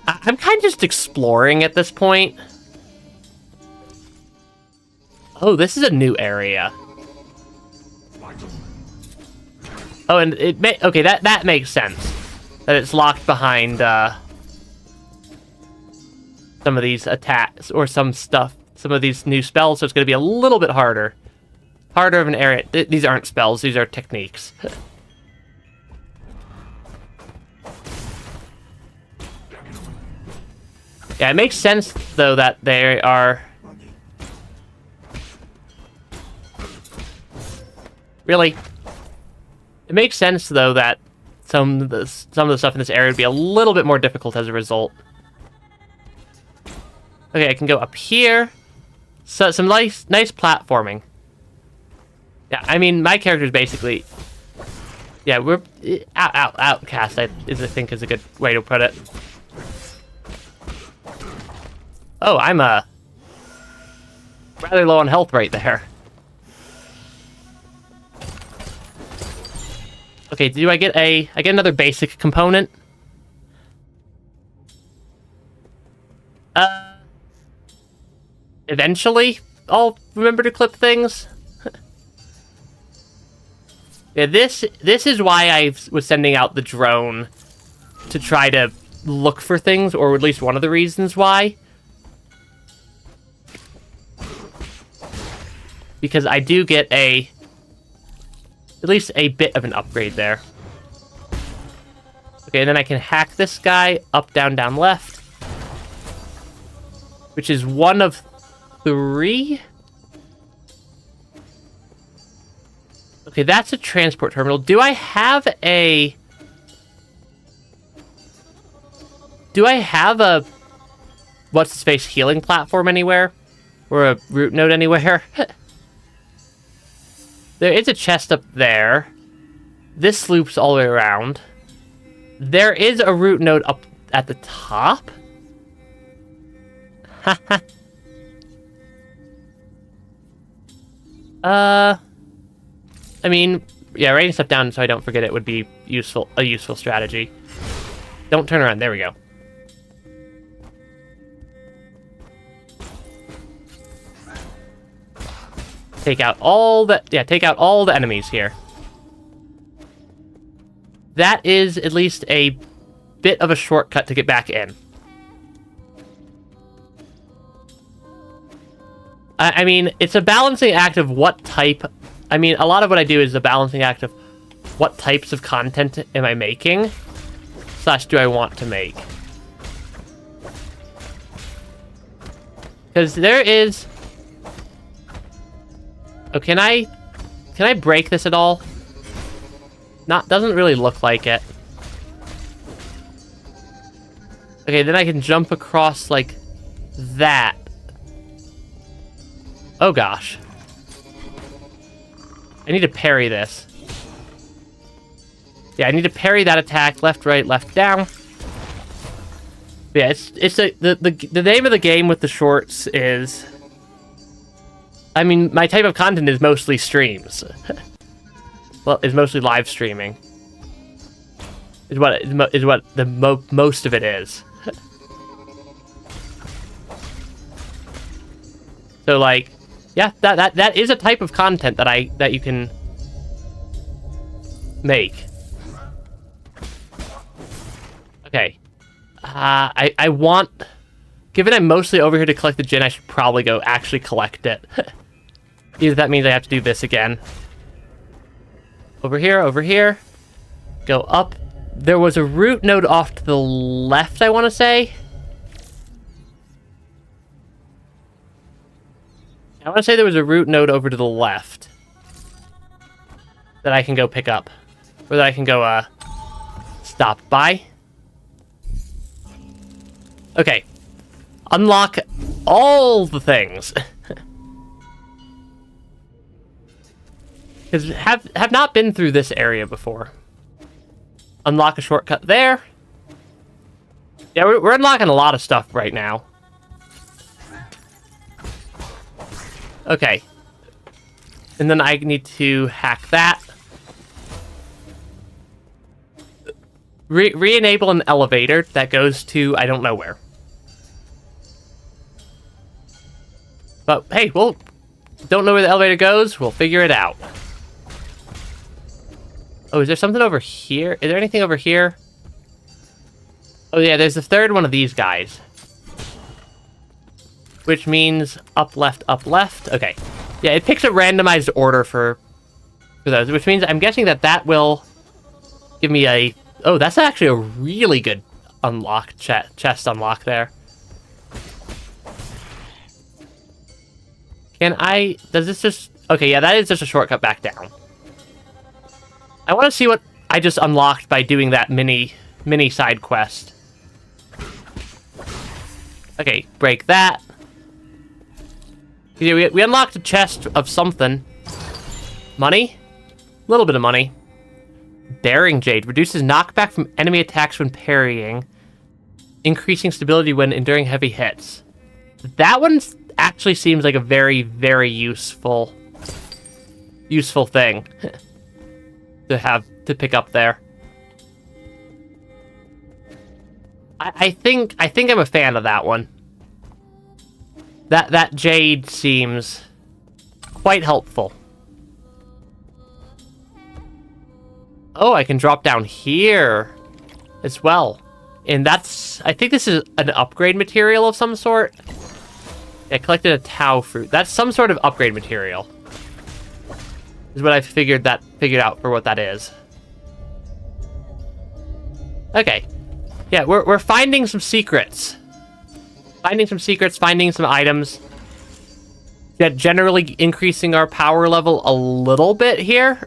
I'm kind of just exploring at this point. Oh, this is a new area. Oh, and okay, that makes sense. That it's locked behind some of these attacks or some of these new spells, so it's going to be a little bit harder. Harder of an area. These aren't spells, these are techniques. Yeah, it makes sense, though, that they are... Really? It makes sense, though, that some of the stuff in this area would be a little bit more difficult as a result. Okay, I can go up here. So, some nice platforming. Yeah, I mean, my character's basically... Yeah, we're... Outcast, I think is a good way to put it. Oh, I'm rather low on health right there. Okay, do I get I get another basic component? Eventually, I'll remember to clip things. Yeah, this is why I was sending out the drone to try to look for things, or at least one of the reasons why. Because I do get at least a bit of an upgrade there. Okay, and then I can hack this guy up, down, down, left. Which is one of 3? Okay, that's a transport terminal. Do I have a what's-his-face healing platform anywhere? Or a root node anywhere? There is a chest up there. This loops all the way around. There is a root node up at the top? I mean, yeah, writing stuff down so I don't forget it would be a useful strategy. Don't turn around. There we go. Take out all the enemies here. That is at least a bit of a shortcut to get back in. I mean, it's a balancing act of what type... I mean, a lot of what I do is a balancing act of what types of content am I making, / do I want to make. Because there is... Oh, can I break this at all? Doesn't really look like it. Okay, then I can jump across like that. Oh gosh. I need to parry this. Yeah, I need to parry that attack. Left, right, left, down. But yeah, the name of the game with the shorts is... I mean, my type of content is mostly streams. Well, it's mostly live streaming. Is what most of it is. So like, yeah, that is a type of content that you can make. Okay. I want... Given I'm mostly over here to collect the gin, I should probably go actually collect it. Either that means I have to do this again. Over here. Go up. There was a root node off to the left, I want to say. I want to say there was a root node over to the left that I can go pick up. Or that I can go, stop by. Okay. Unlock all the things. Because have not been through this area before. Unlock a shortcut there. Yeah, we're unlocking a lot of stuff right now. Okay. And then I need to hack that. Re-enable an elevator that goes to I don't know where. But hey, don't know where the elevator goes, we'll figure it out. Oh, is there something over here? Is there anything over here? Oh yeah, there's the third one of these guys. Which means up, left, up, left. Okay. Yeah, it picks a randomized order for those, which means I'm guessing that will give me a... Oh, that's actually a really good unlock, chest unlock there. Does this just... Okay, yeah, that is just a shortcut back down. I want to see what I just unlocked by doing that mini side quest. Okay, break that. Yeah, we unlocked a chest of something. Money? A little bit of money. Daring Jade. Reduces knockback from enemy attacks when parrying. Increasing stability when enduring heavy hits. That one actually seems like a very, very useful thing to pick up there. I think I'm a fan of that one. That Jade seems quite helpful. Oh, I can drop down here as well. And I think this is an upgrade material of some sort. I collected a Tau fruit. That's some sort of upgrade material. Is what I figured out for what that is. Okay. Yeah, we're finding some secrets. Finding some items. Yeah, generally increasing our power level a little bit here.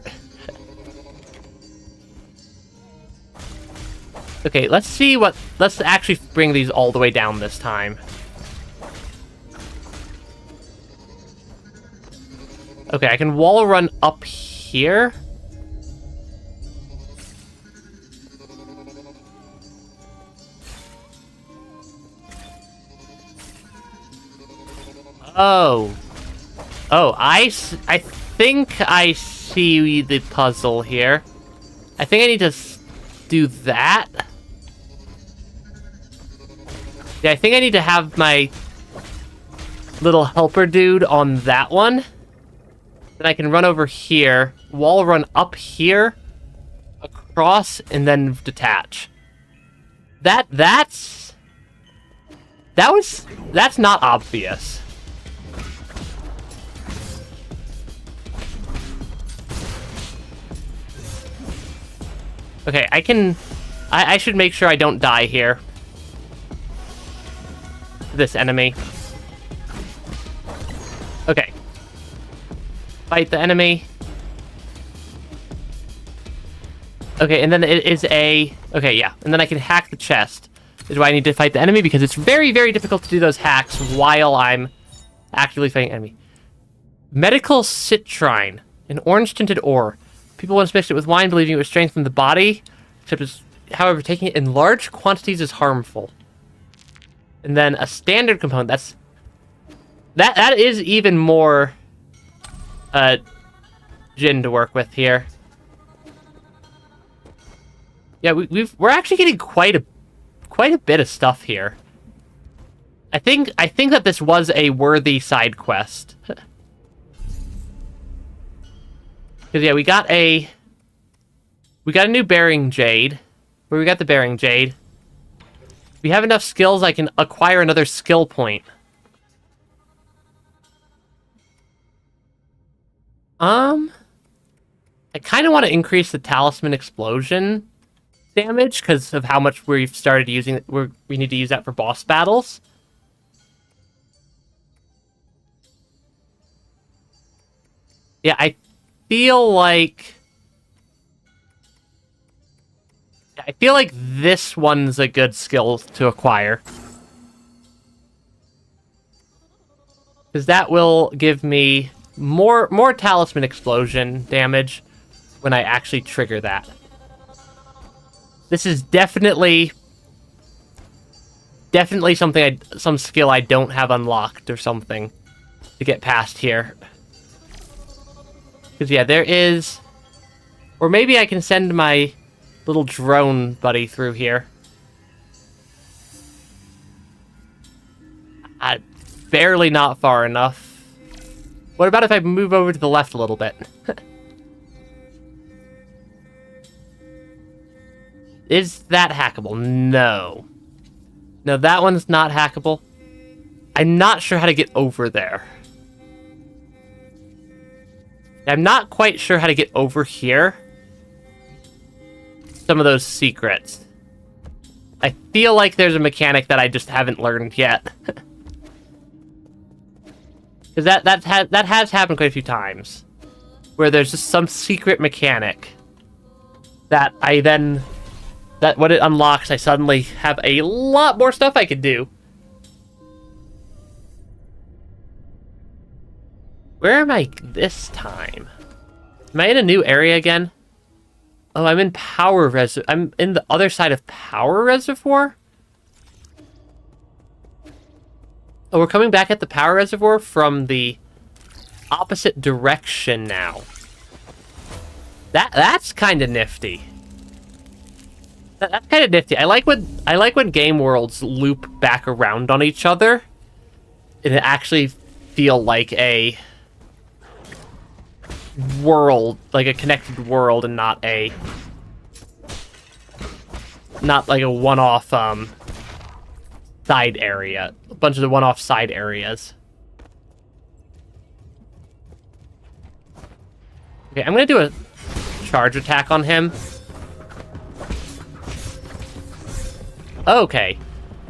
Okay, let's actually bring these all the way down this time. Okay, I can wall run up here. Oh. Oh, I think I see the puzzle here. I think I need to do that. Yeah, I think I need to have my little helper dude on that one. Then I can run over here, wall run up here, across, and then detach. That's not obvious. Okay, I should make sure I don't die here. This enemy. Okay. Fight the enemy. Okay, and then it is a... Okay, yeah. And then I can hack the chest. Is why I need to fight the enemy, because it's very, very difficult to do those hacks while I'm actively fighting enemy. Medical citrine. An orange-tinted ore. People once mixed it with wine, believing it would strengthen the body. However, taking it in large quantities is harmful. And then a standard component. That is even more gin to work with here. Yeah, we're actually getting quite a bit of stuff here. I think that this was a worthy side quest. Because yeah, we got a new bearing jade. Where we got the bearing jade. We have enough skills, I can acquire another skill point. I kind of want to increase the talisman explosion damage because of how much we've started using it. We need to use that for boss battles. Yeah, I feel like this one's a good skill to acquire. Because that will give me more talisman explosion damage when I actually trigger that. This is definitely some skill I don't have unlocked or something to get past here. Because yeah, there is... Or maybe I can send my little drone buddy through here. Barely not far enough. What about if I move over to the left a little bit? Is that hackable? No. No, that one's not hackable. I'm not sure how to get over there. I'm not quite sure how to get over here. Some of those secrets. I feel like there's a mechanic that I just haven't learned yet. Because that has happened quite a few times. Where there's just some secret mechanic that that when it unlocks, I suddenly have a lot more stuff I can do. Where am I this time? Am I in a new area again? Oh, I'm in Power Reservoir. I'm in the other side of Power Reservoir? Oh, we're coming back at the Power Reservoir from the opposite direction now. That's kind of nifty. That's kind of nifty. I like when game worlds loop back around on each other, and it actually feel like a world, like a connected world, and not like a one-off side area. A bunch of the one-off side areas. Okay, I'm gonna do a charge attack on him. Okay.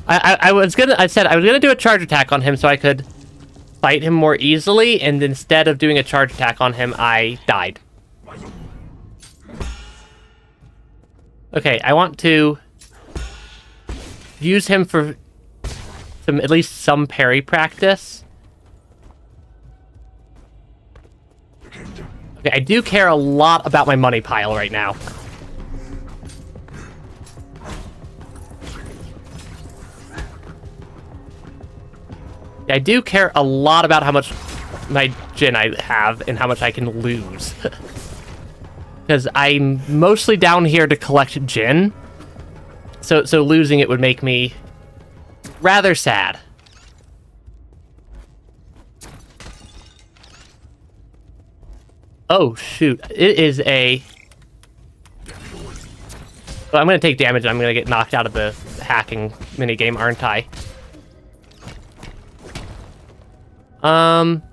I said I was gonna do a charge attack on him so I could fight him more easily, and instead of doing a charge attack on him, I died. Okay, I want to use him for at least some parry practice. Okay, I do care a lot about my money pile right now. I do care a lot about how much my gin I have and how much I can lose. Because I'm mostly down here to collect gin. So losing it would make me rather sad. Oh, shoot. It is a... Well, I'm going to take damage and I'm going to get knocked out of the hacking minigame, aren't I?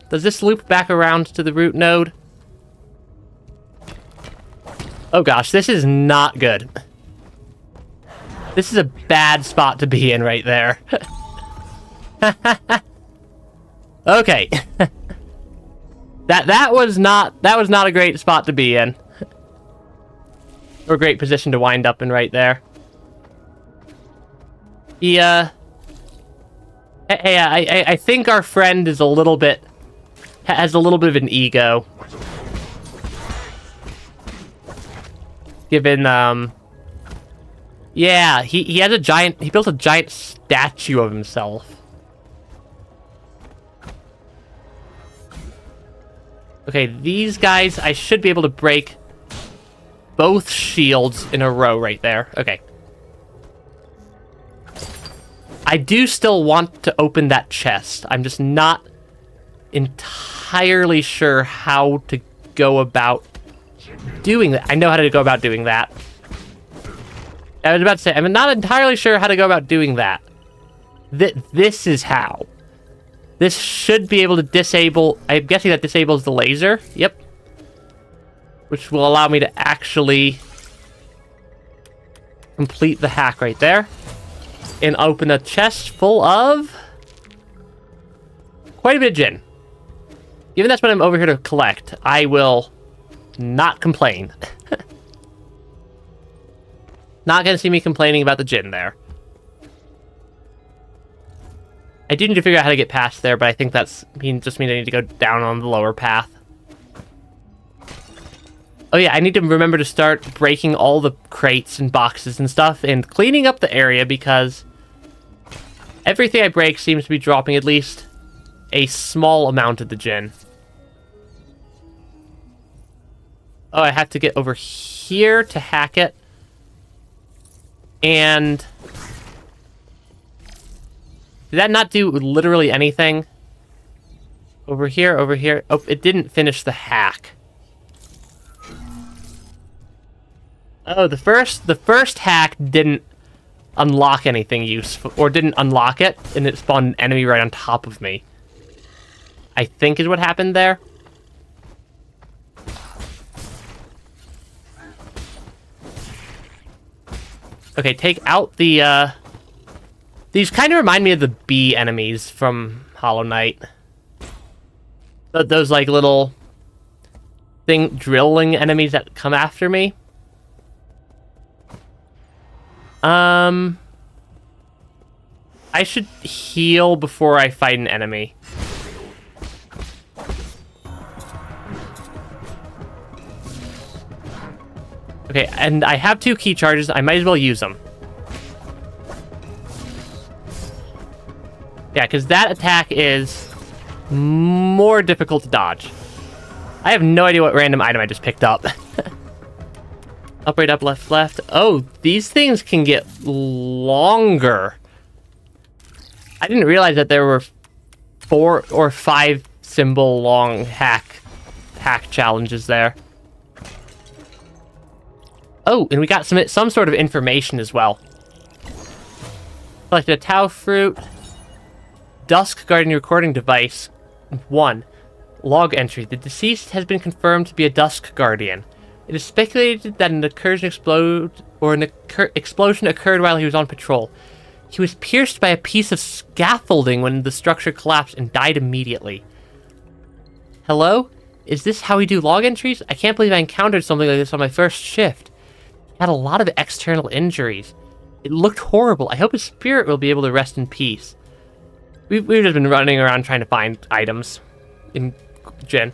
Does this loop back around to the root node? Oh gosh, this is not good. This is a bad spot to be in right there. Okay. That was not a great spot to be in. Or a great position to wind up in right there. Yeah. Hey, I think our friend is a little bit... has a little bit of an ego. Given, yeah, he has a giant... He built a giant statue of himself. Okay, these guys, I should be able to break both shields in a row right there. Okay. I do still want to open that chest. I'm just not entirely sure how to go about doing that. I know how to go about doing that. I was about to say, I'm not entirely sure how to go about doing that. This is how. This should be able to disable... I'm guessing that disables the laser. Yep. Which will allow me to actually complete the hack right there. And open a chest full of... quite a bit of gin. Given that's what I'm over here to collect, I will not complain. Not gonna see me complaining about the gin there. I do need to figure out how to get past there, but I think that's just means I need to go down on the lower path. Oh yeah, I need to remember to start breaking all the crates and boxes and stuff and cleaning up the area because everything I break seems to be dropping at least a small amount of the gin. Oh, I have to get over here to hack it. And... did that not do literally anything? Over here, over here. Oh, it didn't finish the hack. Oh, the first hack didn't unlock anything useful, or didn't unlock it, and it spawned an enemy right on top of me. I think is what happened there. Okay, take out the, these kind of remind me of the bee enemies from Hollow Knight. Those, like, little drilling enemies that come after me. I should heal before I fight an enemy. Okay, and I have 2 key charges. I might as well use them. Yeah, because that attack is more difficult to dodge. I have no idea what random item I just picked up. Up, right, up, left, left. Oh, these things can get longer. I didn't realize that there were 4 or 5 symbol long hack challenges there. Oh, and we got some sort of information as well. Collected a Tau fruit. Dusk Guardian recording device. 1. Log entry. The deceased has been confirmed to be a Dusk Guardian. It is speculated that an explosion occurred while he was on patrol. He was pierced by a piece of scaffolding when the structure collapsed and died immediately. Hello? Is this how we do log entries? I can't believe I encountered something like this on my first shift. He had a lot of external injuries. It looked horrible. I hope his spirit will be able to rest in peace. We've just been running around trying to find items in Gen.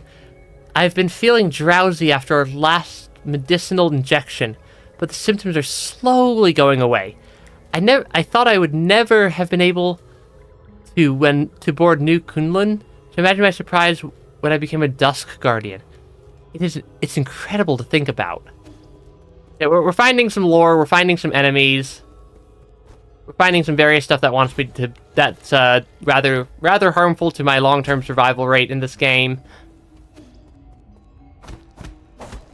I've been feeling drowsy after our last medicinal injection, but the symptoms are slowly going away. I thought I would never have been able to board New Kunlun. To imagine my surprise when I became a Dusk Guardian. It's incredible to think about. Yeah, we're finding some lore, we're finding some enemies. We're finding some various stuff that wants me to that's rather harmful to my long-term survival rate in this game.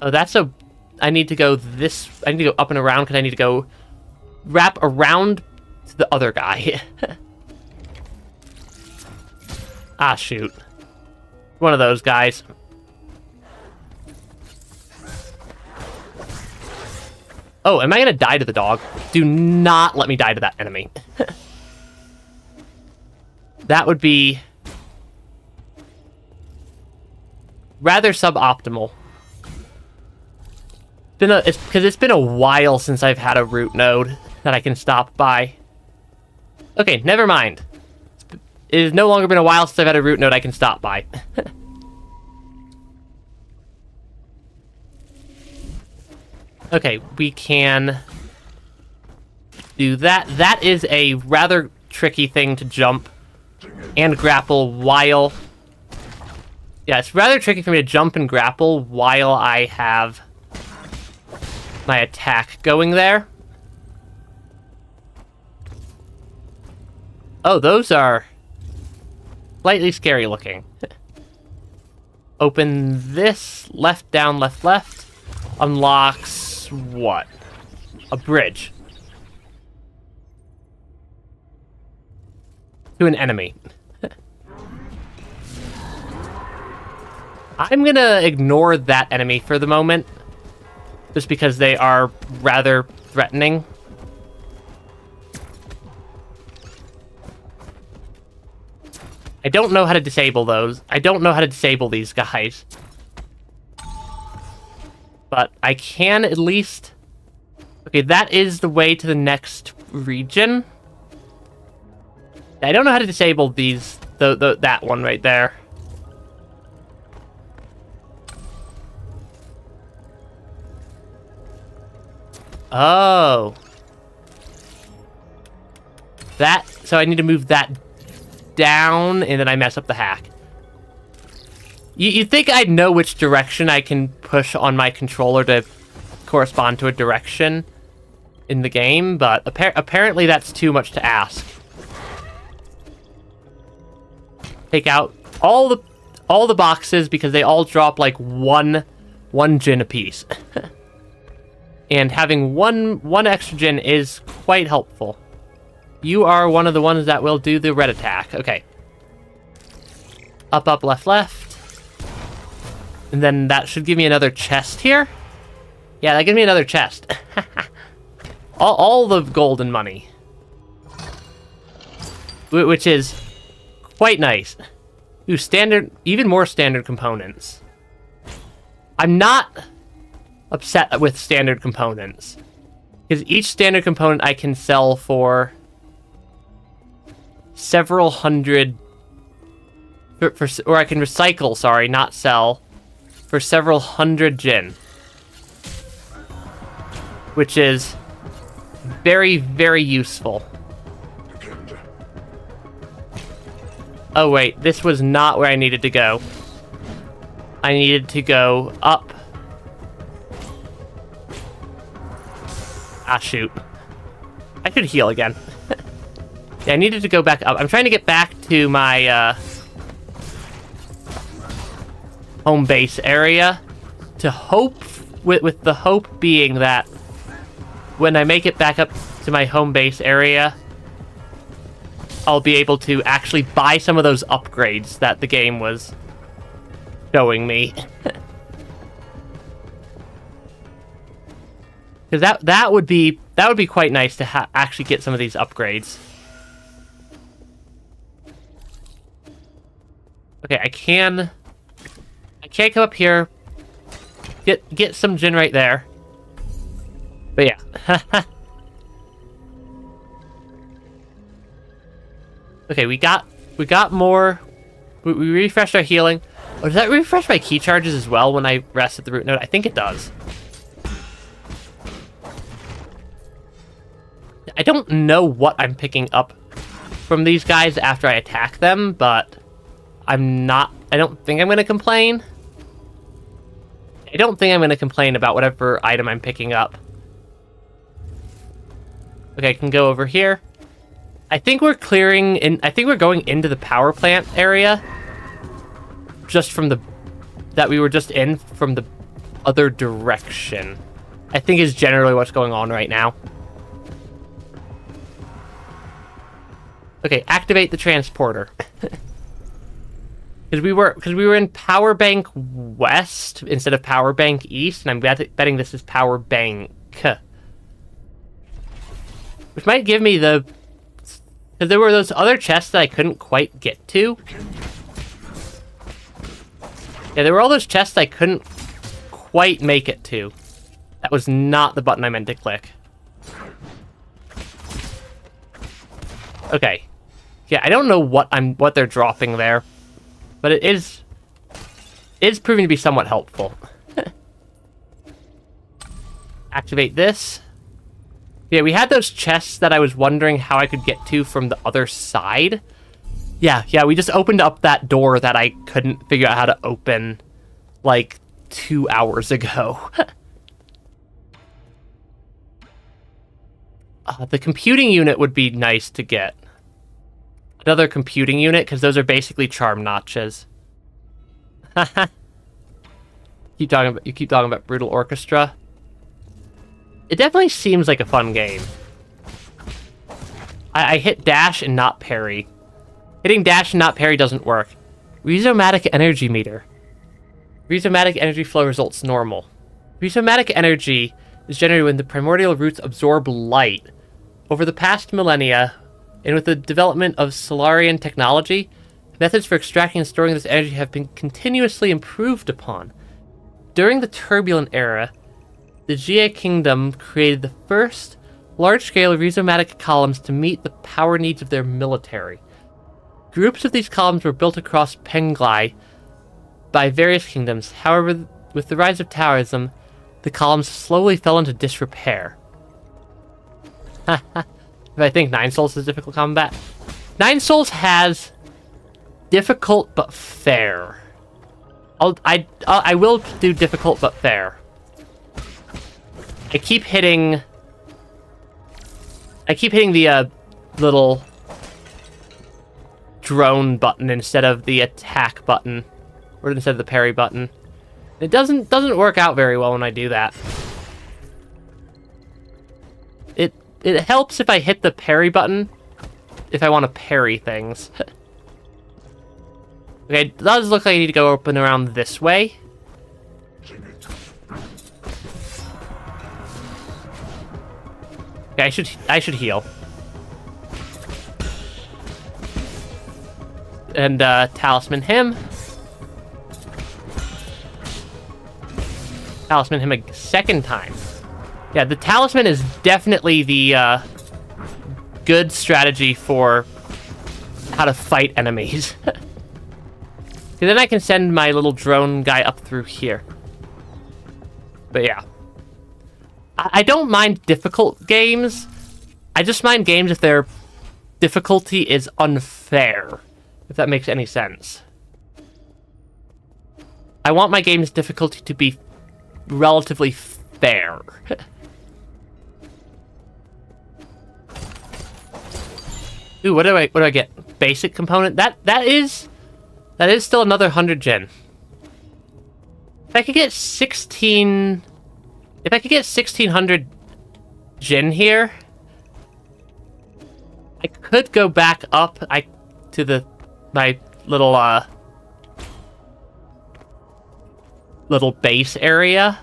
Oh, I need to go up and around because I need to go wrap around to the other guy. Ah, shoot. One of those guys. Oh, am I gonna die to the dog? Do not let me die to that enemy. That would be rather suboptimal. Because it's been a while since I've had a root node that I can stop by. Okay, never mind. It has no longer been a while since I've had a root node I can stop by. Okay, we can do that. That is a rather tricky thing to jump and grapple while... Yeah, it's rather tricky for me to jump and grapple while I have my attack going there. Oh, those are slightly scary looking. Open this. Left, down, left, left. Unlocks... what? A bridge. To an enemy. I'm gonna ignore that enemy for the moment. Just because they are rather threatening. I don't know how to disable those. I don't know how to disable these guys. But I can at least... Okay, that is the way to the next region. I don't know how to disable these... that one right there. Oh. That... So I need to move that down, and then I mess up the hack. You'd think I'd know which direction I can push on my controller to correspond to a direction in the game, but apparently that's too much to ask. Take out all the boxes because they all drop like one gin apiece. And having one extra gin is quite helpful. You are one of the ones that will do the red attack. Okay. Up, up, left, left. And then that should give me another chest here. Yeah, that gives me another chest. all the golden money. Which is quite nice. Ooh, even more standard components. I'm not upset with standard components. Because each standard component I can sell for several hundred... or I can recycle, sorry, not sell, for several hundred gin. Which is very, very useful. Oh wait, this was not where I needed to go. I needed to go up. Ah, shoot. I should heal again. Yeah, I needed to go back up. I'm trying to get back to my home base area to hope, with the hope being that when I make it back up to my home base area, I'll be able to actually buy some of those upgrades that the game was showing me. Because that would be quite nice to actually get some of these upgrades. Okay, I can't come up here. Get some gin right there. But yeah. Okay, we got more. We refreshed our healing. Oh, does that refresh my key charges as well when I rest at the root node? I think it does. I don't know what I'm picking up from these guys after I attack them, but I don't think I'm going to complain. I don't think I'm going to complain about whatever item I'm picking up. Okay, I can go over here. I think we're I think we're going into the power plant area. Just from that we were just in from the other direction. I think is generally what's going on right now. Okay, activate the transporter. Because we were in Power Bank West instead of Power Bank East, and I'm betting this is Power Bank. Which might give me the... Because there were those other chests that I couldn't quite get to. Yeah, there were all those chests I couldn't quite make it to. That was not the button I meant to click. Okay. Yeah, I don't know what they're dropping there. But it is proving to be somewhat helpful. Activate this. Yeah, we had those chests that I was wondering how I could get to from the other side. Yeah, we just opened up that door that I couldn't figure out how to open, like, 2 hours ago. The computing unit would be nice to get. Another computing unit, because those are basically charm notches. You keep talking about Brutal Orchestra. It definitely seems like a fun game. I hit dash and not parry. Hitting dash and not parry doesn't work. Rhizomatic energy meter. Rhizomatic energy flow results normal. Rhizomatic energy is generated when the primordial roots absorb light. Over the past millennia, and with the development of Solarian technology, methods for extracting and storing this energy have been continuously improved upon. During the Turbulent Era, the Jia Kingdom created the first large-scale rhizomatic columns to meet the power needs of their military. Groups of these columns were built across Penglai by various kingdoms. However, with the rise of Taoism, the columns slowly fell into disrepair. I think 9 Souls is difficult combat. 9 Souls has difficult but fair. I will do difficult but fair. I keep hitting the little drone button instead of the attack button, or instead of the parry button. It doesn't work out very well when I do that. It helps if I hit the parry button, if I want to parry things. Okay, it does look like I need to go open around this way. Okay, I should heal. And talisman him. Talisman him a second time. Yeah, the talisman is definitely the good strategy for how to fight enemies. Then I can send my little drone guy up through here. But yeah. I don't mind difficult games. I just mind games if their difficulty is unfair. If that makes any sense. I want my game's difficulty to be relatively fair. Ooh, what do I get? Basic component? That is still another 100 gen. If I could get 1600 gen here, I could go back up to my little little base area.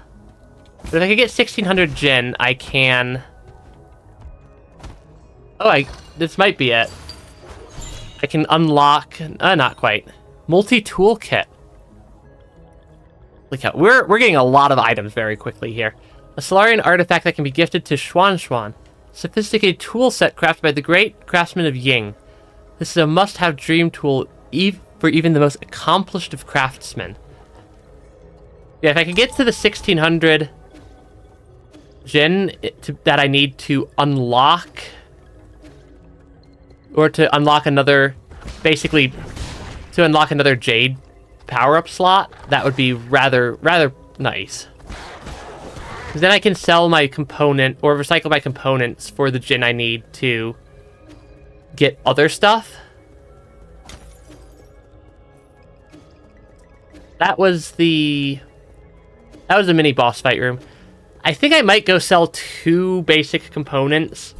But if I could get 1600 gen, I can... Oh, this might be it. I can unlock... not quite. Multi-tool kit. Look out. We're getting a lot of items very quickly here. A Solarian artifact that can be gifted to Xuan. Sophisticated tool set crafted by the great craftsman of Ying. This is a must-have dream tool for even the most accomplished of craftsmen. Yeah, if I could get to the 1600 gen that I need to unlock or to unlock another, basically, to unlock another Jade power-up slot, that would be rather nice. Because then I can sell my component, or recycle my components for the Jin I need to get other stuff. That was the mini boss fight room. I think I might go sell 2 basic components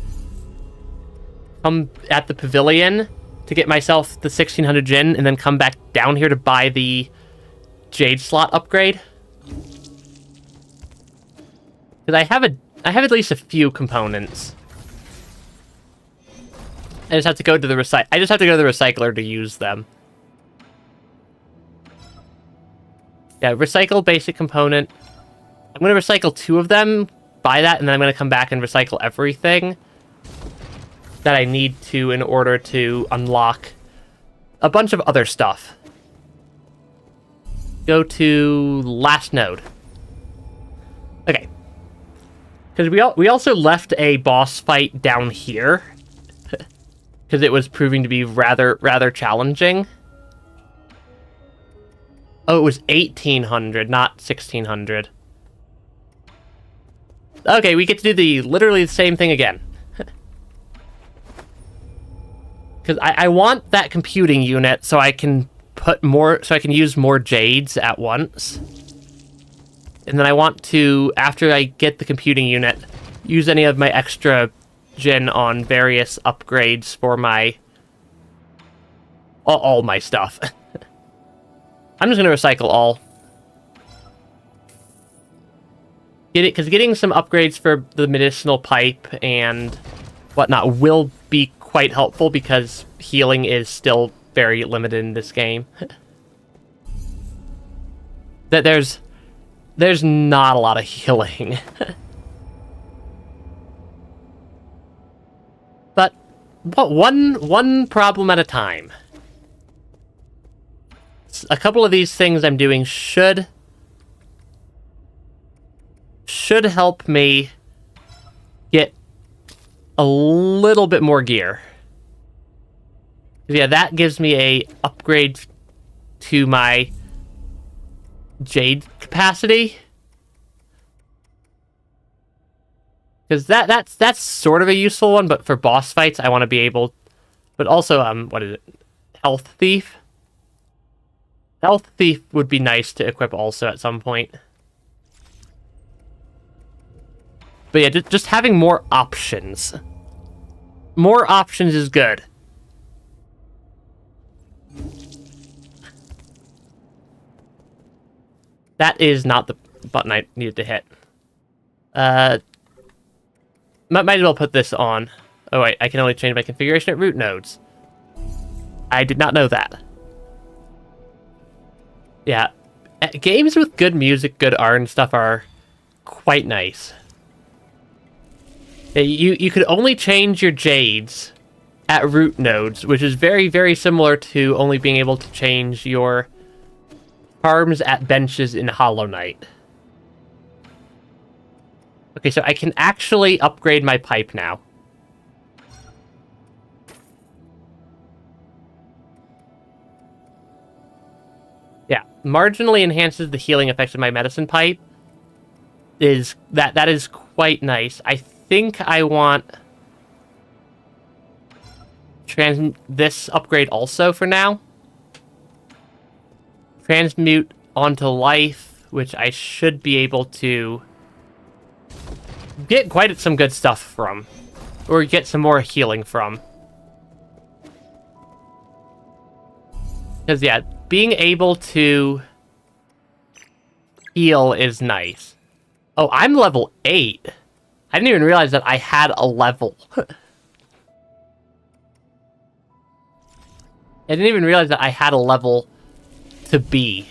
at the pavilion to get myself the 1600 Jin, and then come back down here to buy the Jade slot upgrade. Because I have at least a few components. I just have to go to the recycler to use them. Yeah, recycle basic component. I'm going to recycle 2 of them, buy that, and then I'm going to come back and recycle everything that I need to in order to unlock a bunch of other stuff. Go to last node. Okay. Because we also left a boss fight down here. Because it was proving to be rather challenging. Oh, it was 1800, not 1600. Okay, we get to do literally the same thing again. Because I want that computing unit so I can use more Jades at once. And then I want to, after I get the computing unit, use any of my extra Jin on various upgrades for all my stuff. I'm just going to recycle all. Because getting some upgrades for the medicinal pipe and whatnot will be quite helpful, because healing is still very limited in this game. That there's not a lot of healing. But one problem at a time. A couple of these things I'm doing should help me get a little bit more gear. Yeah, that gives me a upgrade to my Jade capacity. Because that's sort of a useful one, but for boss fights I want to be able... But also, what is it? Health Thief? Health Thief would be nice to equip also at some point. But yeah, just having more options. More options is good. That is not the button I needed to hit. Might as well put this on. Oh wait, I can only change my configuration at root nodes. I did not know that. Yeah, games with good music, good art and stuff are quite nice. Yeah, you could only change your Jades at root nodes, which is very similar to only being able to change your farms at benches in Hollow Knight. Okay, so I can actually upgrade my pipe now. Yeah, marginally enhances the healing effects of my medicine pipe. That is quite nice. I think I want this upgrade also for now. Transmute onto life, which I should be able to get quite some good stuff from, or get some more healing from. Because yeah, being able to heal is nice. Oh, I'm level 8. I didn't even realize that I had a level. I didn't even realize that I had a level to be.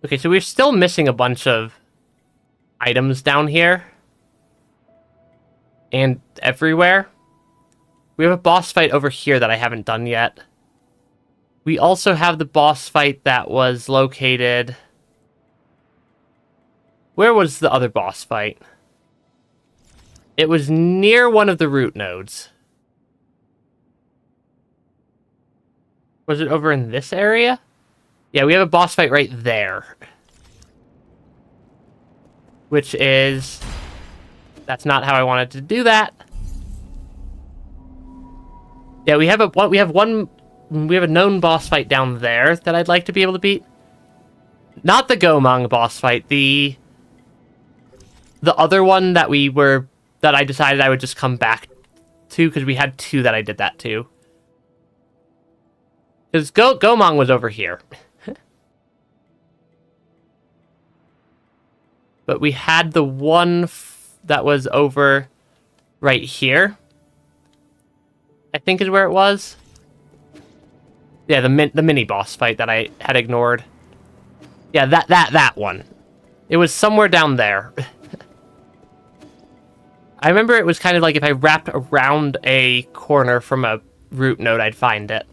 Okay, so we're still missing a bunch of items down here. And everywhere. We have a boss fight over here that I haven't done yet. We also have the boss fight that was located... Where was the other boss fight? It was near one of the root nodes. Was it over in this area? Yeah, we have a boss fight right there. Which is... That's not how I wanted to do that. Yeah, we have a known boss fight down there that I'd like to be able to beat. Not the Gomang boss fight, the other one that I decided I would just come back to, because we had two that I did that to. Because Gomang was over here. But we had the one that was over right here. I think is where it was. Yeah, the mini boss fight that I had ignored. Yeah, that one. It was somewhere down there. I remember it was kind of like if I wrapped around a corner from a root node, I'd find it.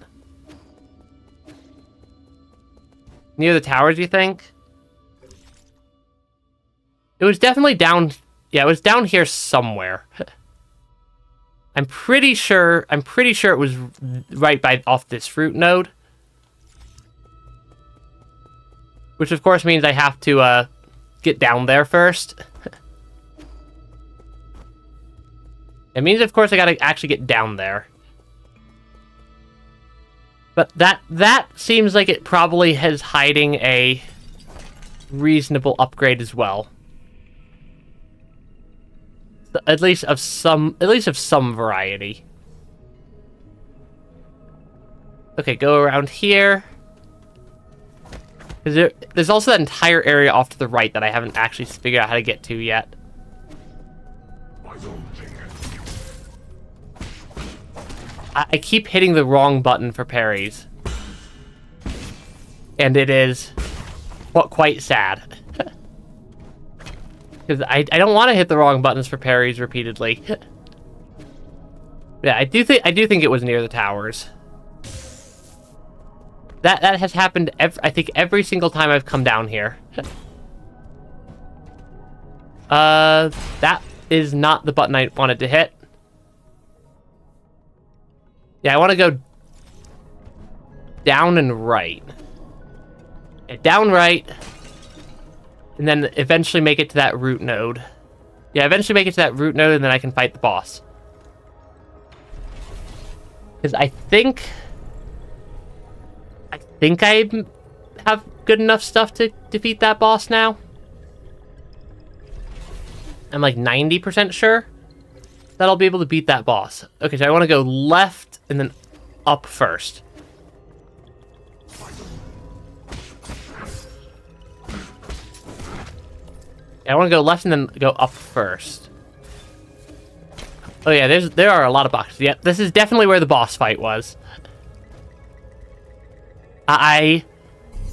Near the towers, you think? It was definitely down... Yeah, it was down here somewhere. I'm pretty sure it was right off this root node. Which of course means I have to get down there first. It means of course I gotta actually get down there. But that seems like it probably is hiding a reasonable upgrade as well. At least of some variety. Okay, go around here. There's also that entire area off to the right that I haven't actually figured out how to get to yet. I keep hitting the wrong button for parries. And it is quite sad. Because I don't want to hit the wrong buttons for parries repeatedly. Yeah, I do think it was near the towers. That has happened I think every single time I've come down here. That is not the button I wanted to hit. Yeah, I want to go down and right. Yeah, down right. And then eventually make it to that root node. Yeah, eventually make it to that root node and then I can fight the boss. Because I think I have good enough stuff to defeat that boss now. I'm like 90% sure that I'll be able to beat that boss. Okay, so I want to go left and then up first. I want to go left and then go up first. Oh yeah, there are a lot of boxes. Yeah, this is definitely where the boss fight was. I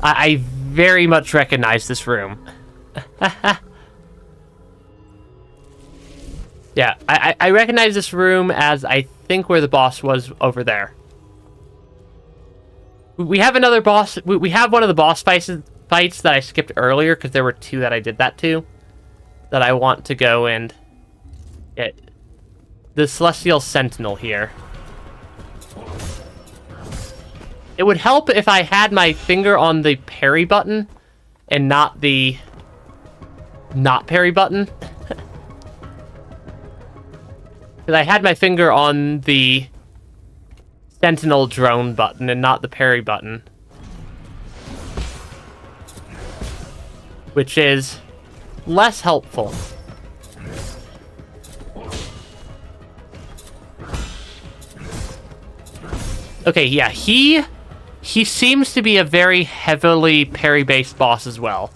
very much recognize this room. Yeah, I recognize this room as I think where the boss was over there. We have another boss. We have one of the boss fights that I skipped earlier because there were two that I did that to. That I want to go and get the Celestial Sentinel here. It would help if I had my finger on the parry button and not the not parry button. Because I had my finger on the Sentinel drone button and not the parry button. Which is less helpful. Okay, yeah, he seems to be a very heavily parry-based boss as well.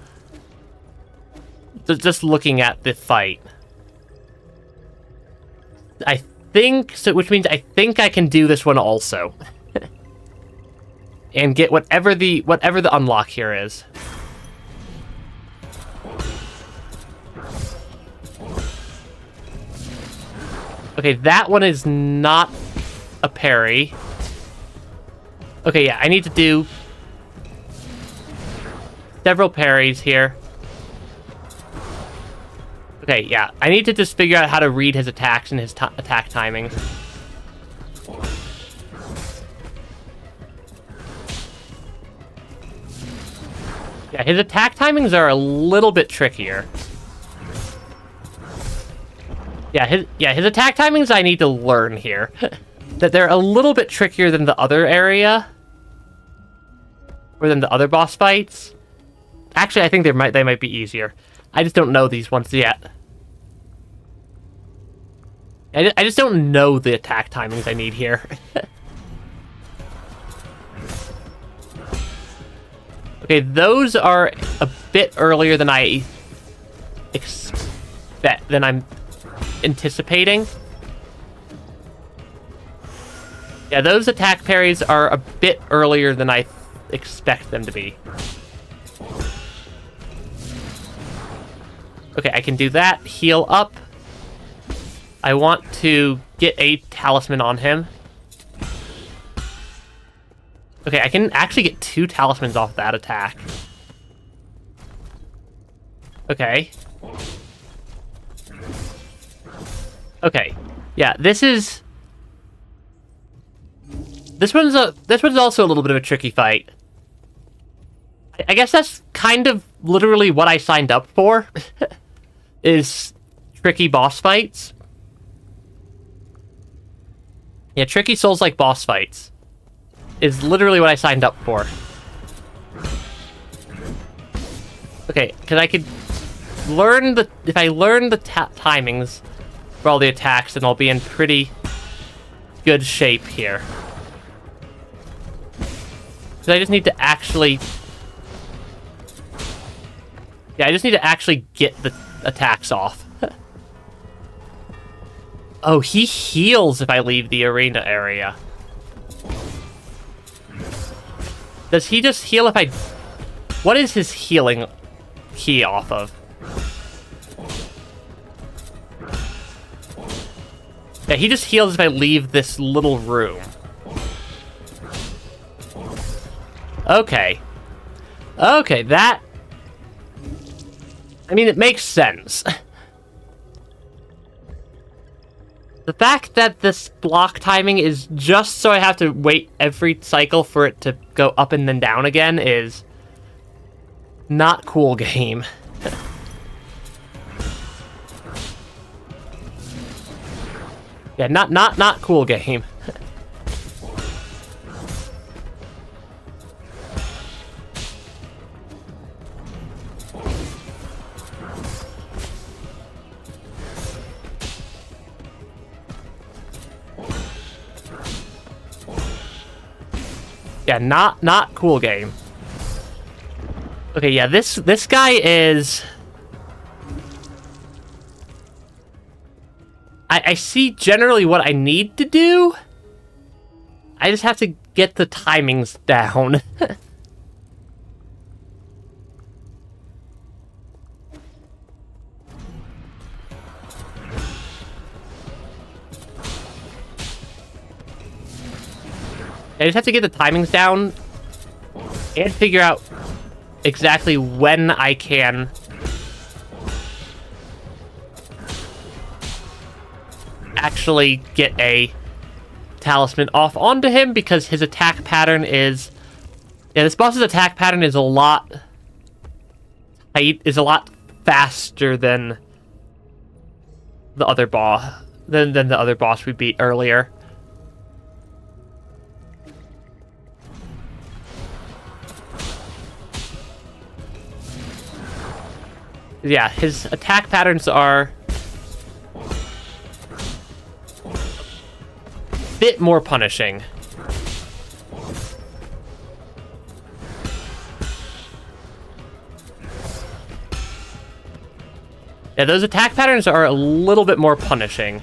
Just looking at the fight. I think so, which means I think I can do this one also. And get whatever the unlock here is. Okay, that one is not a parry. Okay, yeah, I need to do several parries here. Okay, Okay, yeah. I need to just figure out how to read his attacks and his attack timing. Yeah, his attack timings are a little bit trickier. Yeah, his attack timings I need to learn here. That they're a little bit trickier than the other area. Or than the other boss fights. Actually, I think they might be easier. I just don't know these ones yet. I just don't know the attack timings I need here. Okay, those are a bit earlier than I expect, than I'm anticipating. Yeah, those attack parries are a bit earlier than I expect them to be. Okay, I can do that. Heal up. I want to get a talisman on him. Okay, I can actually get 2 talismans off that attack. Okay. Okay. Yeah, this one's also a little bit of a tricky fight. I guess that's kind of literally what I signed up for. Is tricky boss fights. Yeah, tricky Souls-like boss fights is literally what I signed up for. Okay, because I could learn the... If I learn the timings for all the attacks, then I'll be in pretty good shape here. So I just need to actually... Yeah, I just need to actually get the attacks off. Oh, he heals if I leave the arena area. Does he just heal if I... What is his healing key off of? Yeah, he just heals if I leave this little room. Okay. Okay, that... I mean, it makes sense. The fact that this block timing is just so I have to wait every cycle for it to go up and then down again is not cool game. Yeah, not cool game. Yeah, not cool game. Okay, yeah, this guy is... I see generally what I need to do. I just have to get the timings down. I just have to get the timings down and figure out exactly when I can actually get a talisman off onto him, because his attack pattern is... Yeah, this boss's attack pattern is a lot faster than the other boss than the other boss we beat earlier. Yeah, his attack patterns are a bit more punishing. Yeah, those attack patterns are a little bit more punishing.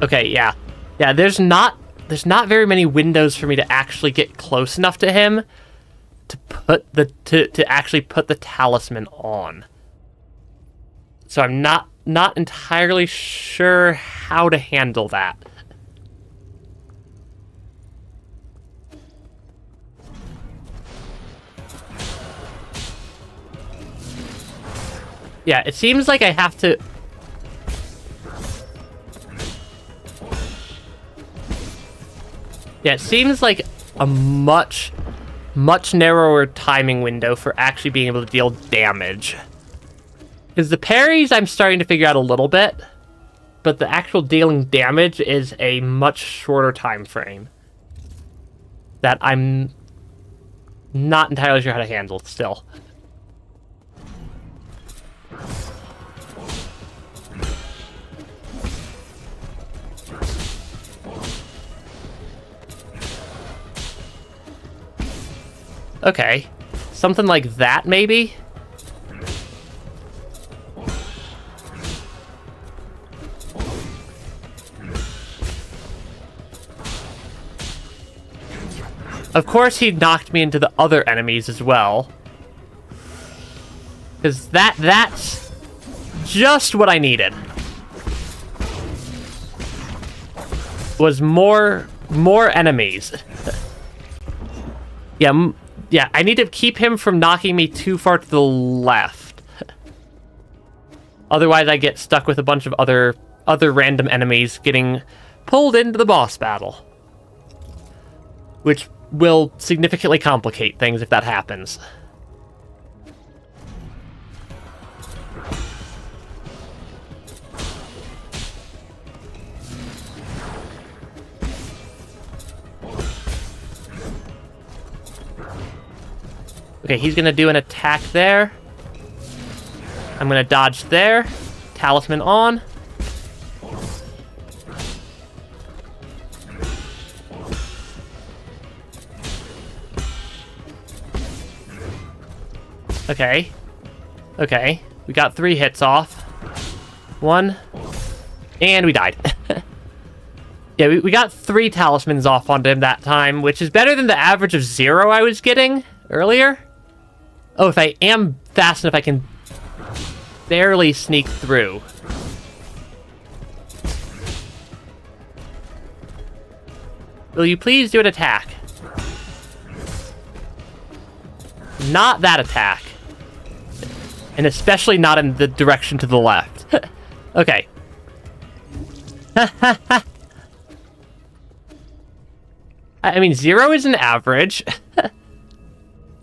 Okay, yeah. Yeah, there's not very many windows for me to actually get close enough to him to put to actually put the talisman on. So I'm not entirely sure how to handle that. Yeah, it seems like I have to... Yeah, it seems like a much narrower timing window for actually being able to deal damage. Because the parries I'm starting to figure out a little bit, but the actual dealing damage is a much shorter time frame that I'm not entirely sure how to handle still. Okay, something like that, maybe? Of course, he knocked me into the other enemies as well. Because that's just what I needed. Was more enemies. Yeah, I need to keep him from knocking me too far to the left. Otherwise, I get stuck with a bunch of other random enemies getting pulled into the boss battle. Which will significantly complicate things if that happens. Okay, he's gonna do an attack there. I'm gonna dodge there. Talisman on. Okay. Okay. We got 3 hits off. 1. And we died. Yeah, we got 3 talismans off onto him that time, which is better than the average of 0 I was getting earlier. Oh, if I am fast enough, I can barely sneak through. Will you please do an attack? Not that attack. And especially not in the direction to the left. Okay. I mean, 0 is an average.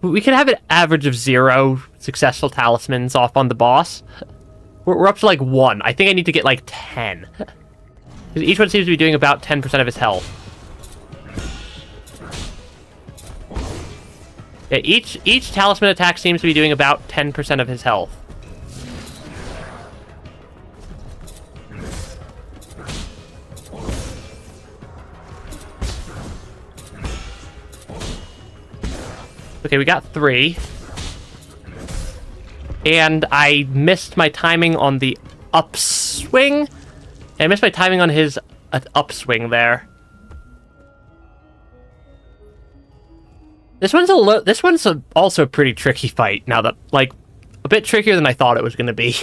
We can have an average of 0 successful talismans off on the boss. We're up to like 1. I think I need to get like 10. Because each one seems to be doing about 10% of his health. Yeah, each talisman attack seems to be doing about 10% of his health. Okay, we got 3. And I missed my timing on the upswing. I missed my timing on his upswing there. This one's also a pretty tricky fight now that, like, a bit trickier than I thought it was going to be.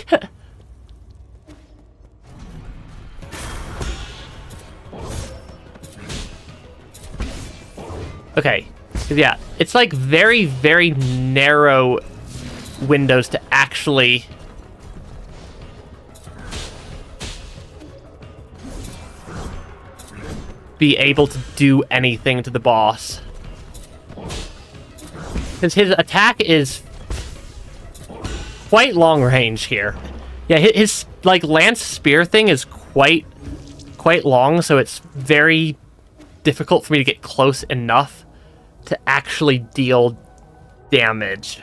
Okay. Yeah, it's like very, very narrow windows to actually be able to do anything to the boss. Because his attack is quite long range here. Yeah, his like lance spear thing is quite long, so it's very difficult for me to get close enough to actually deal damage.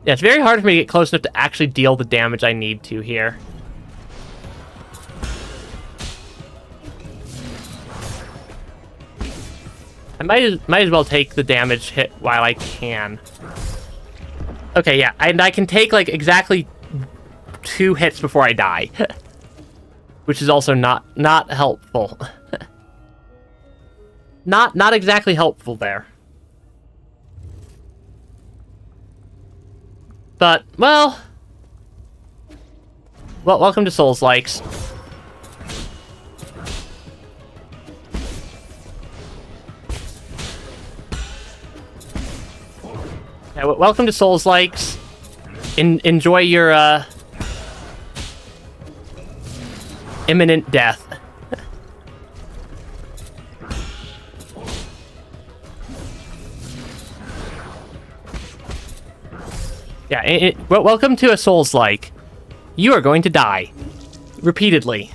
Yeah, it's very hard for me to get close enough to actually deal the damage I need to here. I might as well take the damage hit while I can. Okay, yeah, and I can take like exactly 2 hits before I die. Which is also not helpful. Not exactly helpful there. But, well, welcome to Souls-likes. Yeah, welcome to Souls-likes. Enjoy your imminent death. Yeah, welcome to a Souls-like. You are going to die. Repeatedly.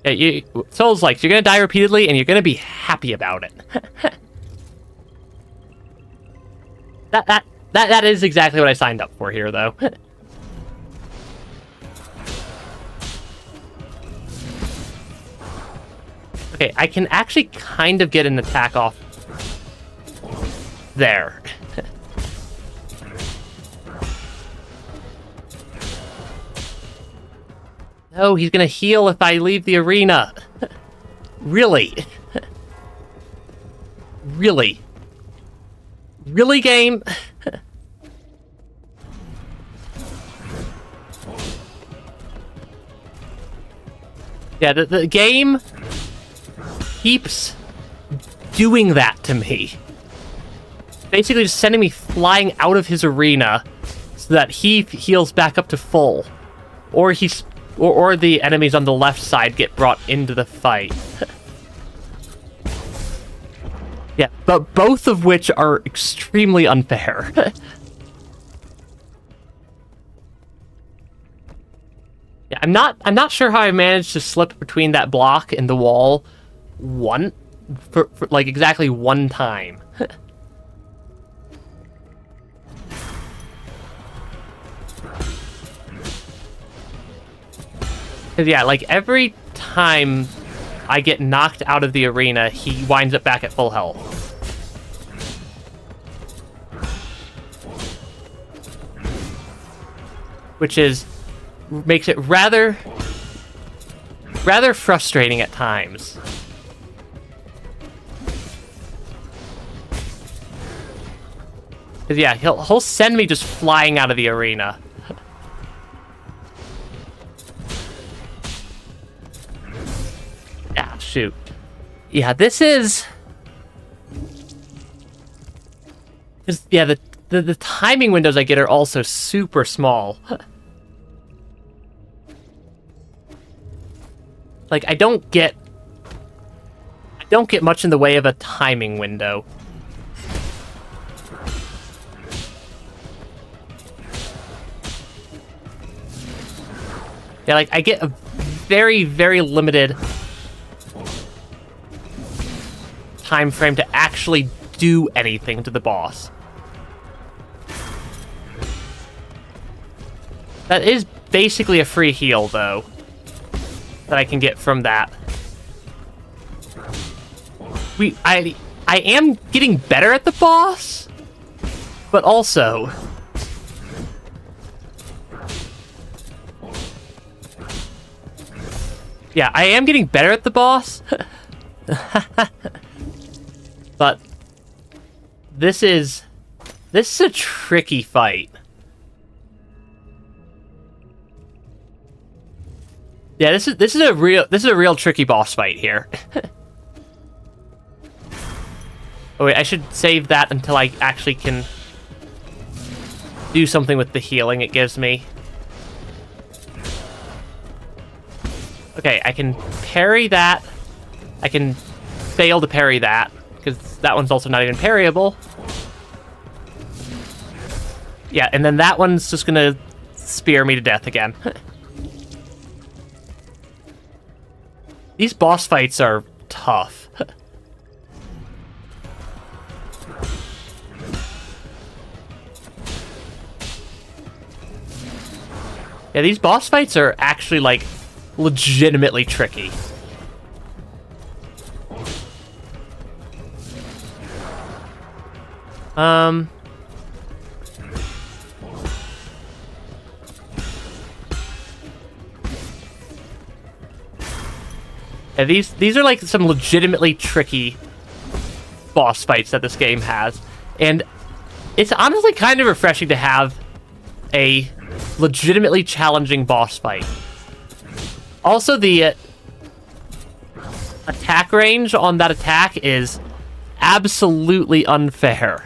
Yeah, Souls-likes, you're gonna die repeatedly, and you're gonna be happy about it. That is exactly what I signed up for here, though. Okay, I can actually kind of get an attack off there. No, he's gonna heal if I leave the arena. Really? Really? Really, game? Yeah, the game keeps doing that to me. Basically just sending me flying out of his arena so that he heals back up to full. Or or the enemies on the left side get brought into the fight. Yeah, but both of which are extremely unfair. Yeah, I'm not sure how I managed to slip between that block and the wall for like exactly one time. Cause yeah, like every time I get knocked out of the arena, he winds up back at full health. Which makes it rather frustrating at times. Cause yeah, he'll send me just flying out of the arena. Yeah, shoot. Yeah, this is... Yeah, the timing windows I get are also super small. Like, I don't get much in the way of a timing window. Yeah, like, I get a very, very limited time frame to actually do anything to the boss. That is basically a free heal, though, that I can get from that. I am getting better at the boss, but also... Yeah, I am getting better at the boss, but this is a tricky fight. Yeah, this is a real tricky boss fight here. Oh wait, I should save that until I actually can do something with the healing it gives me. Okay, I can parry that. I can fail to parry that, because that one's also not even parryable. Yeah, and then that one's just gonna spear me to death again. These boss fights are tough. Yeah, these boss fights are actually, like, legitimately tricky. Yeah, these are like some legitimately tricky boss fights that this game has, and it's honestly kind of refreshing to have a legitimately challenging boss fight. Also, the attack range on that attack is absolutely unfair.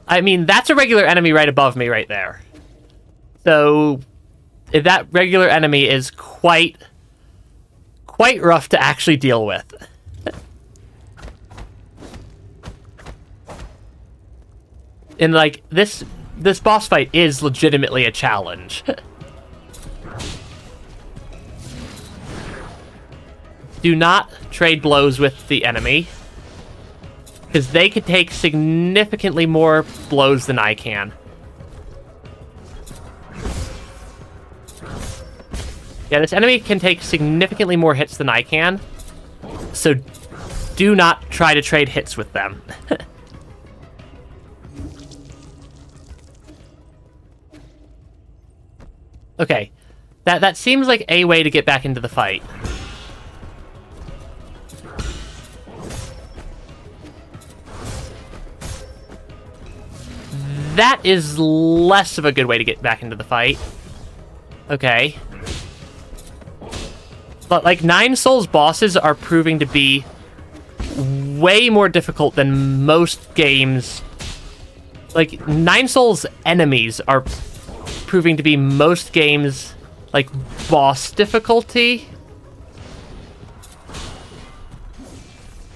I mean, that's a regular enemy right above me right there. So, if that regular enemy is quite rough to actually deal with. And, like, this boss fight is legitimately a challenge. Do not trade blows with the enemy, because they could take significantly more blows than I can. Yeah, this enemy can take significantly more hits than I can, so do not try to trade hits with them. Okay, that seems like a way to get back into the fight. That is less of a good way to get back into the fight. Okay. But, like, 9 Souls bosses are proving to be way more difficult than most games. Like, 9 Souls enemies are proving to be most games, like, boss difficulty.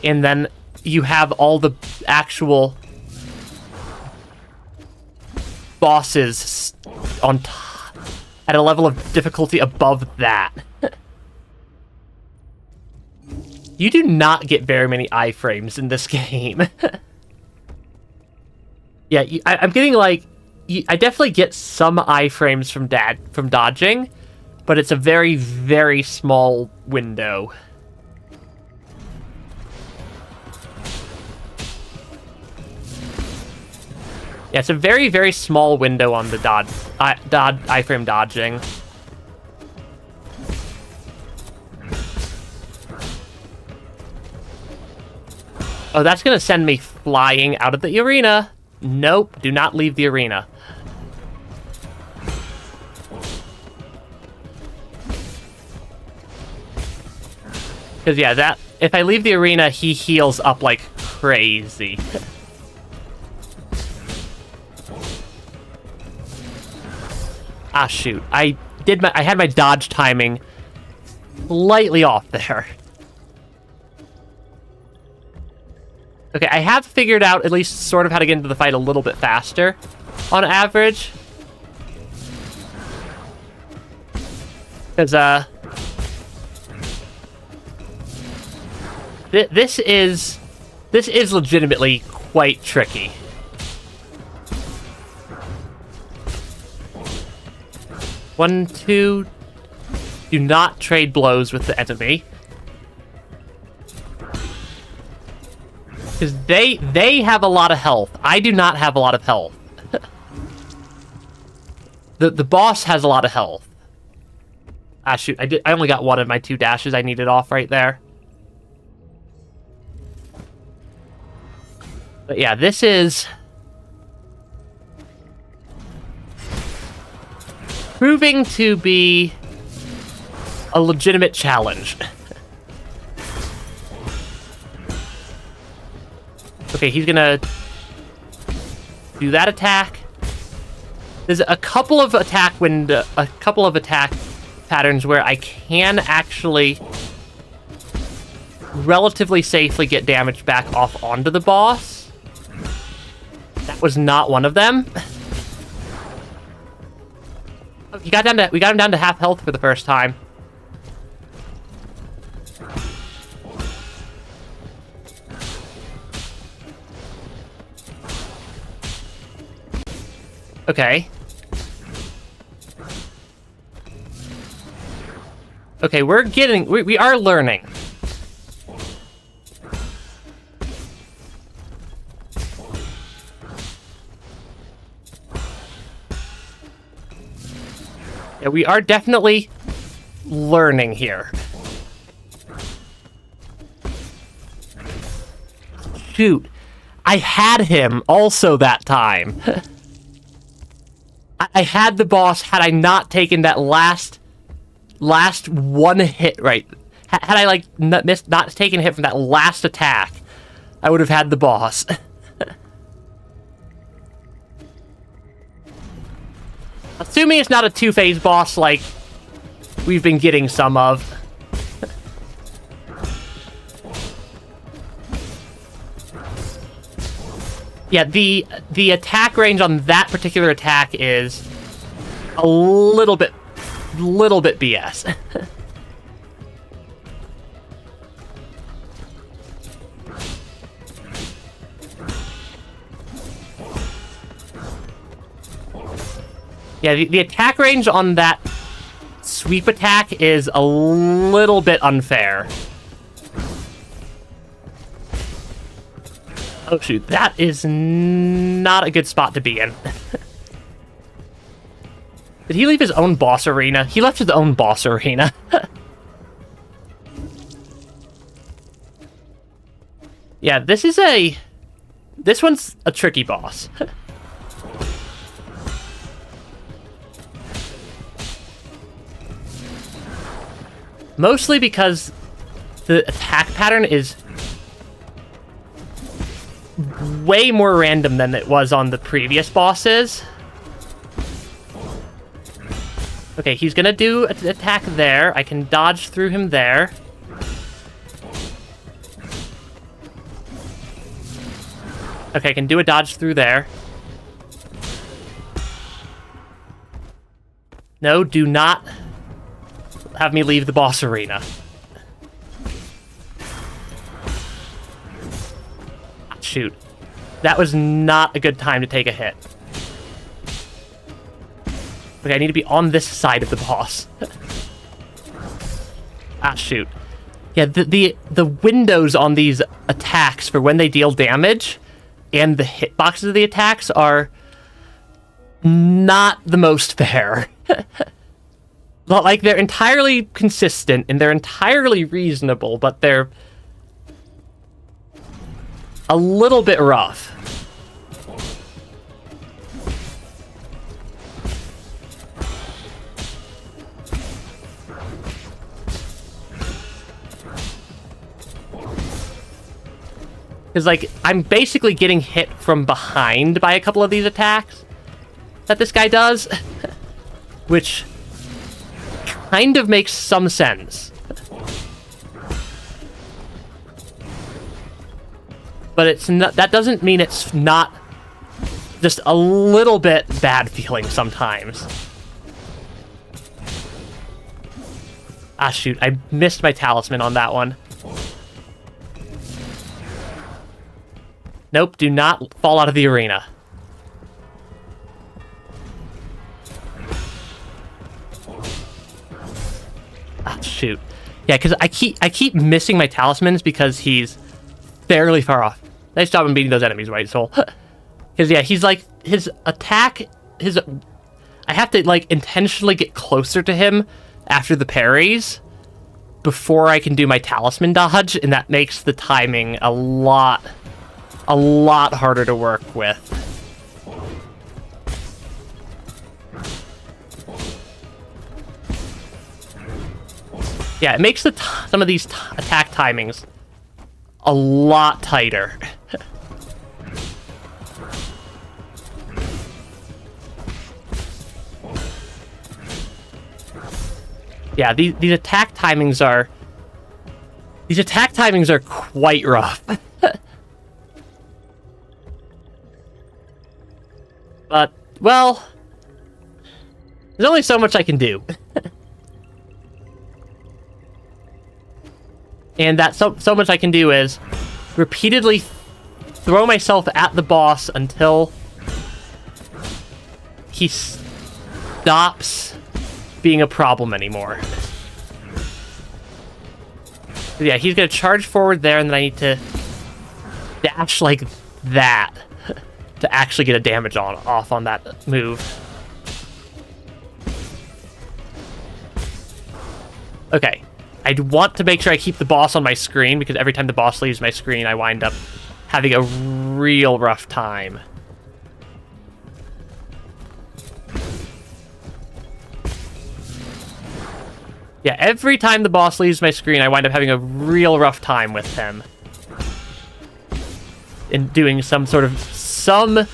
And then you have all the actual bosses on at a level of difficulty above that. You do not get very many iframes in this game. Yeah, I'm getting, like, I definitely get some iframes from dodging, but it's a very, very small window. Yeah, it's a very, very small window on the iframe dodging. Oh, that's gonna send me flying out of the arena. Nope, do not leave the arena. Because, yeah, if I leave the arena, he heals up like crazy. Ah, shoot. I had my dodge timing slightly off there. Okay, I have figured out at least sort of how to get into the fight a little bit faster, on average. Because, this is legitimately quite tricky. One, two. Do not trade blows with the enemy. Because they have a lot of health. I do not have a lot of health. The boss has a lot of health. Ah, shoot. I only got one of my 2 dashes I needed off right there. But yeah, this is proving to be a legitimate challenge. Okay, he's gonna do that attack. There's a couple of attack patterns where I can actually relatively safely get damage back off onto the boss. That was not one of them. We got him down to half health for the first time. Okay. Okay, we are learning. Yeah, we are definitely learning here. Shoot. I had him also that time. I had the boss had I not taken that last one hit right. Had I, like, not taken a hit from that last attack, I would have had the boss. Assuming it's not a two-phase boss like we've been getting some of. Yeah, the attack range on that particular attack is a little bit BS. Yeah, the attack range on that sweep attack is a little bit unfair. Oh shoot, that is not a good spot to be in. Did he leave his own boss arena? He left his own boss arena. Yeah, this one's a tricky boss. Mostly because the attack pattern is way more random than it was on the previous bosses. Okay, he's gonna do an attack there. I can dodge through him there. Okay, I can do a dodge through there. No, do not have me leave the boss arena. Shoot. That was not a good time to take a hit. Okay, I need to be on this side of the boss. Ah, shoot. Yeah, the windows on these attacks for when they deal damage and the hitboxes of the attacks are not the most fair. Like, they're entirely consistent and they're entirely reasonable, but they're a little bit rough. Because, like, I'm basically getting hit from behind by a couple of these attacks that this guy does, which kind of makes some sense. But it's not, that doesn't mean it's not just a little bit bad feeling sometimes. Ah, shoot, I missed my talisman on that one. Nope, do not fall out of the arena. Ah, shoot. Yeah, because I keep missing my talismans because he's fairly far off. Nice job in beating those enemies, White Soul. Because, yeah, he's like, his attack, I have to, like, intentionally get closer to him after the parries before I can do my talisman dodge, and that makes the timing a lot harder to work with. Yeah, it makes some of these attack timings a lot tighter. Yeah, these attack timings are quite rough. But, well, there's only so much I can do. And that so much I can do is repeatedly throw myself at the boss until he stops being a problem anymore. So yeah, he's gonna charge forward there, and then I need to dash like that to actually get a damage off on that move. Okay. I want to make sure I keep the boss on my screen, because every time the boss leaves my screen, I wind up having a real rough time. Yeah, every time the boss leaves my screen, I wind up having a real rough time with him. In doing some sort of... Some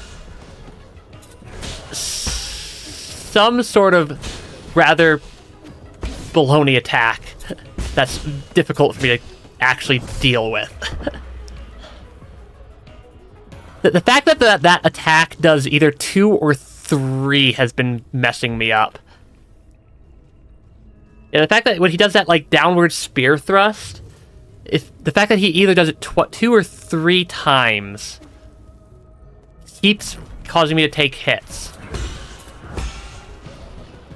sort of rather baloney attack that's difficult for me to actually deal with. The fact that that attack does either 2 or 3 has been messing me up. Yeah, the fact that when he does that, like, downward spear thrust, the fact that he either does it 2 or 3 times keeps causing me to take hits.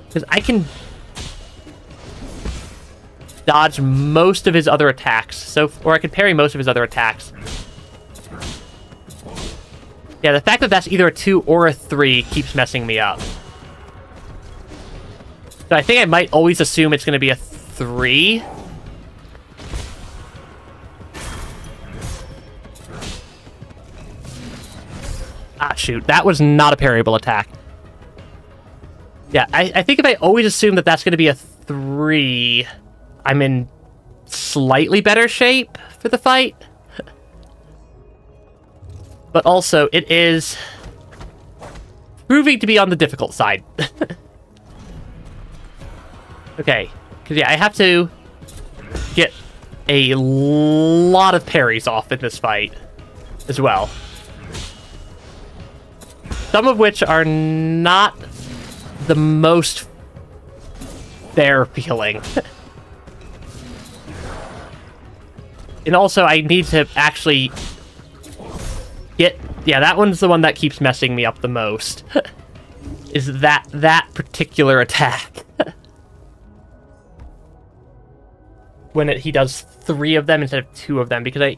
Because I can dodge most of his other attacks, or I can parry most of his other attacks. Yeah, the fact that that's either a 2 or a 3 keeps messing me up. So I think I might always assume it's going to be a 3. Ah, shoot. That was not a parryable attack. Yeah, I think if I always assume that that's going to be a 3, I'm in slightly better shape for the fight. But also, it is proving to be on the difficult side. Okay, because yeah, I have to get a lot of parries off in this fight as well. Some of which are not the most fair feeling. And also, I need to actually get... Yeah, that one's the one that keeps messing me up the most. Is that particular attack. When he does 3 of them instead of 2 of them, because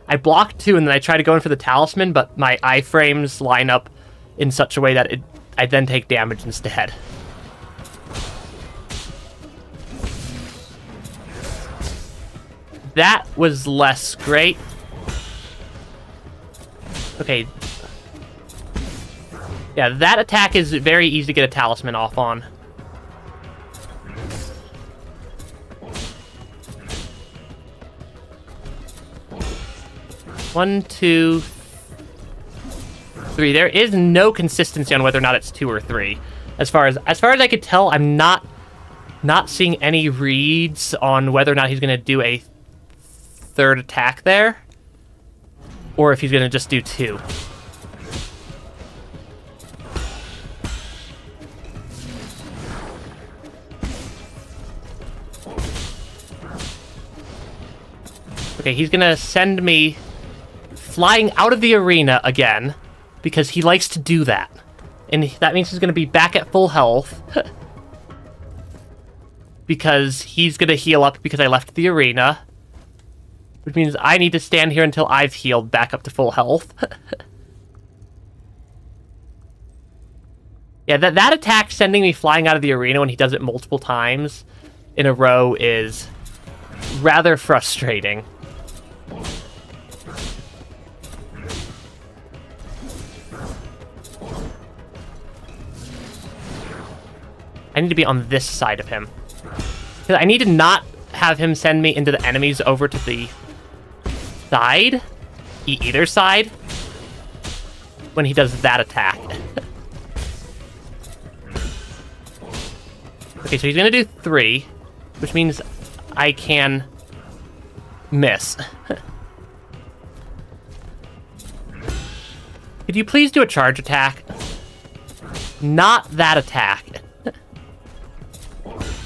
I block 2 and then I try to go in for the talisman, but my iframes line up in such a way that I then take damage instead. That was less great. Okay. Yeah, that attack is very easy to get a talisman off on. One, 2, 3. There is no consistency on whether or not it's 2 or 3. As far as I could tell, I'm not seeing any reads on whether or not he's going to do a 3rd attack there, or if he's going to just do 2. Okay, he's going to send me flying out of the arena again, because he likes to do that. And that means he's going to be back at full health. Because he's going to heal up because I left the arena. Which means I need to stand here until I've healed back up to full health. Yeah, that attack sending me flying out of the arena when he does it multiple times in a row is rather frustrating. I need to be on this side of him. I need to not have him send me into the enemies over to the side, either side, when he does that attack. Okay, so he's gonna do 3, which means I can miss. Could you please do a charge attack? Not that attack.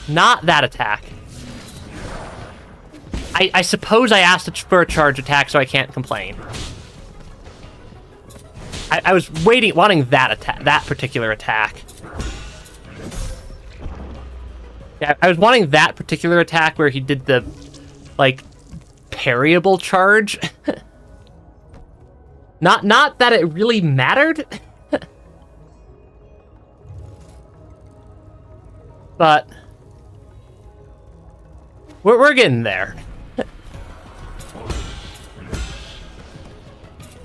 Not that attack. I suppose I asked for a charge attack, so I can't complain. I was wanting that attack, that particular attack. Yeah, I was wanting that particular attack where he did the, like, parryable charge. Not that it really mattered. But we're getting there.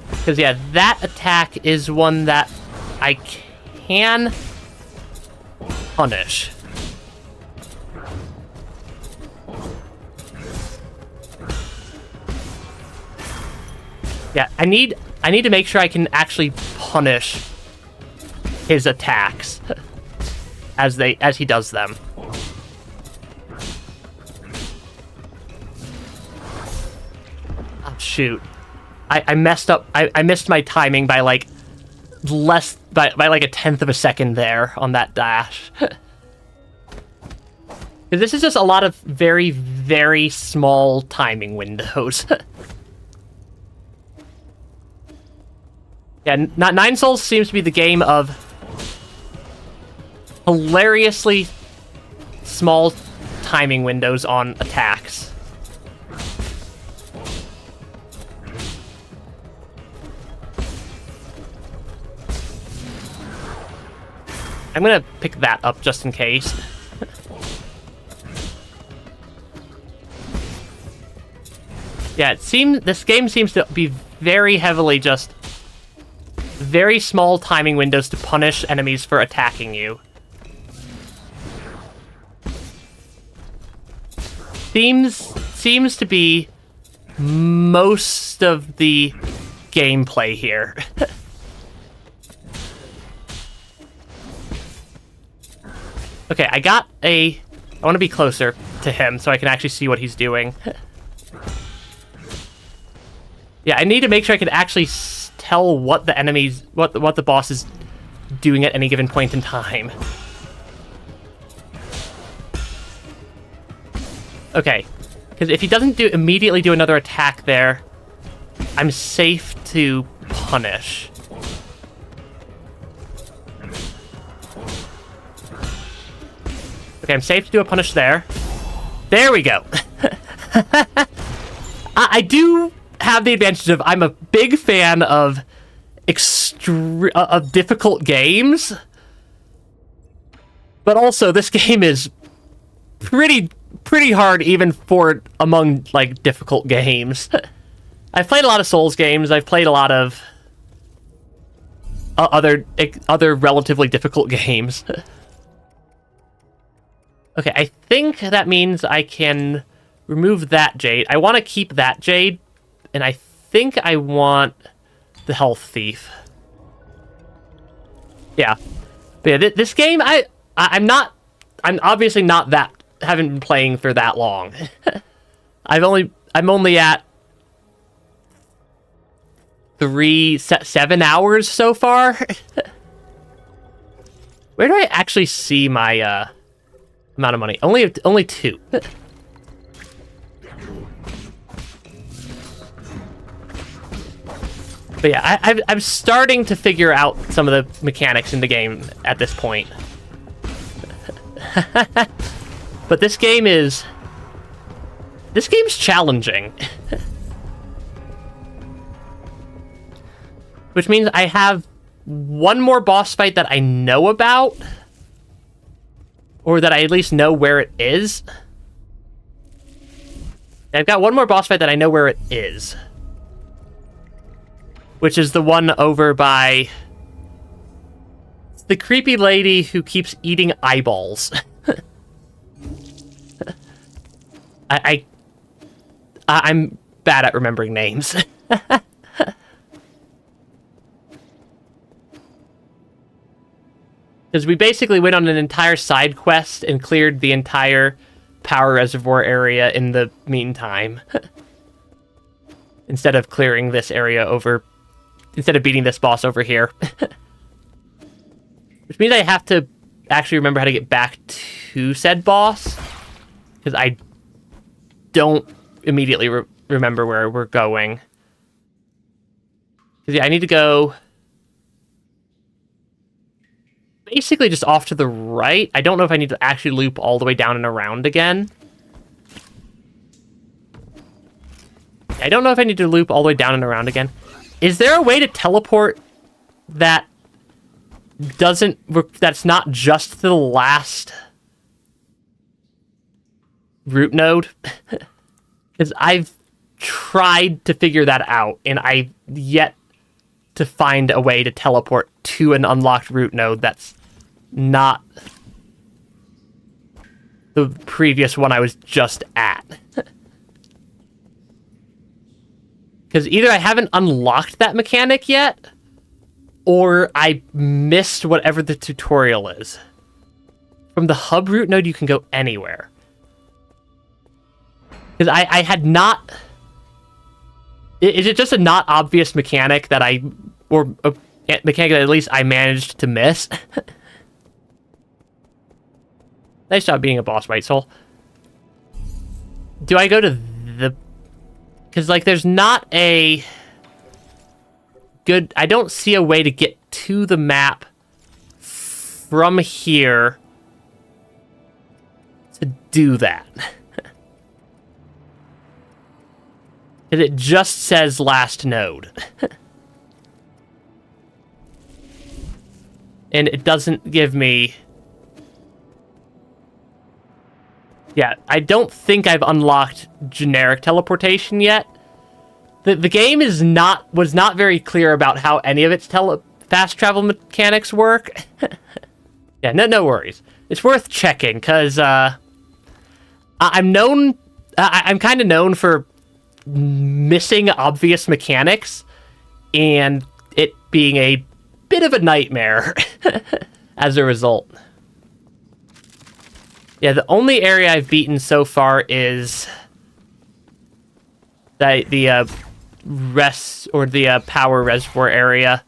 Because, yeah, that attack is one that I can punish. Yeah, I need to make sure I can actually punish his attacks as he does them. Oh, shoot. I messed up. I missed my timing by like by like 1/10 of a second there on that dash. This is just a lot of very, very small timing windows. Yeah, Nine Souls seems to be the game of hilariously small timing windows on attacks. I'm gonna pick that up just in case. Yeah, this game seems to be very heavily just very small timing windows to punish enemies for attacking you. Seems to be most of the gameplay here. Okay, I want to be closer to him so I can actually see what he's doing. Yeah, I need to make sure I can actually tell what the enemies, what the boss is doing at any given point in time. Okay, because if he doesn't immediately do another attack there, I'm safe to punish. Okay, I'm safe to do a punish there. There we go. I do have the advantage of I'm a big fan of difficult games, but also this game is pretty hard even for among like difficult games. I've played a lot of Souls games. I've played a lot of other relatively difficult games. Okay, I think that means I can remove that jade. I want to keep that jade, and I think I want the health thief. Yeah. But yeah, this game, I'm obviously not that, haven't been playing for that long. I'm only at 7 hours so far. Where do I actually see my amount of money? Only 2. But yeah, I'm starting to figure out some of the mechanics in the game at this point. But this game's challenging. Which means I have one more boss fight that I know about, or that I at least know where it is. I've got one more boss fight that I know where it is, which is the one over by the creepy lady who keeps eating eyeballs. I'm bad at remembering names. Because we basically went on an entire side quest and cleared the entire power reservoir area in the meantime. Instead of clearing this area over... Instead of beating this boss over here. Which means I have to actually remember how to get back to said boss. Because I don't immediately remember where we're going. Because yeah, I need to go... basically just off to the right. I don't know if I need to actually loop all the way down and around again. I don't know if I need to loop all the way down and around again. Is there a way to teleport that that's not just to the last root node? Because I've tried to figure that out, and I've yet to find a way to teleport to an unlocked root node that's not the previous one I was just at. Because either I haven't unlocked that mechanic yet, or I missed whatever the tutorial is. From the hub route node, you can go anywhere. Because I had not... Is it just a not obvious mechanic that or a mechanic that at least I managed to miss? Nice job being a boss, White Soul. Do I go to the... Because, like, there's not a good... I don't see a way to get to the map from here to do that. And it just says last node. And it doesn't give me... Yeah, I don't think I've unlocked generic teleportation yet. The game was not very clear about how any of its fast travel mechanics work. Yeah, no worries. It's worth checking, because I'm kind of known for missing obvious mechanics, and it being a bit of a nightmare as a result. Yeah, the only area I've beaten so far is the power reservoir area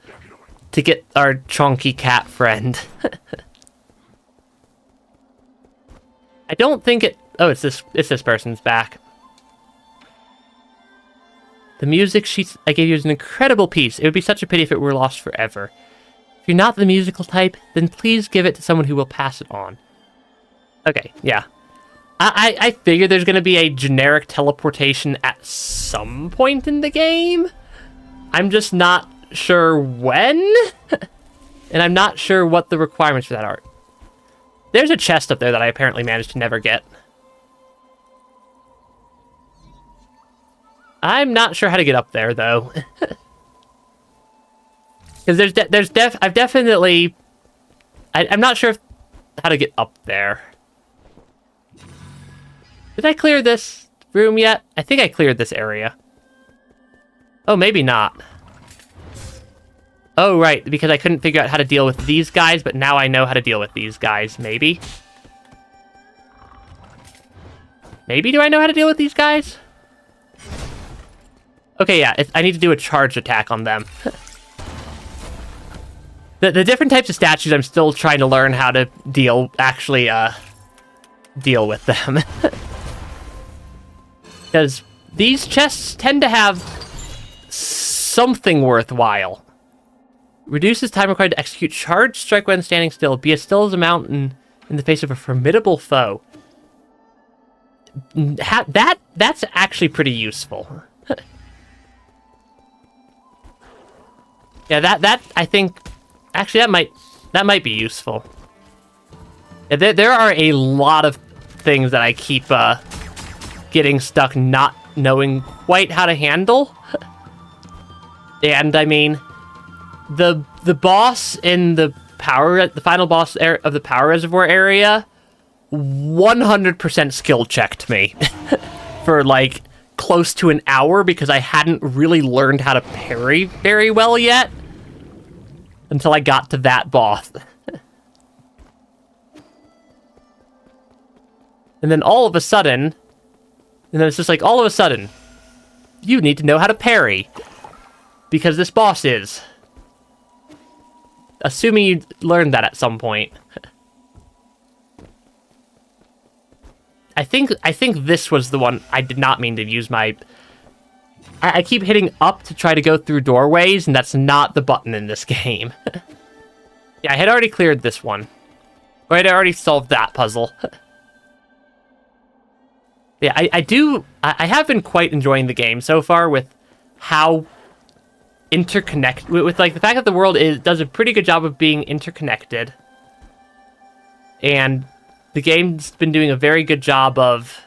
to get our chunky cat friend. I don't think it... Oh, it's this person's back. The music sheet I gave you is an incredible piece. It would be such a pity if it were lost forever. If you're not the musical type, then please give it to someone who will pass it on. Okay, yeah. I figure there's going to be a generic teleportation at some point in the game. I'm just not sure when. And I'm not sure what the requirements for that are. There's a chest up there that I apparently managed to never get. I'm not sure how to get up there, though. Because I'm not sure how to get up there. Did I clear this room yet? I think I cleared this area. Oh, maybe not. Oh, right, because I couldn't figure out how to deal with these guys, but now I know how to deal with these guys, maybe. Maybe do I know how to deal with these guys? Okay, yeah, I need to do a charge attack on them. The different types of statues, I'm still trying to learn how to deal with them. Because these chests tend to have something worthwhile. Reduces time required to execute charge strike when standing still. Be as still as a mountain in the face of a formidable foe. That's actually pretty useful. Yeah, that I think actually that might be useful. Yeah, there are a lot of things that I keep getting stuck not knowing quite how to handle. And I mean, the boss in the final boss of the power reservoir area 100% skill checked me for like close to an hour because I hadn't really learned how to parry very well yet until I got to that boss. And then all of a sudden, it's just like all of a sudden, you need to know how to parry because this boss is. Assuming you learned that at some point. I think this was the one I did not mean to use my... I keep hitting up to try to go through doorways, and that's not the button in this game. Yeah, I had already cleared this one. Or I had already solved that puzzle. Yeah, I have been quite enjoying the game so far with how interconnected, with like the fact that the world does a pretty good job of being interconnected. And the game's been doing a very good job of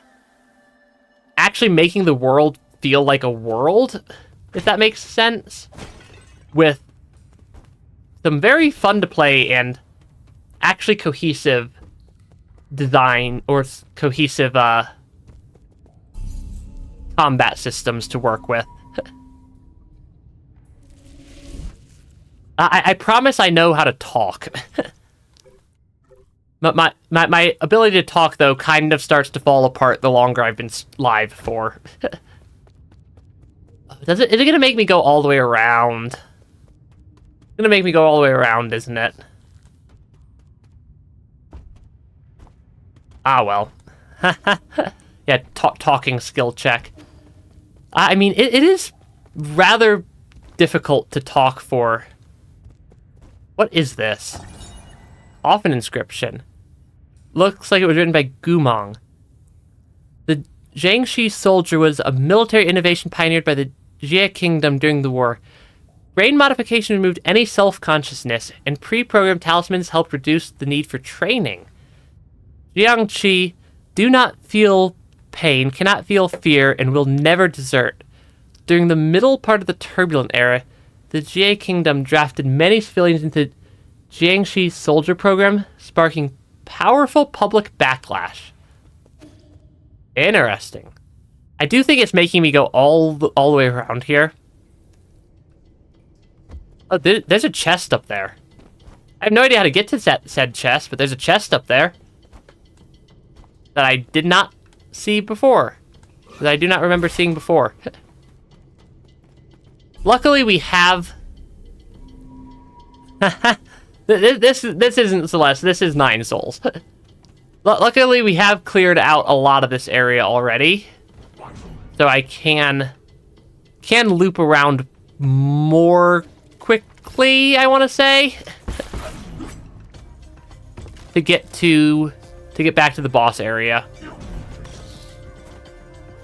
actually making the world feel like a world, if that makes sense, with some very fun to play and actually cohesive design or cohesive combat systems to work with. I promise I know how to talk. My ability to talk, though, kind of starts to fall apart the longer I've been live for. Is it going to make me go all the way around? It's going to make me go all the way around, isn't it? Ah, well. Yeah, talking skill check. I mean, it is rather difficult to talk for. What is this? Off an inscription. Looks like it was written by Gumong. The Jiangxi soldier was a military innovation pioneered by the Jie Kingdom during the war. Brain modification removed any self-consciousness, and pre-programmed talismans helped reduce the need for training. Jiangxi do not feel pain, cannot feel fear, and will never desert. During the middle part of the turbulent era, the Jie Kingdom drafted many civilians into Jiangxi's soldier program, sparking powerful public backlash. Interesting. I do think it's making me go all the way around here. Oh, there's a chest up there. I have no idea how to get to said chest, but there's a chest up there that I did not see before. That I do not remember seeing before. Luckily, we have... This isn't Celeste, this is 9 souls. Luckily, we have cleared out a lot of this area already. So I can loop around more quickly, I want to say. to get back to the boss area.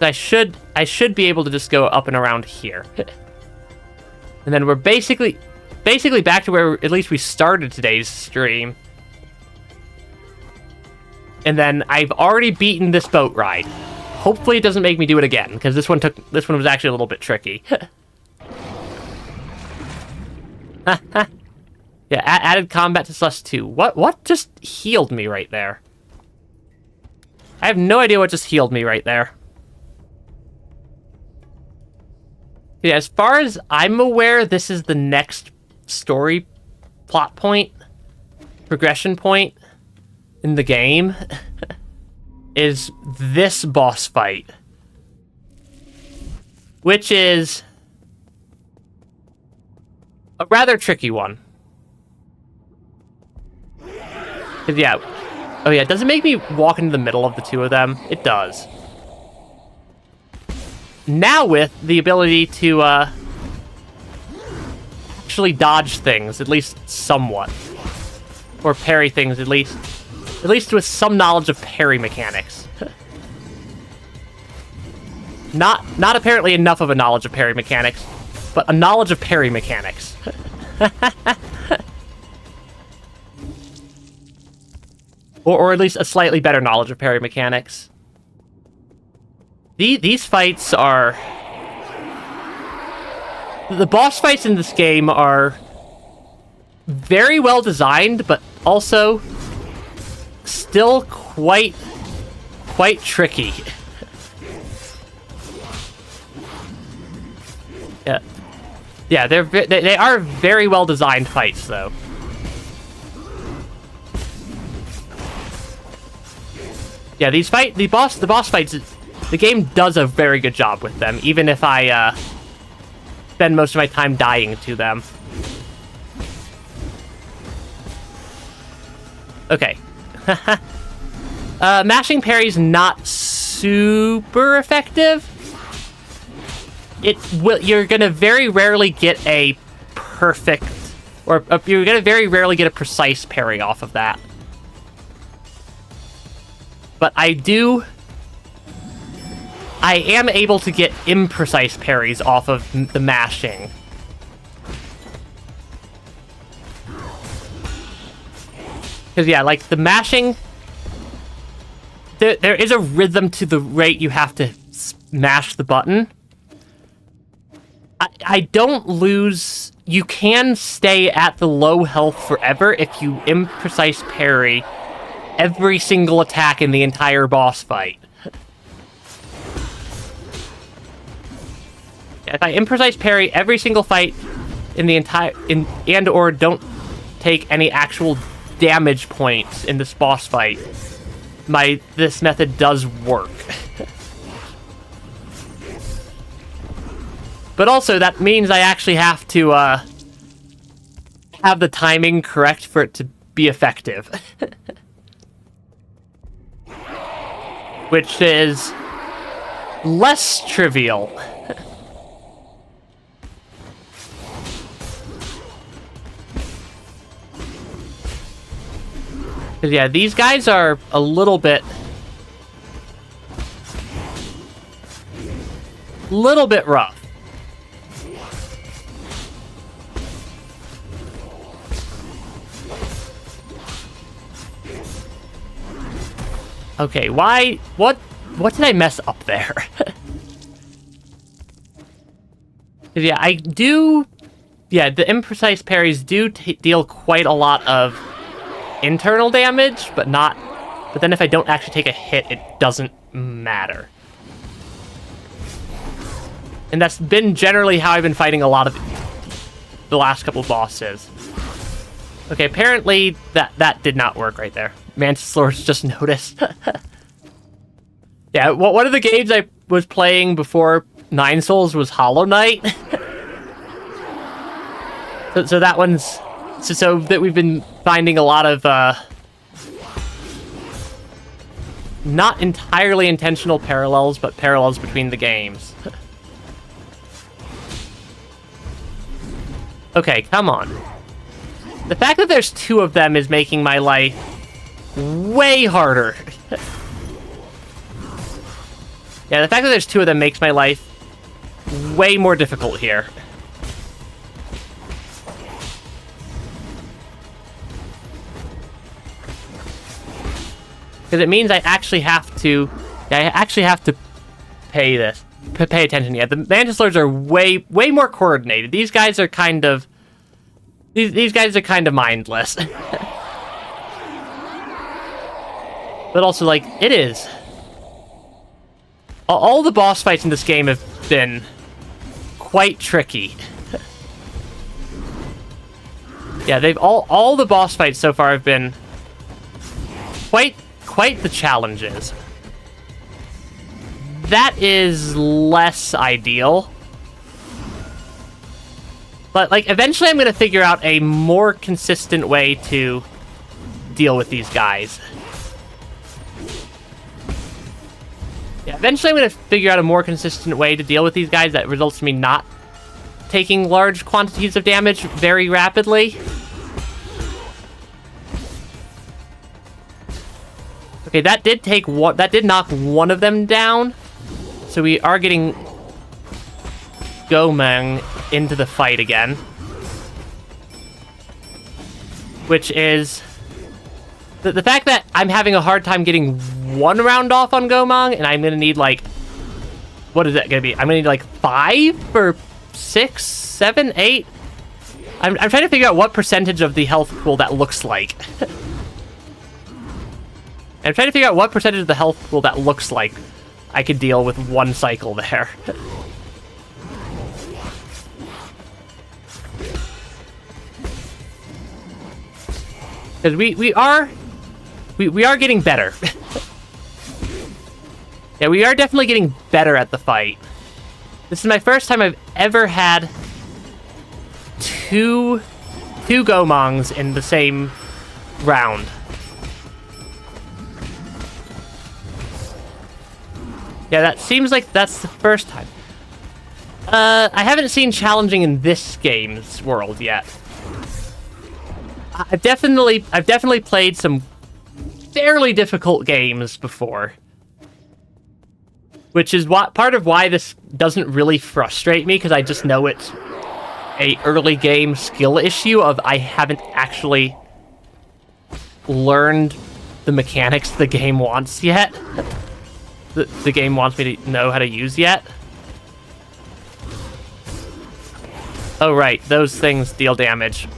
I should be able to just go up and around here. And then we're basically back to where at least we started today's stream. And then I've already beaten this boat ride. Hopefully it doesn't make me do it again, because this one was actually a little bit tricky. Yeah, added combat to Celeste 2. What just healed me right there? I have no idea what just healed me right there. Yeah, as far as I'm aware, this is the next story plot point, progression point in the game, is this boss fight. Which is a rather tricky one. Yeah. Oh yeah, does it make me walk into the middle of the two of them? It does. Now with the ability to actually dodge things, at least somewhat. Or parry things, at least with some knowledge of parry mechanics. Not apparently enough of a knowledge of parry mechanics, but a knowledge of parry mechanics. or at least a slightly better knowledge of parry mechanics. These fights are... The boss fights in this game are very well designed, but also still quite tricky. Yeah, they are very well designed fights, though. Yeah, the boss fights, the game does a very good job with them, even if I spend most of my time dying to them. Okay. Mashing parry's not super effective. You're gonna very rarely get a perfect, or you're gonna very rarely get a precise parry off of that. But I am able to get imprecise parries off of the mashing. Because, yeah, like, the mashing... There is a rhythm to the rate you have to mash the button. I don't lose... You can stay at the low health forever if you imprecise parry every single attack in the entire boss fight. If I imprecise parry every single fight in the entire and or don't take any actual damage points in this boss fight, this method does work. But also that means I actually have to have the timing correct for it to be effective. Which is less trivial. Because yeah, these guys are a little bit rough. Okay, why? What did I mess up there? Yeah, I do. Yeah, the imprecise parries do deal quite a lot of internal damage, but not. But then if I don't actually take a hit, it doesn't matter. And that's been generally how I've been fighting a lot of the last couple of bosses. Okay, apparently that did not work right there. Mantis Lords just noticed. Yeah, one of the games I was playing before Nine Souls was Hollow Knight. so that one's... So that we've been finding a lot of, not entirely intentional parallels, but parallels between the games. Okay, come on. The fact that there's two of them is making my life way harder. Yeah, the fact that there's two of them makes my life way more difficult here. Because it means I actually have to... Yeah, I actually have to pay attention. Yeah, the Mantis Lords are way more coordinated. These guys are kind of... These guys are kind of mindless. But also, like, it is. All the boss fights in this game have been quite tricky. Yeah, they've all the boss fights so far have been quite the challenges. That is less ideal. But, like, eventually I'm going to figure out a more consistent way to deal with these guys. Yeah, eventually I'm going to figure out a more consistent way to deal with these guys that results in me not taking large quantities of damage very rapidly. Okay, that did knock one of them down. So we are getting Gomang into the fight again. Which is... The fact that I'm having a hard time getting one round off on Gomang, and I'm going to need, like... What is that going to be? I'm going to need, like, 5 or 6, 7, 8? I'm trying to figure out what percentage of the health pool that looks like. I'm trying to figure out what percentage of the health pool that looks like I could deal with one cycle there. Because we are getting better. Yeah, we are definitely getting better at the fight. This is my first time I've ever had two Gomangs in the same round. Yeah, that seems like that's the first time. I haven't seen challenging in this game's world yet. I've definitely played some fairly difficult games before. Which is part of why this doesn't really frustrate me, because I just know it's a early game skill issue of I haven't actually learned the mechanics the game wants yet. The game wants me to know how to use yet. Oh, right. Those things deal damage.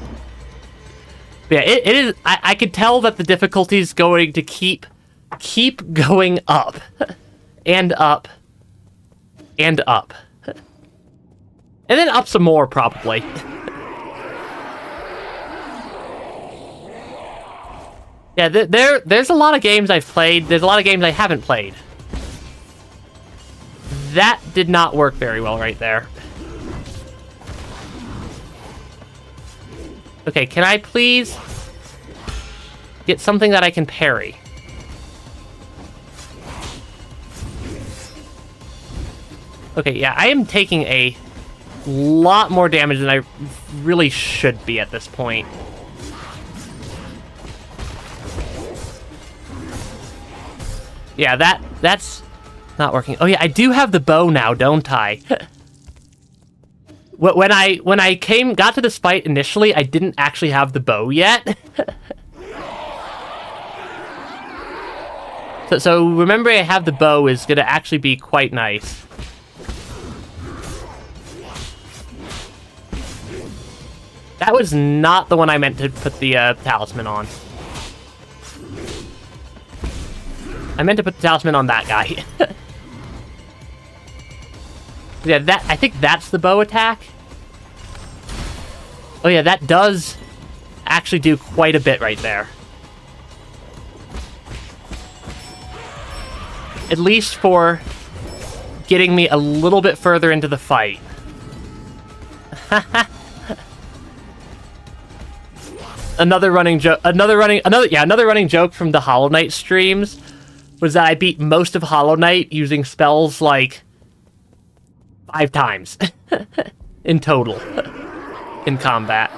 But yeah, it is... I could tell that the difficulty is going to keep going up. And up. And up. And then up some more, probably. Yeah, there's a lot of games I've played. There's a lot of games I haven't played. That did not work very well right there. Okay, can I please get something that I can parry? Okay, yeah, I am taking a lot more damage than I really should be at this point. Yeah, that's not working. Oh yeah, I do have the bow now, don't I? When I got to this fight initially, I didn't actually have the bow yet. so remembering I have the bow is gonna actually be quite nice. That was not the one I meant to put the talisman on. I meant to put the talisman on that guy. Yeah, I think that's the bow attack. Oh yeah, that does actually do quite a bit right there. At least for getting me a little bit further into the fight. Another running joke from the Hollow Knight streams was that I beat most of Hollow Knight using spells like 5 times in total in combat.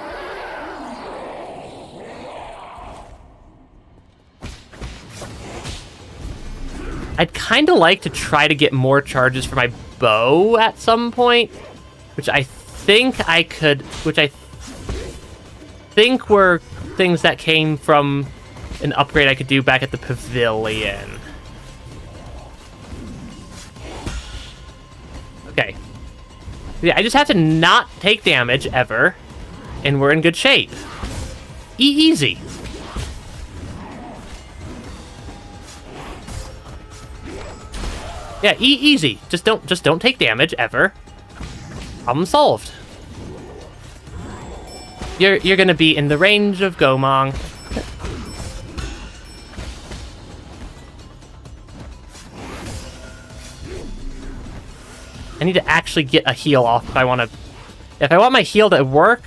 I'd kind of like to try to get more charges for my bow at some point, which I think I could, which I think were things that came from an upgrade I could do back at the pavilion. Okay. Yeah, I just have to not take damage ever, and we're in good shape. Easy. Yeah, easy. Just don't take damage ever. Problem solved. You're gonna be in the range of Gomong. I need to actually get a heal off if I want my heal to work.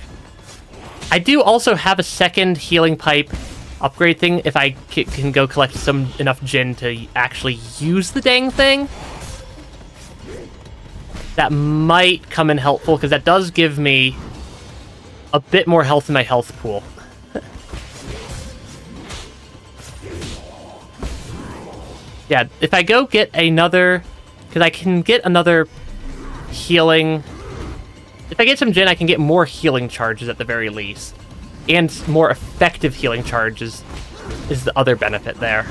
I do also have a second healing pipe upgrade thing if I can go collect enough Jin to actually use the dang thing. That might come in helpful, because that does give me a bit more health in my health pool. Yeah, if I go get another... Because I can get another healing... If I get some Jin, I can get more healing charges at the very least. And more effective healing charges is the other benefit there.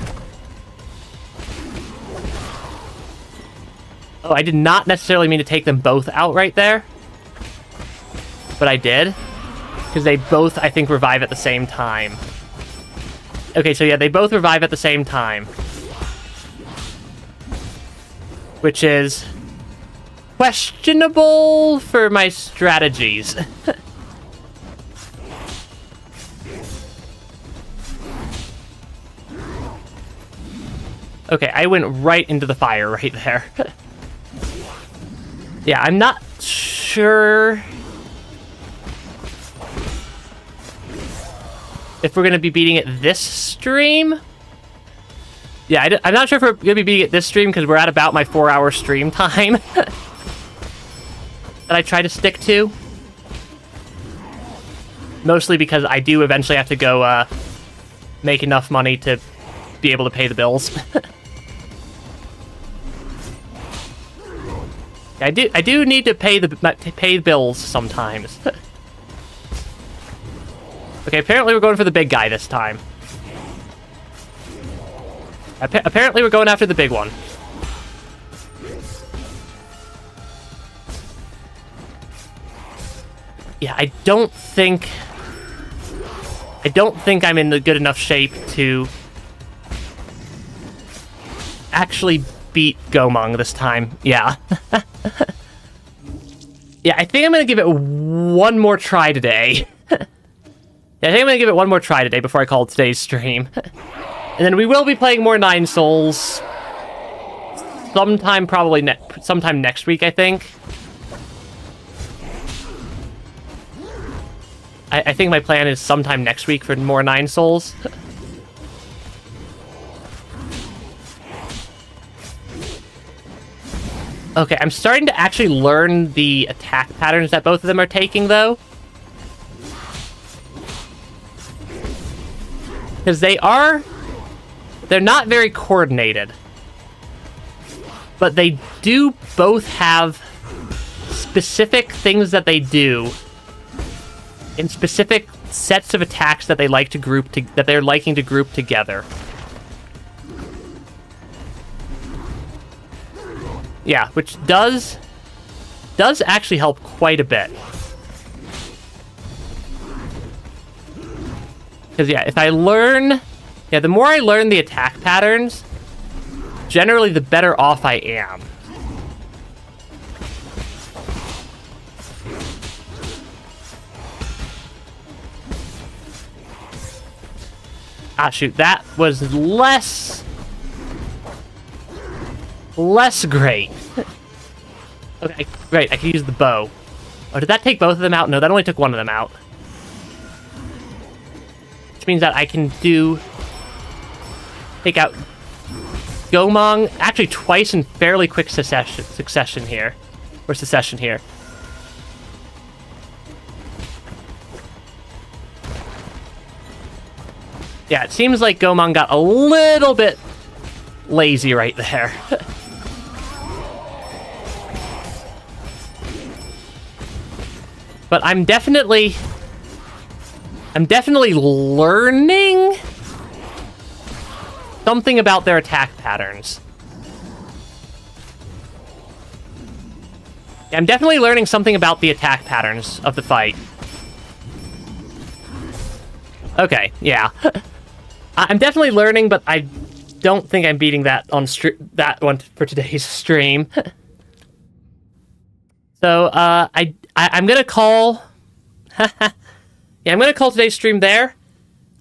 Oh, I did not necessarily mean to take them both out right there. But I did. Because they both, I think, revive at the same time. Okay, so yeah, they both revive at the same time. Which is questionable for my strategies. Okay, I went right into the fire right there. Yeah, I'm not sure if we're going to be beating it this stream. Yeah, I'm not sure if we're going to be beating it this stream, because we're at about my 4-hour stream time that I try to stick to. Mostly because I do eventually have to go make enough money to be able to pay the bills. I do need to pay the bills sometimes. Okay, apparently we're going for the big guy this time. Apparently we're going after the big one. Yeah, I don't think I'm in the good enough shape to actually beat Gomong this time. Yeah. Yeah, I think I'm gonna give it one more try today. Yeah, I think I'm gonna give it one more try today before I call today's stream. And then we will be playing more Nine Souls sometime, probably sometime next week, I think. I think my plan is sometime next week for more Nine Souls. Okay, I'm starting to actually learn the attack patterns that both of them are taking, though. Because they're not very coordinated. But they do both have specific things that they do in specific sets of attacks that they like to that they're liking to group together. Yeah, which does actually help quite a bit. Because, yeah, if I learn... Yeah, the more I learn the attack patterns, generally the better off I am. Ah, shoot, that was less great. Okay, great, I can use the bow. Oh, did that take both of them out? No, that only took one of them out. Which means that I can take out Gomong actually twice in fairly quick succession here. Or secession here. Yeah, it seems like Gomong got a little bit lazy right there. But I'm definitely learning something about their attack patterns. Yeah, I'm definitely learning something about the attack patterns of the fight. Okay, yeah. I'm definitely learning, but I don't think I'm beating that on that one for today's stream. So, I'm gonna call... yeah, I'm gonna call today's stream there.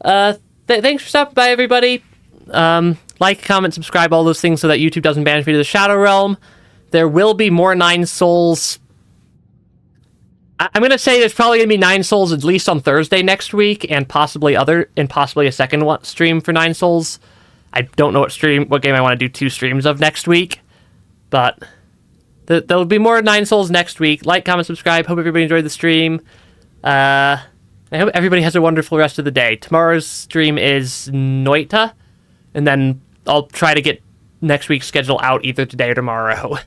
Thanks for stopping by, everybody. Like, comment, subscribe, all those things so that YouTube doesn't banish me to the Shadow Realm. There will be more Nine Souls. I'm gonna say there's probably gonna be Nine Souls at least on Thursday next week, and possibly a second stream for Nine Souls. I don't know what game I want to do 2 streams of next week, but there'll be more Nine Souls next week. Like, comment, subscribe. Hope everybody enjoyed the stream. I hope everybody has a wonderful rest of the day. Tomorrow's stream is Noita, and then I'll try to get next week's schedule out either today or tomorrow.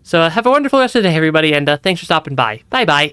So have a wonderful rest of the day, everybody, and thanks for stopping by. Bye-bye.